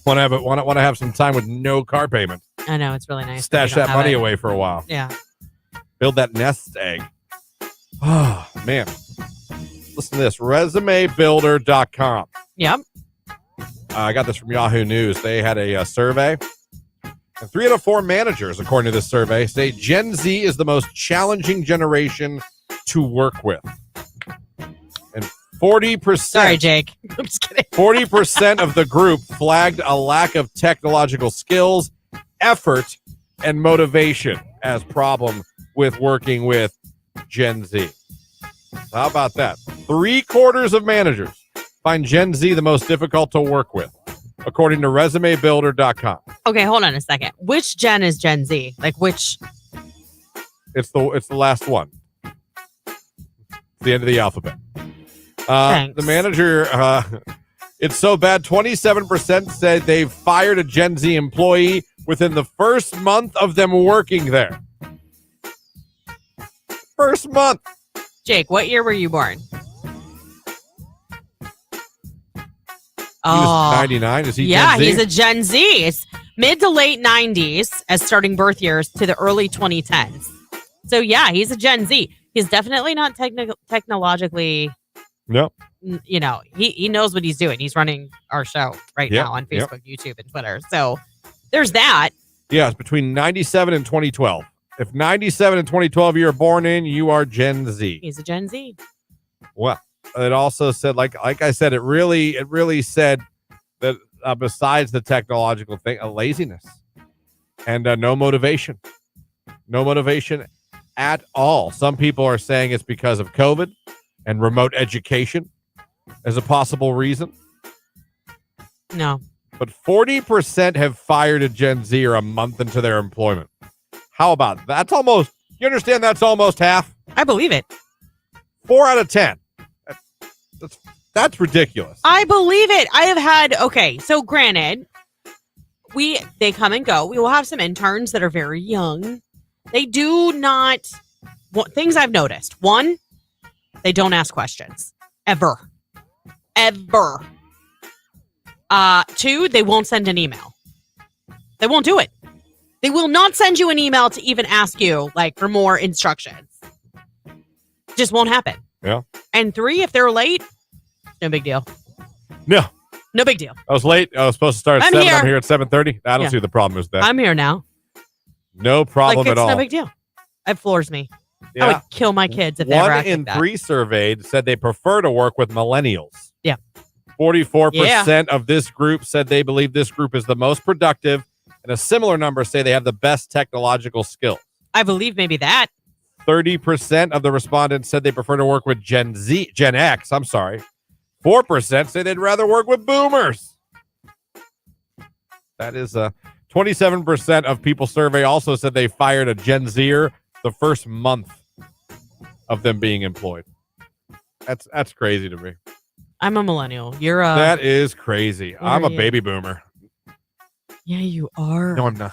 Want to have some time with no car payment. I know, it's really nice. Stash that money away for a while. Yeah. Build that nest egg. Oh, man. Listen to this. ResumeBuilder.com. Yep. I got this from Yahoo News. They had a survey. And 3 out of 4 managers, according to this survey, say Gen Z is the most challenging generation to work with. And 40%. Sorry, Jake. I'm just kidding. 40% of the group flagged a lack of technological skills, effort, and motivation as problem with working with Gen Z. How about that? 3/4 of managers find Gen Z the most difficult to work with, according to ResumeBuilder.com. Okay, hold on a second. Which Gen is Gen Z? Like which? It's the last one. It's the end of the alphabet. The manager, it's so bad. 27% said they've fired a Gen Z employee within the first month of them working there. First month. Jake, what year were you born? He was 99. Is he Gen Z? He's a Gen Z. It's mid to late 90s as starting birth years to the early 2010s. So, yeah, he's a Gen Z. He's definitely not technologically... No. You know, he knows what he's doing. He's running our show right now on Facebook, YouTube, and Twitter. So, there's that. Yeah, it's between 97 and 2012. If 97 and 2012 you were born in, you are Gen Z. He's a Gen Z. Well, it also said, like I said, it really said that besides the technological thing, a laziness and no motivation at all. Some people are saying it's because of COVID and remote education as a possible reason. No. But 40% have fired a Gen Z or a month into their employment. How about that? That's almost, you understand that's almost half? I believe it. 4 out of 10. That's ridiculous. I believe it. I have had, okay, so granted, they come and go. We will have some interns that are very young. They do not. Things I've noticed. One, they don't ask questions. Ever. Two, they won't send an email. They won't do it. They will not send you an email to even ask you, like, for more instructions. Just won't happen. Yeah. And three, if they're late, no big deal. No. No big deal. I was late. I was supposed to start at 7. I'm here at 7:30. I don't see the problem with that. I'm here now. No problem at all. It's no big deal. It floors me. Yeah. I would kill my kids if they ever acted 1 in that. 3 surveyed said they prefer to work with millennials. Yeah. 44% of this group said they believe this group is the most productive, and a similar number say they have the best technological skills. I believe maybe that. 30% of the respondents said they prefer to work with Gen X. 4% say they'd rather work with boomers. That is 27% of people surveyed also said they fired a Gen Zer the first month of them being employed. That's crazy to me. I'm a millennial. That is crazy. I'm a baby boomer. Yeah, you are. No, I'm not.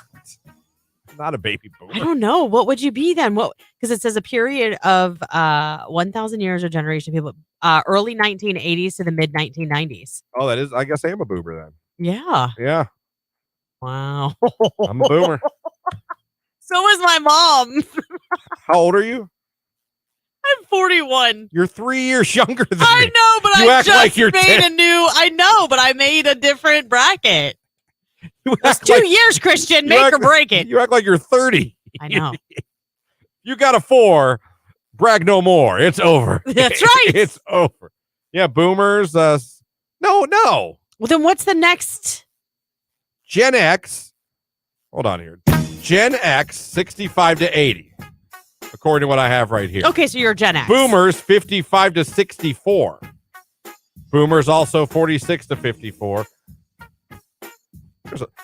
I'm not a baby boomer. I don't know. What would you be then? What? Because it says a period of 1,000 years or generation of people, early 1980s to the mid 1990s. Oh, that is. I guess I am a boomer then. Yeah. Yeah. Wow. I'm a boomer. So is my mom. How old are you? I'm 41. You're 3 years younger than me. I know, but You I act just like you're made 10. I know, but I made a different bracket. You It's act 2 like- years, Christian. you Make act or break it. You act like you're 30. I know. You got a 4. Brag no more. It's over. That's right. It's over. Yeah, boomers. No. Well, then what's the next? Gen X. Hold on here. Gen X, 65 to 80, according to what I have right here. Okay, so you're Gen X. Boomers, 55 to 64. Boomers also 46 to 54.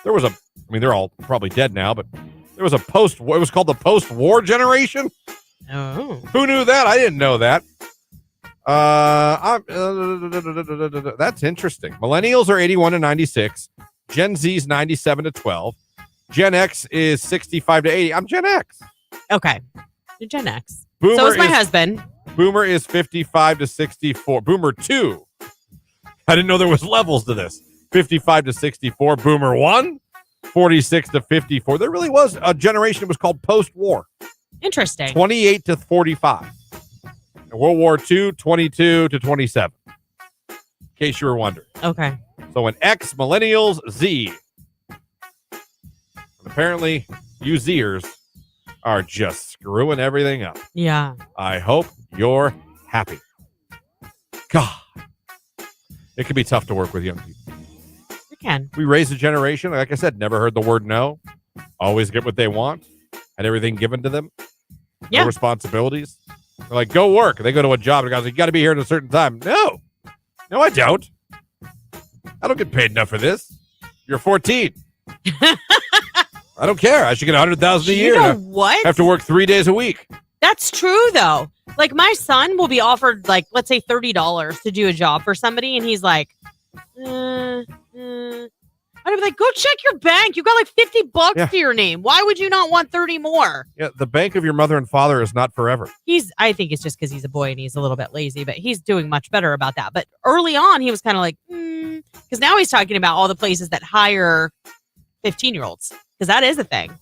There was a, I mean, they're all probably dead now, but there was it was called the post-war generation. Oh. Who knew that? I didn't know that. That's interesting. Millennials are 81 to 96. Gen Z's 97 to 12. Gen X is 65 to 80. I'm Gen X. Okay. You're Gen X. Boomer So is my husband. Boomer is 55 to 64. Boomer 2. I didn't know there was levels to this. 55 to 64. Boomer 1, 46 to 54. There really was a generation that was called post-war. Interesting. 28 to 45. And World War II, 22 to 27. In case you were wondering. Okay. So an X, millennials, Z. And apparently, you Zers are just screwing everything up. Yeah. I hope you're happy. God. It can be tough to work with young people. You can. We raised a generation, like I said, never heard the word no. Always get what they want. Had everything given to them. Yeah. No responsibilities. They're like, go work. They go to a job and the guy's like, you got to be here at a certain time. No. No, I don't. I don't get paid enough for this. You're 14. I don't care. I should get $100,000 a year. You know what? I have to work 3 days a week. That's true, though. Like, my son will be offered, like, let's say $30 to do a job for somebody, and he's like, I'd be like, go check your bank. You got like $50 to your name. Why would you not want 30 more? Yeah, the bank of your mother and father is not forever. I think it's just because he's a boy and he's a little bit lazy, but he's doing much better about that. But early on, he was kind of like, because now he's talking about all the places that hire 15-year-olds, because that is a thing.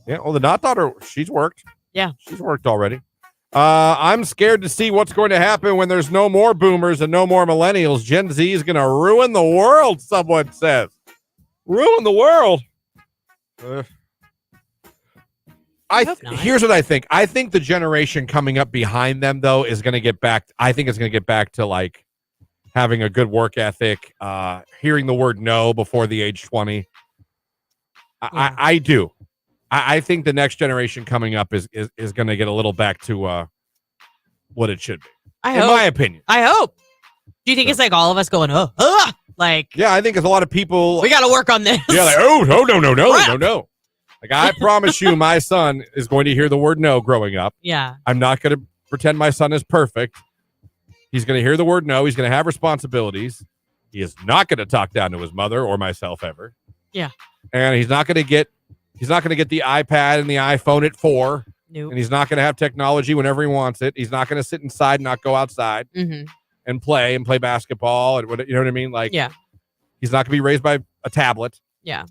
Yeah, well, the not daughter, she's worked. Yeah. She's worked already. I'm scared to see what's going to happen when there's no more boomers and no more millennials. Gen Z is going to ruin the world, someone says. Ruin the world. Here's what I think. I think the generation coming up behind them, though, is going to get back. I think it's going to get back to like having a good work ethic, hearing the word no before the age 20. I do. I think the next generation coming up is going to get a little back to what it should be. In my opinion. I hope. Do you think it's like all of us going, like? Yeah, I think it's a lot of people. We got to work on this. Yeah, like, no. Like, I promise you, my son is going to hear the word no growing up. Yeah. I'm not going to pretend my son is perfect. He's going to hear the word no. He's going to have responsibilities. He is not going to talk down to his mother or myself ever. Yeah. And he's not going to get the iPad and the iPhone at 4 Nope. And he's not going to have technology whenever he wants it. He's not going to sit inside and not go outside and play basketball. And you know what I mean? Like, yeah. He's not going to be raised by a tablet. Yeah.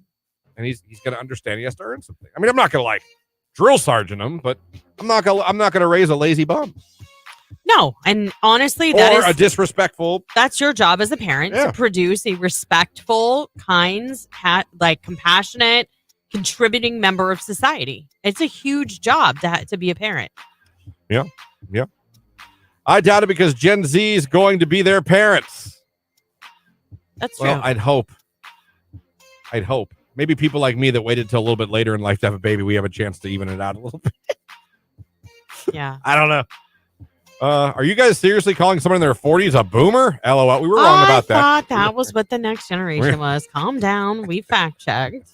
And he's going to understand he has to earn something. I mean, I'm not going to like drill sergeant him, but I'm not going to raise a lazy bum. No, and honestly, a disrespectful. That's your job as a parent to produce a respectful, kind, compassionate, contributing member of society. It's a huge job to be a parent. Yeah. I doubt it because Gen Z is going to be their parents. That's true. Well, I'd hope. Maybe people like me that waited till a little bit later in life to have a baby, we have a chance to even it out a little bit. Yeah. I don't know. Are you guys seriously calling someone in their 40s a boomer? LOL. We were wrong about that. I thought that was what the next generation was. Calm down. We fact checked.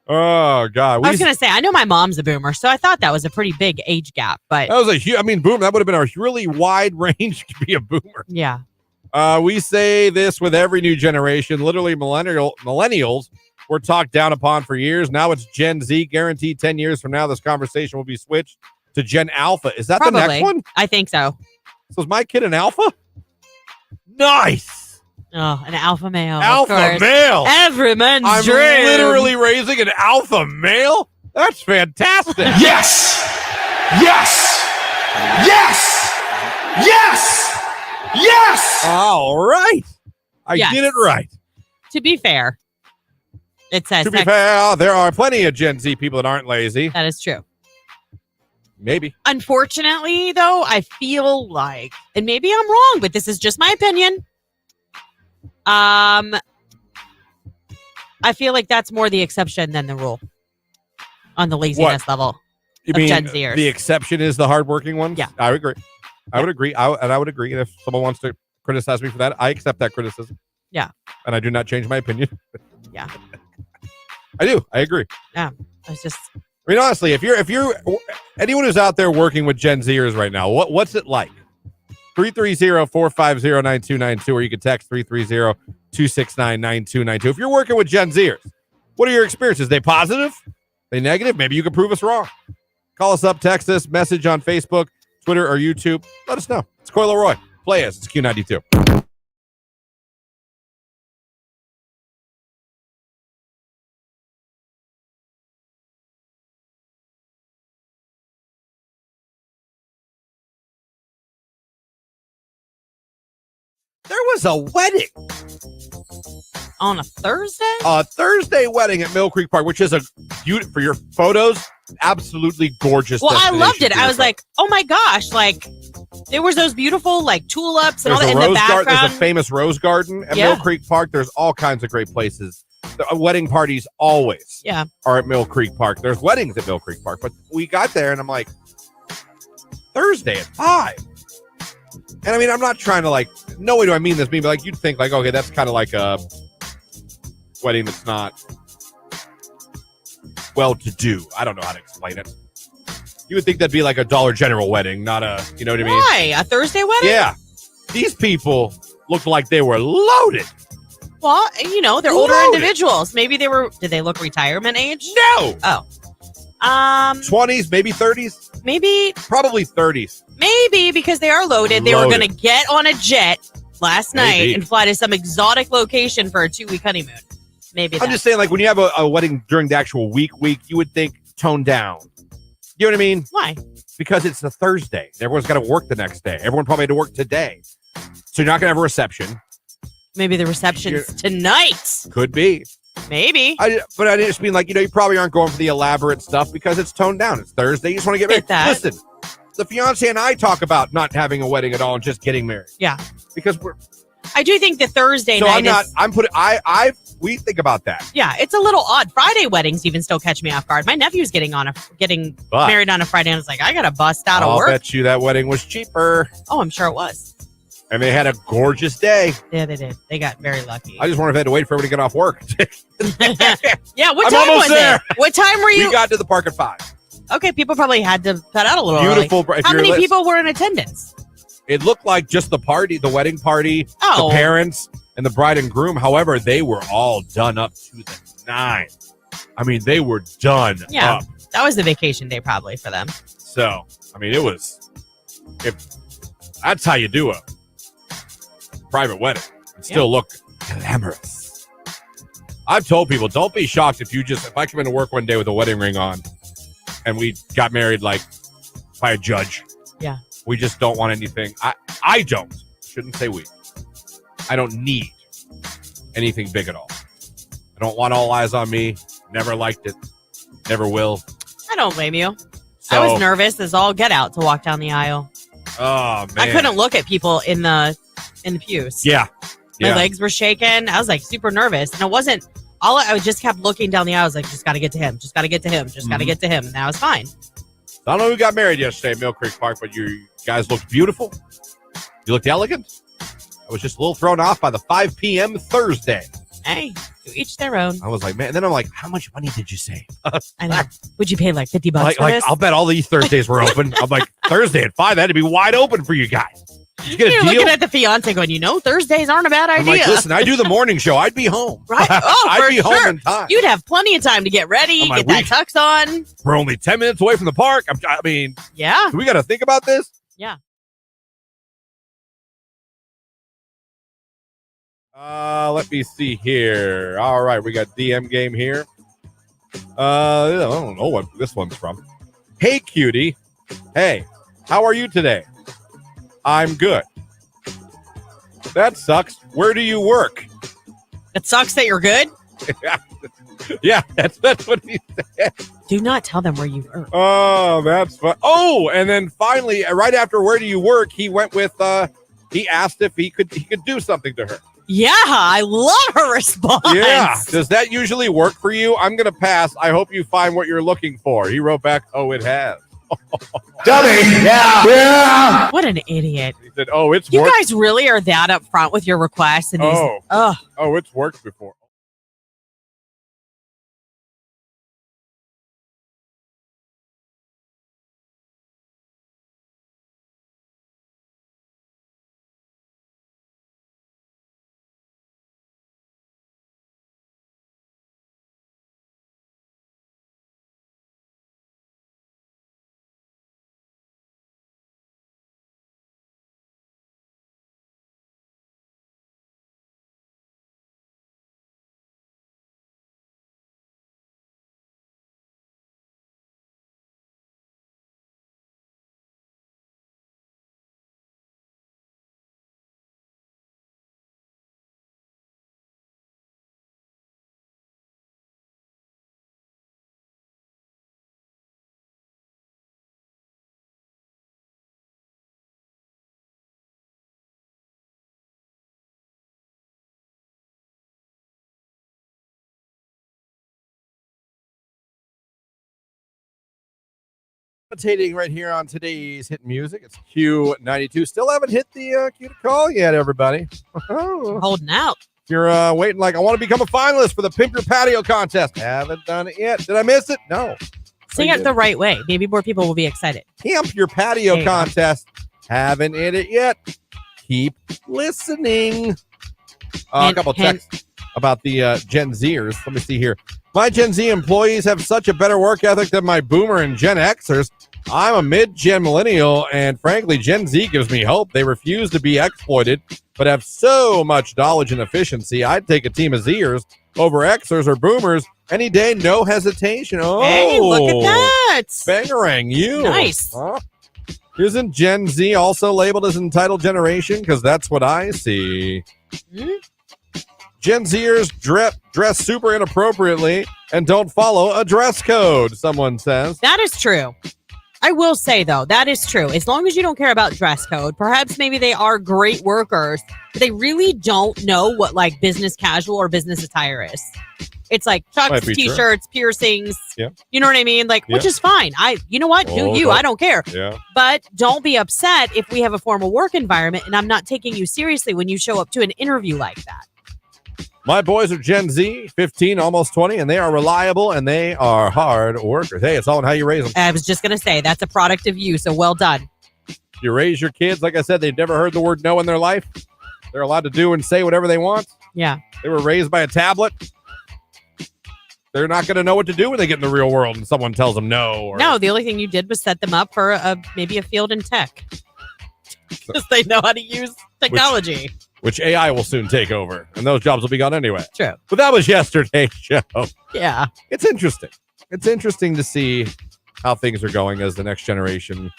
Oh, God. I was going to say, I know my mom's a boomer, so I thought that was a pretty big age gap. But that was a huge, boom, that would have been a really wide range to be a boomer. Yeah. We say this with every new generation. Literally, millennials were talked down upon for years. Now it's Gen Z. Guaranteed 10 years from now, this conversation will be switched to Gen Alpha. Is that Probably. the next one? I think so. So is my kid an alpha? Nice. Oh, an alpha male. Alpha male. Every man's dream. I'm literally raising an alpha male? That's fantastic. Yes! Yes! Yes! Yes! Yes! All right. I did it right. To be fair, it says. To be fair, there are plenty of Gen Z people that aren't lazy. That is true. Maybe. Unfortunately, though, I feel like, and maybe I'm wrong, but this is just my opinion. I feel like that's more the exception than the rule on the laziness level. You of mean Gen Zers. The exception is the hardworking ones? Yeah. I would agree. I would agree. I would agree. And if someone wants to criticize me for that, I accept that criticism. Yeah. And I do not change my opinion. Yeah. I do. I agree. Yeah. It's just. I mean, honestly, if you're anyone who's out there working with Gen Zers right now, what's it like? 330-450-9292, or you can text 330-269-9292. If you're working with Gen Zers, what are your experiences? They positive? They negative? Maybe you can prove us wrong. Call us up, text us, message on Facebook, Twitter, or YouTube. Let us know. It's Coy Leroy. Play us. It's Q92. There was a wedding on a Thursday? A Thursday wedding at Mill Creek Park, which is a beautiful for your photos. Absolutely gorgeous. Well, I loved it. I was like, oh my gosh, like there was those beautiful like tulips and all that in the background. There's a famous rose garden at Mill Creek Park. There's all kinds of great places. The wedding parties always are at Mill Creek Park. There's weddings at Mill Creek Park, but we got there and I'm like, Thursday at 5. And I mean, I'm not trying to like, no way do I mean this, but like you'd think like, okay, that's kind of like a wedding that's not well-to-do. I don't know how to explain it. You would think that'd be like a Dollar General wedding, not a, you know what I mean? Why? A Thursday wedding? Yeah. These people looked like they were loaded. Well, you know, they're older individuals. Maybe they were, did they look retirement age? No. Oh. 20s, maybe 30s? Maybe. Probably 30s. Maybe because they are loaded. They were going to get on a jet last night and fly to some exotic location for a 2-week honeymoon. Maybe I'm just saying, like, when you have a wedding during the actual week, you would think tone down. You know what I mean? Why? Because it's a Thursday. Everyone's got to work the next day. Everyone probably had to work today. So you're not going to have a reception. Maybe the reception's tonight. Could be. Maybe. But I just mean, like, you know, you probably aren't going for the elaborate stuff because it's toned down. It's Thursday. You just want to get married. Listen, the fiance and I talk about not having a wedding at all and just getting married. Yeah. Because I do think the Thursday night we think about that. Yeah, it's a little odd. Friday weddings even still catch me off guard. My nephew's getting married on a Friday, and I was like, I gotta bust out of work. I'll bet you that wedding was cheaper. Oh, I'm sure it was. And they had a gorgeous day. Yeah, they did. They got very lucky. I just wonder if they had to wait for everybody to get off work. Yeah, what time was it? What time were you? We got to the park at 5. Okay, people probably had to cut out a little Beautiful. early. How many people were in attendance? It looked like just the party, the wedding party, the parents, and the bride and groom. However, they were all done up to the 9. I mean, they were done up. That was the vacation day probably for them. So, I mean, that's how you do a private wedding and still look glamorous. I've told people, don't be shocked if I come into work one day with a wedding ring on and we got married like by a judge. Yeah. We just don't want anything. I shouldn't say we. I don't need anything big at all. I don't want all eyes on me. Never liked it. Never will. I don't blame you. So, I was nervous as all get out to walk down the aisle. Oh, man. I couldn't look at people in the pews. Yeah. My legs were shaking. I was like super nervous. And it wasn't I just kept looking down the aisle. I was like, just got to get to him. Just got to get to him. Just got to get to him. And I was fine. I don't know who got married yesterday at Mill Creek Park, but you guys looked beautiful. You looked elegant. I was just a little thrown off by the 5 p.m. Thursday. Hey, to each their own. I was like, man. And then I'm like, how much money did you save? I know. Would you pay like $50 for this? I'll bet all these Thursdays were open. I'm like, Thursday at 5, that had to be wide open for you guys. Did you get a You're deal? looking at the fiance going, Thursdays aren't a bad idea. I'm like, listen, I do the morning show. I'd be home. Right? Oh, I'd be sure. home in time. You'd have plenty of time to get ready, get that tux on. We're only 10 minutes away from the park. I mean, yeah. We got to think about this. Yeah. Let me see here. All right, we got DM game here. I don't know what this one's from. Hey, cutie. Hey, how are you today? I'm good. That sucks. Where do you work? It sucks that you're good. Yeah, that's what he said. Do not tell them where you work. Oh, that's fun. Oh, and then finally, right after where do you work, he went with, he asked if he could do something to her. Yeah, I love her response. Yeah. Does that usually work for you? I'm going to pass. I hope you find what you're looking for. He wrote back, oh, it has. Dummy. Yeah. What an idiot. He said, oh, it's You worked. guys really are that up front with your requests. And oh, it's worked before. Right here on today's hit music. It's Q92. Still haven't hit the Q to call yet, everybody. Holding out. You're waiting like, I want to become a finalist for the Pimp Your Patio contest. Haven't done it yet. Did I miss it? No. Sing it the right way. Maybe more people will be excited. Pimp Your Patio contest. Haven't hit it yet. Keep listening. A couple texts about the Gen Zers. Let me see here. My Gen Z employees have such a better work ethic than my boomer and Gen Xers. I'm a mid-gen millennial, and frankly, Gen Z gives me hope. They refuse to be exploited, but have so much knowledge and efficiency. I'd take a team of Zers over Xers or boomers any day, no hesitation. Oh, hey, look at that. Bangarang, you. Nice. Huh? Isn't Gen Z also labeled as entitled generation? Because that's what I see. Gen Zers dress super inappropriately and don't follow a dress code, someone says. That is true. I will say, though, that is true. As long as you don't care about dress code, perhaps maybe they are great workers, but they really don't know what like business casual or business attire is. It's like chucks, t-shirts, piercings. Yeah. You know what I mean? Like, which is fine. You know what? Do you. I don't care. Yeah. But don't be upset if we have a formal work environment and I'm not taking you seriously when you show up to an interview like that. My boys are Gen Z, 15, almost 20, and they are reliable and they are hard workers. Hey, it's all in how you raise them. I was just going to say, that's a product of you, so well done. You raise your kids, like I said, they've never heard the word no in their life. They're allowed to do and say whatever they want. Yeah. They were raised by a tablet. they're not going to know what to do when they get in the real world and someone tells them no. Or, No, the only thing you did was set them up for maybe a field in tech. Because they know how to use technology. Which AI will soon take over, and those jobs will be gone anyway. True. But that was yesterday's show. Yeah. It's interesting. It's interesting to see how things are going as the next generation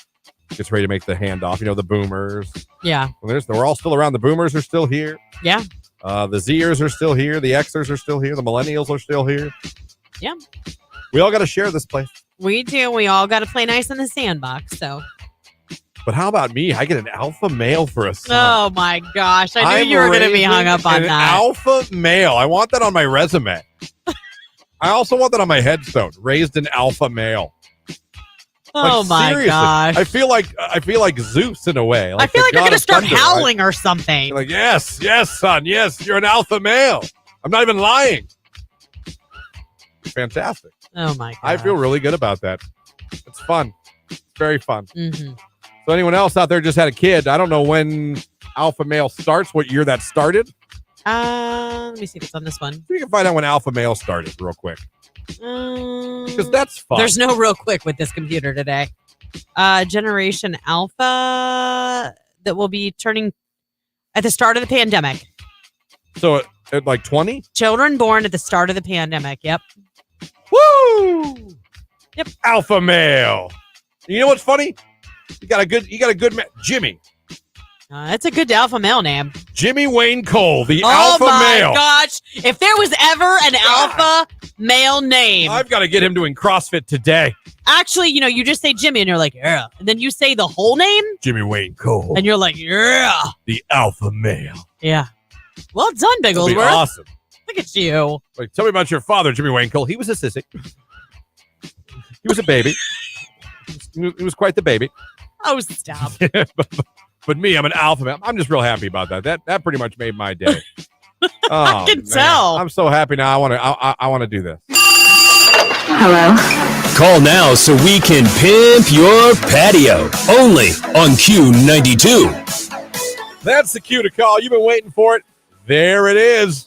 gets ready to make the handoff. You know, the boomers. Yeah. We're all still around. The boomers are still here. Yeah. The Zers are still here. The Xers are still here. The millennials are still here. Yeah. We all got to share this place. We do. We all got to play nice in the sandbox, so. But how about me? I get an alpha male for a son. Oh, my gosh. I knew you were going to be hung up on an that. Alpha male. I want that on my resume. I also want that on my headstone. Raised an alpha male. Oh, my seriously. gosh. I feel like Zeus in a way. I feel like I'm going to start thunder, howling or something. Like, yes, son. Yes, you're an alpha male. I'm not even lying. Fantastic. Oh, my God. I feel really good about that. It's fun. It's very fun. Mm-hmm. So anyone else out there just had a kid, I don't know when alpha male starts, what year that started. Let me see if it's on this one. We can find out when alpha male started real quick. Because that's fun. There's no real quick with this computer today. Generation Alpha that will be turning at the start of the pandemic. So at like 20? Children born at the start of the pandemic. Yep. Woo! Yep. Alpha male. You know what's funny? You got a good man. Jimmy. That's a good alpha male name. Jimmy Wayne Cole, the alpha male. Oh my gosh. If there was ever an alpha male name. I've got to get him doing CrossFit today. Actually, you just say Jimmy and you're like, yeah. And then you say the whole name. Jimmy Wayne Cole. And you're like, yeah. The alpha male. Yeah. Well done, Bigglesworth. Awesome. Look at you. Like, tell me about your father, Jimmy Wayne Cole. He was a sissy. He was a baby. He was quite the baby. Oh, stop. But me, I'm an alpha male. I'm just real happy about that. That pretty much made my day. I can tell. I'm so happy now. I want to do this. Hello? Call now so we can pimp your patio. Only on Q92. That's the cue to call. You've been waiting for it. There it is.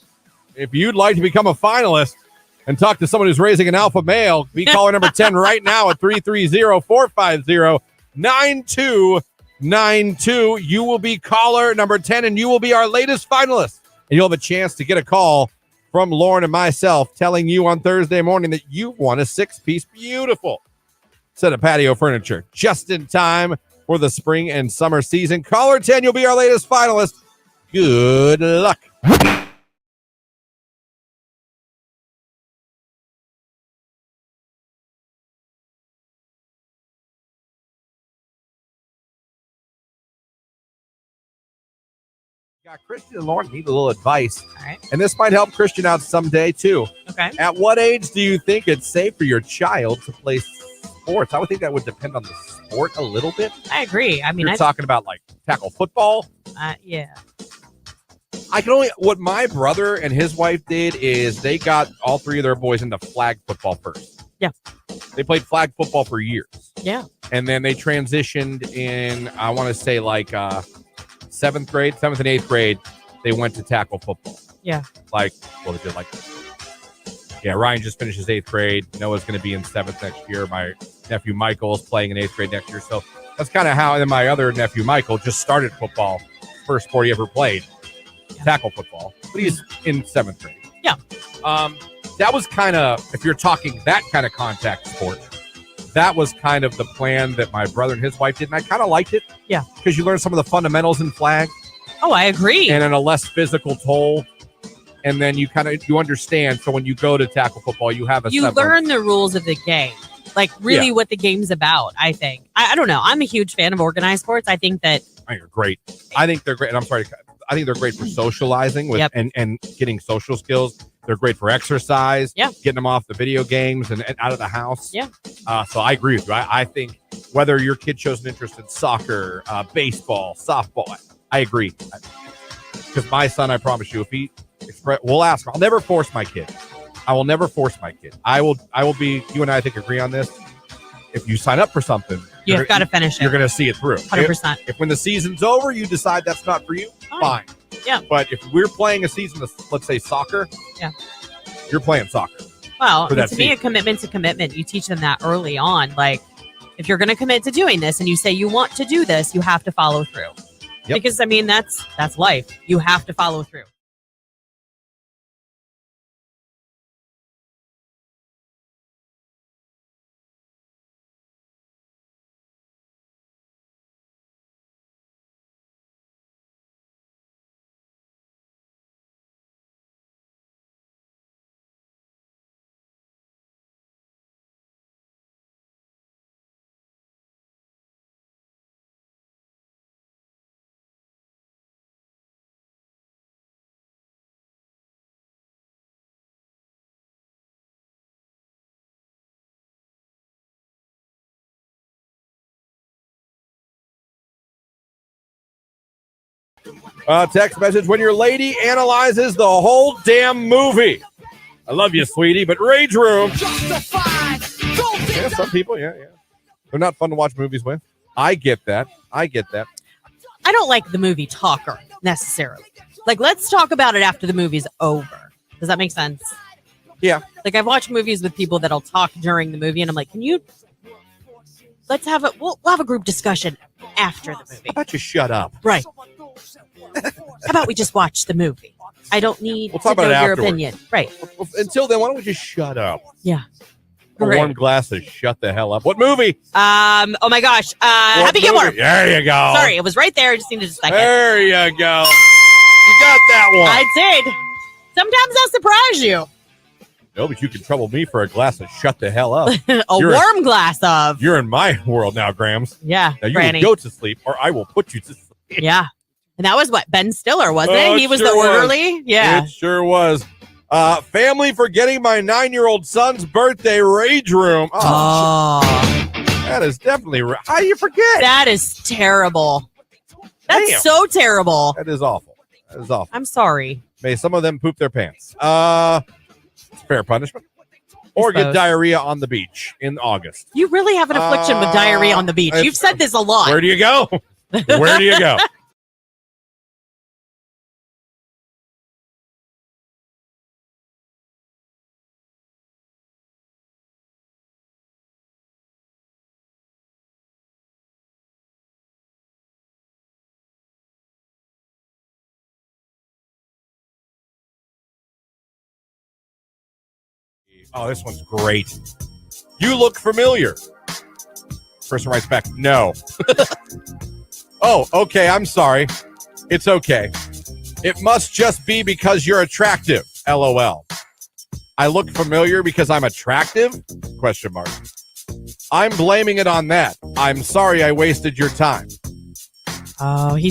If you'd like to become a finalist and talk to someone who's raising an alpha male, be caller number 10 right now at 330-450-9292. You will be caller number 10, and you will be our latest finalist. And you'll have a chance to get a call from Lauren and myself telling you on Thursday morning that you won a 6-piece beautiful set of patio furniture just in time for the spring and summer season. Caller 10, you'll be our latest finalist. Good luck. Christian and Lauren need a little advice. All right. And this might help Christian out someday, too. Okay. At what age do you think it's safe for your child to play sports? I would think that would depend on the sport a little bit. I agree. I mean, You're talking about like tackle football. Yeah. What my brother and his wife did is they got all three of their boys into flag football first. Yeah. They played flag football for years. Yeah. And then they transitioned in, I want to say like 7th and 8th grade, they went to tackle football. Yeah. Like, well, they did like, yeah, Ryan just finished his 8th grade. Noah's going to be in 7th next year. My nephew Michael is playing in 8th grade next year. So that's kind of how, and then my other nephew Michael just started football. First sport he ever played, tackle football. But he's in 7th grade. Yeah. That was kind of, if you're talking that kind of contact sport, that was kind of the plan that my brother and his wife did, and I kind of liked it. Yeah. Because you learn some of the fundamentals in flag. Oh, I agree. And in a less physical toll. And then you understand. So when you go to tackle football, you have you learn the rules of the game. Like really what the game's about, I think. I don't know. I'm a huge fan of organized sports. I think that. I think they're great. I think they're great. And I'm sorry. I think they're great for socializing with and getting social skills. They're great for exercise, getting them off the video games and out of the house. Yeah. So I agree with you. I think whether your kid shows an interest in soccer, baseball, softball, I agree. Because my son, I promise you, if he we'll ask him. I'll never force my kid. I will never force my kid. I will be, you and I think agree on this. If you sign up for something, you've got to finish it. You're going to see it through. 100%. If when the season's over, you decide that's not for you, fine. Yeah. But if we're playing a season of, let's say, soccer, yeah, you're playing soccer. Well, for that to me, a commitment's a commitment. You teach them that early on. Like, if you're going to commit to doing this and you say you want to do this, you have to follow through. Yep. Because, I mean, that's life. You have to follow through. Text message, when your lady analyzes the whole damn movie. I love you, sweetie, but Rage Room. Yeah, some people, yeah. They're not fun to watch movies with. I get that. I don't like the movie talker necessarily. Like, let's talk about it after the movie's over. Does that make sense? Yeah. Like, I've watched movies with people that'll talk during the movie, and I'm like, let's have we'll have a group discussion after the movie. How about you shut up? Right. How about we just watch the movie? I don't need We'll talk to know about it your afterwards. opinion. Right. Until then, why don't we just shut up? Yeah. A warm glass of shut the hell up. What movie? Oh my gosh. Happy Gilmore. There you go. Sorry, it was right there. I just needed a second. There you go. You got that one. I did. Sometimes I'll surprise you. No, but you can trouble me for a glass of shut the hell up. Warm glass of. You're in my world now, Grams. Yeah. Now you Granny. will go to sleep, or I will put you to sleep. Yeah. And that was what? Ben Stiller, wasn't it? He was sure the orderly? Yeah. It sure was. Family forgetting my 9-year-old son's birthday, Rage Room. Oh. That is definitely how do you forget? That is terrible. That's Damn. so terrible. That is awful. I'm sorry. May some of them poop their pants. It's fair punishment. Or get diarrhea on the beach in August. You really have an affliction with diarrhea on the beach. You've said this a lot. Where do you go? Where do you go? Oh, this one's great. You look familiar. Person writes back, no. Oh, okay, I'm sorry. It's okay. It must just be because you're attractive. LOL. I look familiar because I'm attractive? Question mark. I'm blaming it on that. I'm sorry I wasted your time. Oh, he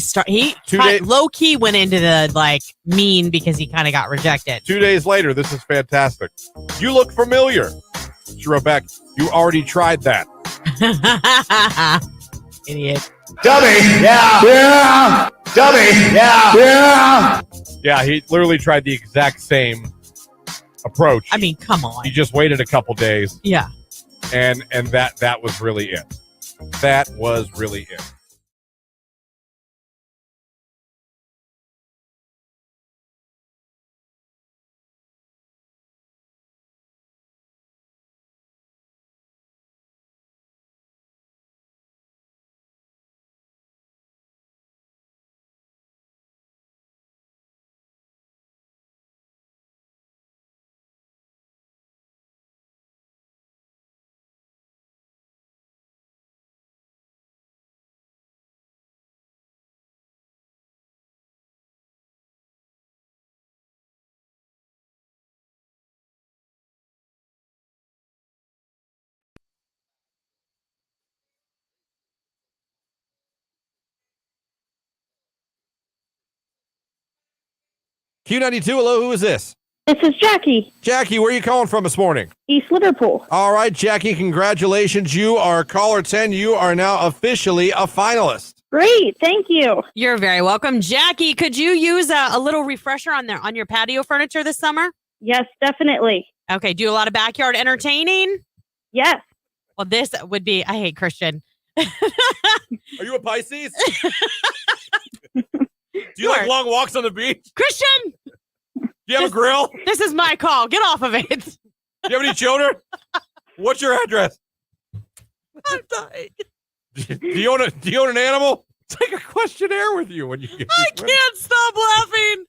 low key went into the mean because he kind of got rejected. 2 days later, this is fantastic. You look familiar. She wrote back, you already tried that. Idiot. Dummy. Yeah. Dummy. Yeah. Yeah, he literally tried the exact same approach. I mean, come on. He just waited a couple days. Yeah. And that was really it. That was really it. Q92, hello, who is this? This is Jackie. Jackie, where are you calling from this morning? East Liverpool. All right, Jackie, congratulations. You are caller 10. You are now officially a finalist. Great, thank you. You're very welcome. Jackie, could you use a little refresher on your patio furniture this summer? Yes, definitely. Okay, do a lot of backyard entertaining? Yes. Well, this would be, I hate Christian. Are you a Pisces? Do you like long walks on the beach? Christian! Do you have a grill? This is my call. Get off of it. you have any children? What's your address? I'm dying. Do you own an animal? Take a questionnaire with you when you get. I can't stop laughing.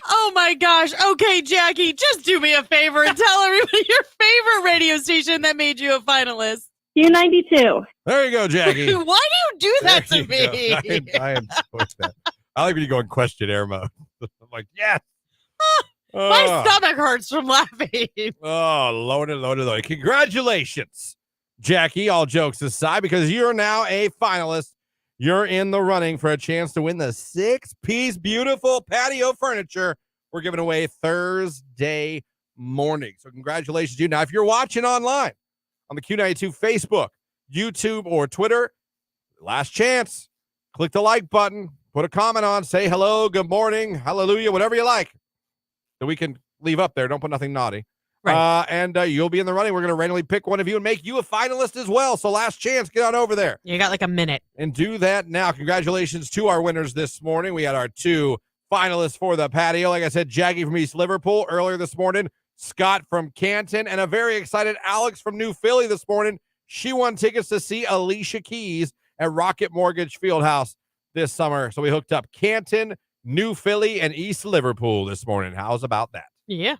Oh my gosh. Okay, Jackie, just do me a favor and tell everybody your favorite radio station that made you a finalist. Q92. There you go, Jackie. Why do you do that There to you me? go. I am so with that. I like when you go in questionnaire mode. I'm like, yes. My stomach hurts from laughing. Oh, loaded. Congratulations, Jackie, all jokes aside, because you're now a finalist. You're in the running for a chance to win the 6-piece beautiful patio furniture we're giving away Thursday morning. So congratulations to you. Now, if you're watching online on the Q92 Facebook, YouTube, or Twitter, last chance. Click the like button. Put a comment on. Say hello, good morning, hallelujah, whatever you like that we can leave up there. Don't put nothing naughty. Right. And you'll be in the running. We're going to randomly pick one of you and make you a finalist as well. So last chance, get on over there. You got like a minute. And do that now. Congratulations to our winners this morning. We had our 2 finalists for the patio. Like I said, Jackie from East Liverpool earlier this morning, Scott from Canton, and a very excited Alex from New Philly this morning. She won tickets to see Alicia Keys at Rocket Mortgage Fieldhouse this summer. So we hooked up Canton, New Philly, and East Liverpool this morning. How's about that? Yeah.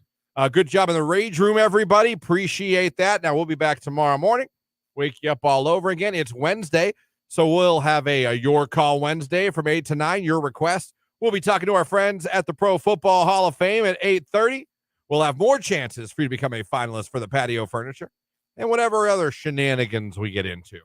Good job in the rage room, everybody. Appreciate that. Now, we'll be back tomorrow morning. Wake you up all over again. It's Wednesday, so we'll have a Your Call Wednesday from 8 to 9, your request. We'll be talking to our friends at the Pro Football Hall of Fame at 8:30. We'll have more chances for you to become a finalist for the patio furniture and whatever other shenanigans we get into.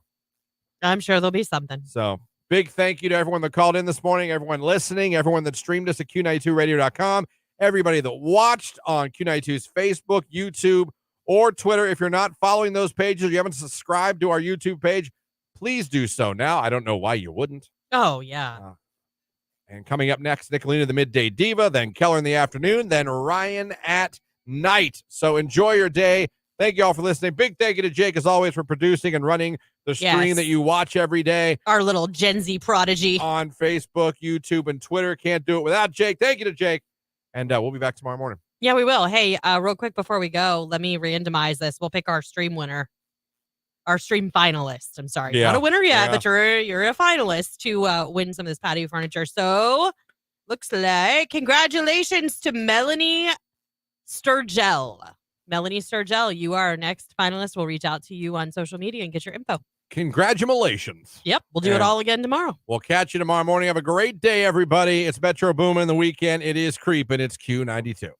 I'm sure there'll be something. So, big thank you to everyone that called in this morning, everyone listening, everyone that streamed us at Q92radio.com. Everybody that watched on Q92's Facebook, YouTube, or Twitter. If you're not following those pages, you haven't subscribed to our YouTube page, please do so now. I don't know why you wouldn't. Oh, yeah. And coming up next, Nicolina, the Midday Diva, then Keller in the afternoon, then Ryan at night. So enjoy your day. Thank you all for listening. Big thank you to Jake, as always, for producing and running the stream that you watch every day. Our little Gen Z prodigy. On Facebook, YouTube, and Twitter. Can't do it without Jake. Thank you to Jake. And we'll be back tomorrow morning. Yeah, we will. Hey, real quick before we go, let me randomize this. We'll pick our stream winner, our stream finalist. I'm sorry, not a winner yet, but you're a finalist to win some of this patio furniture. So looks like congratulations to Melanie Sturgell. Melanie Sturgell, you are our next finalist. We'll reach out to you on social media and get your info. Congratulations. Yep. We'll do it all again tomorrow. We'll catch you tomorrow morning. Have a great day, everybody. It's Metro Boomin' the weekend. It is creeping. It's Q92.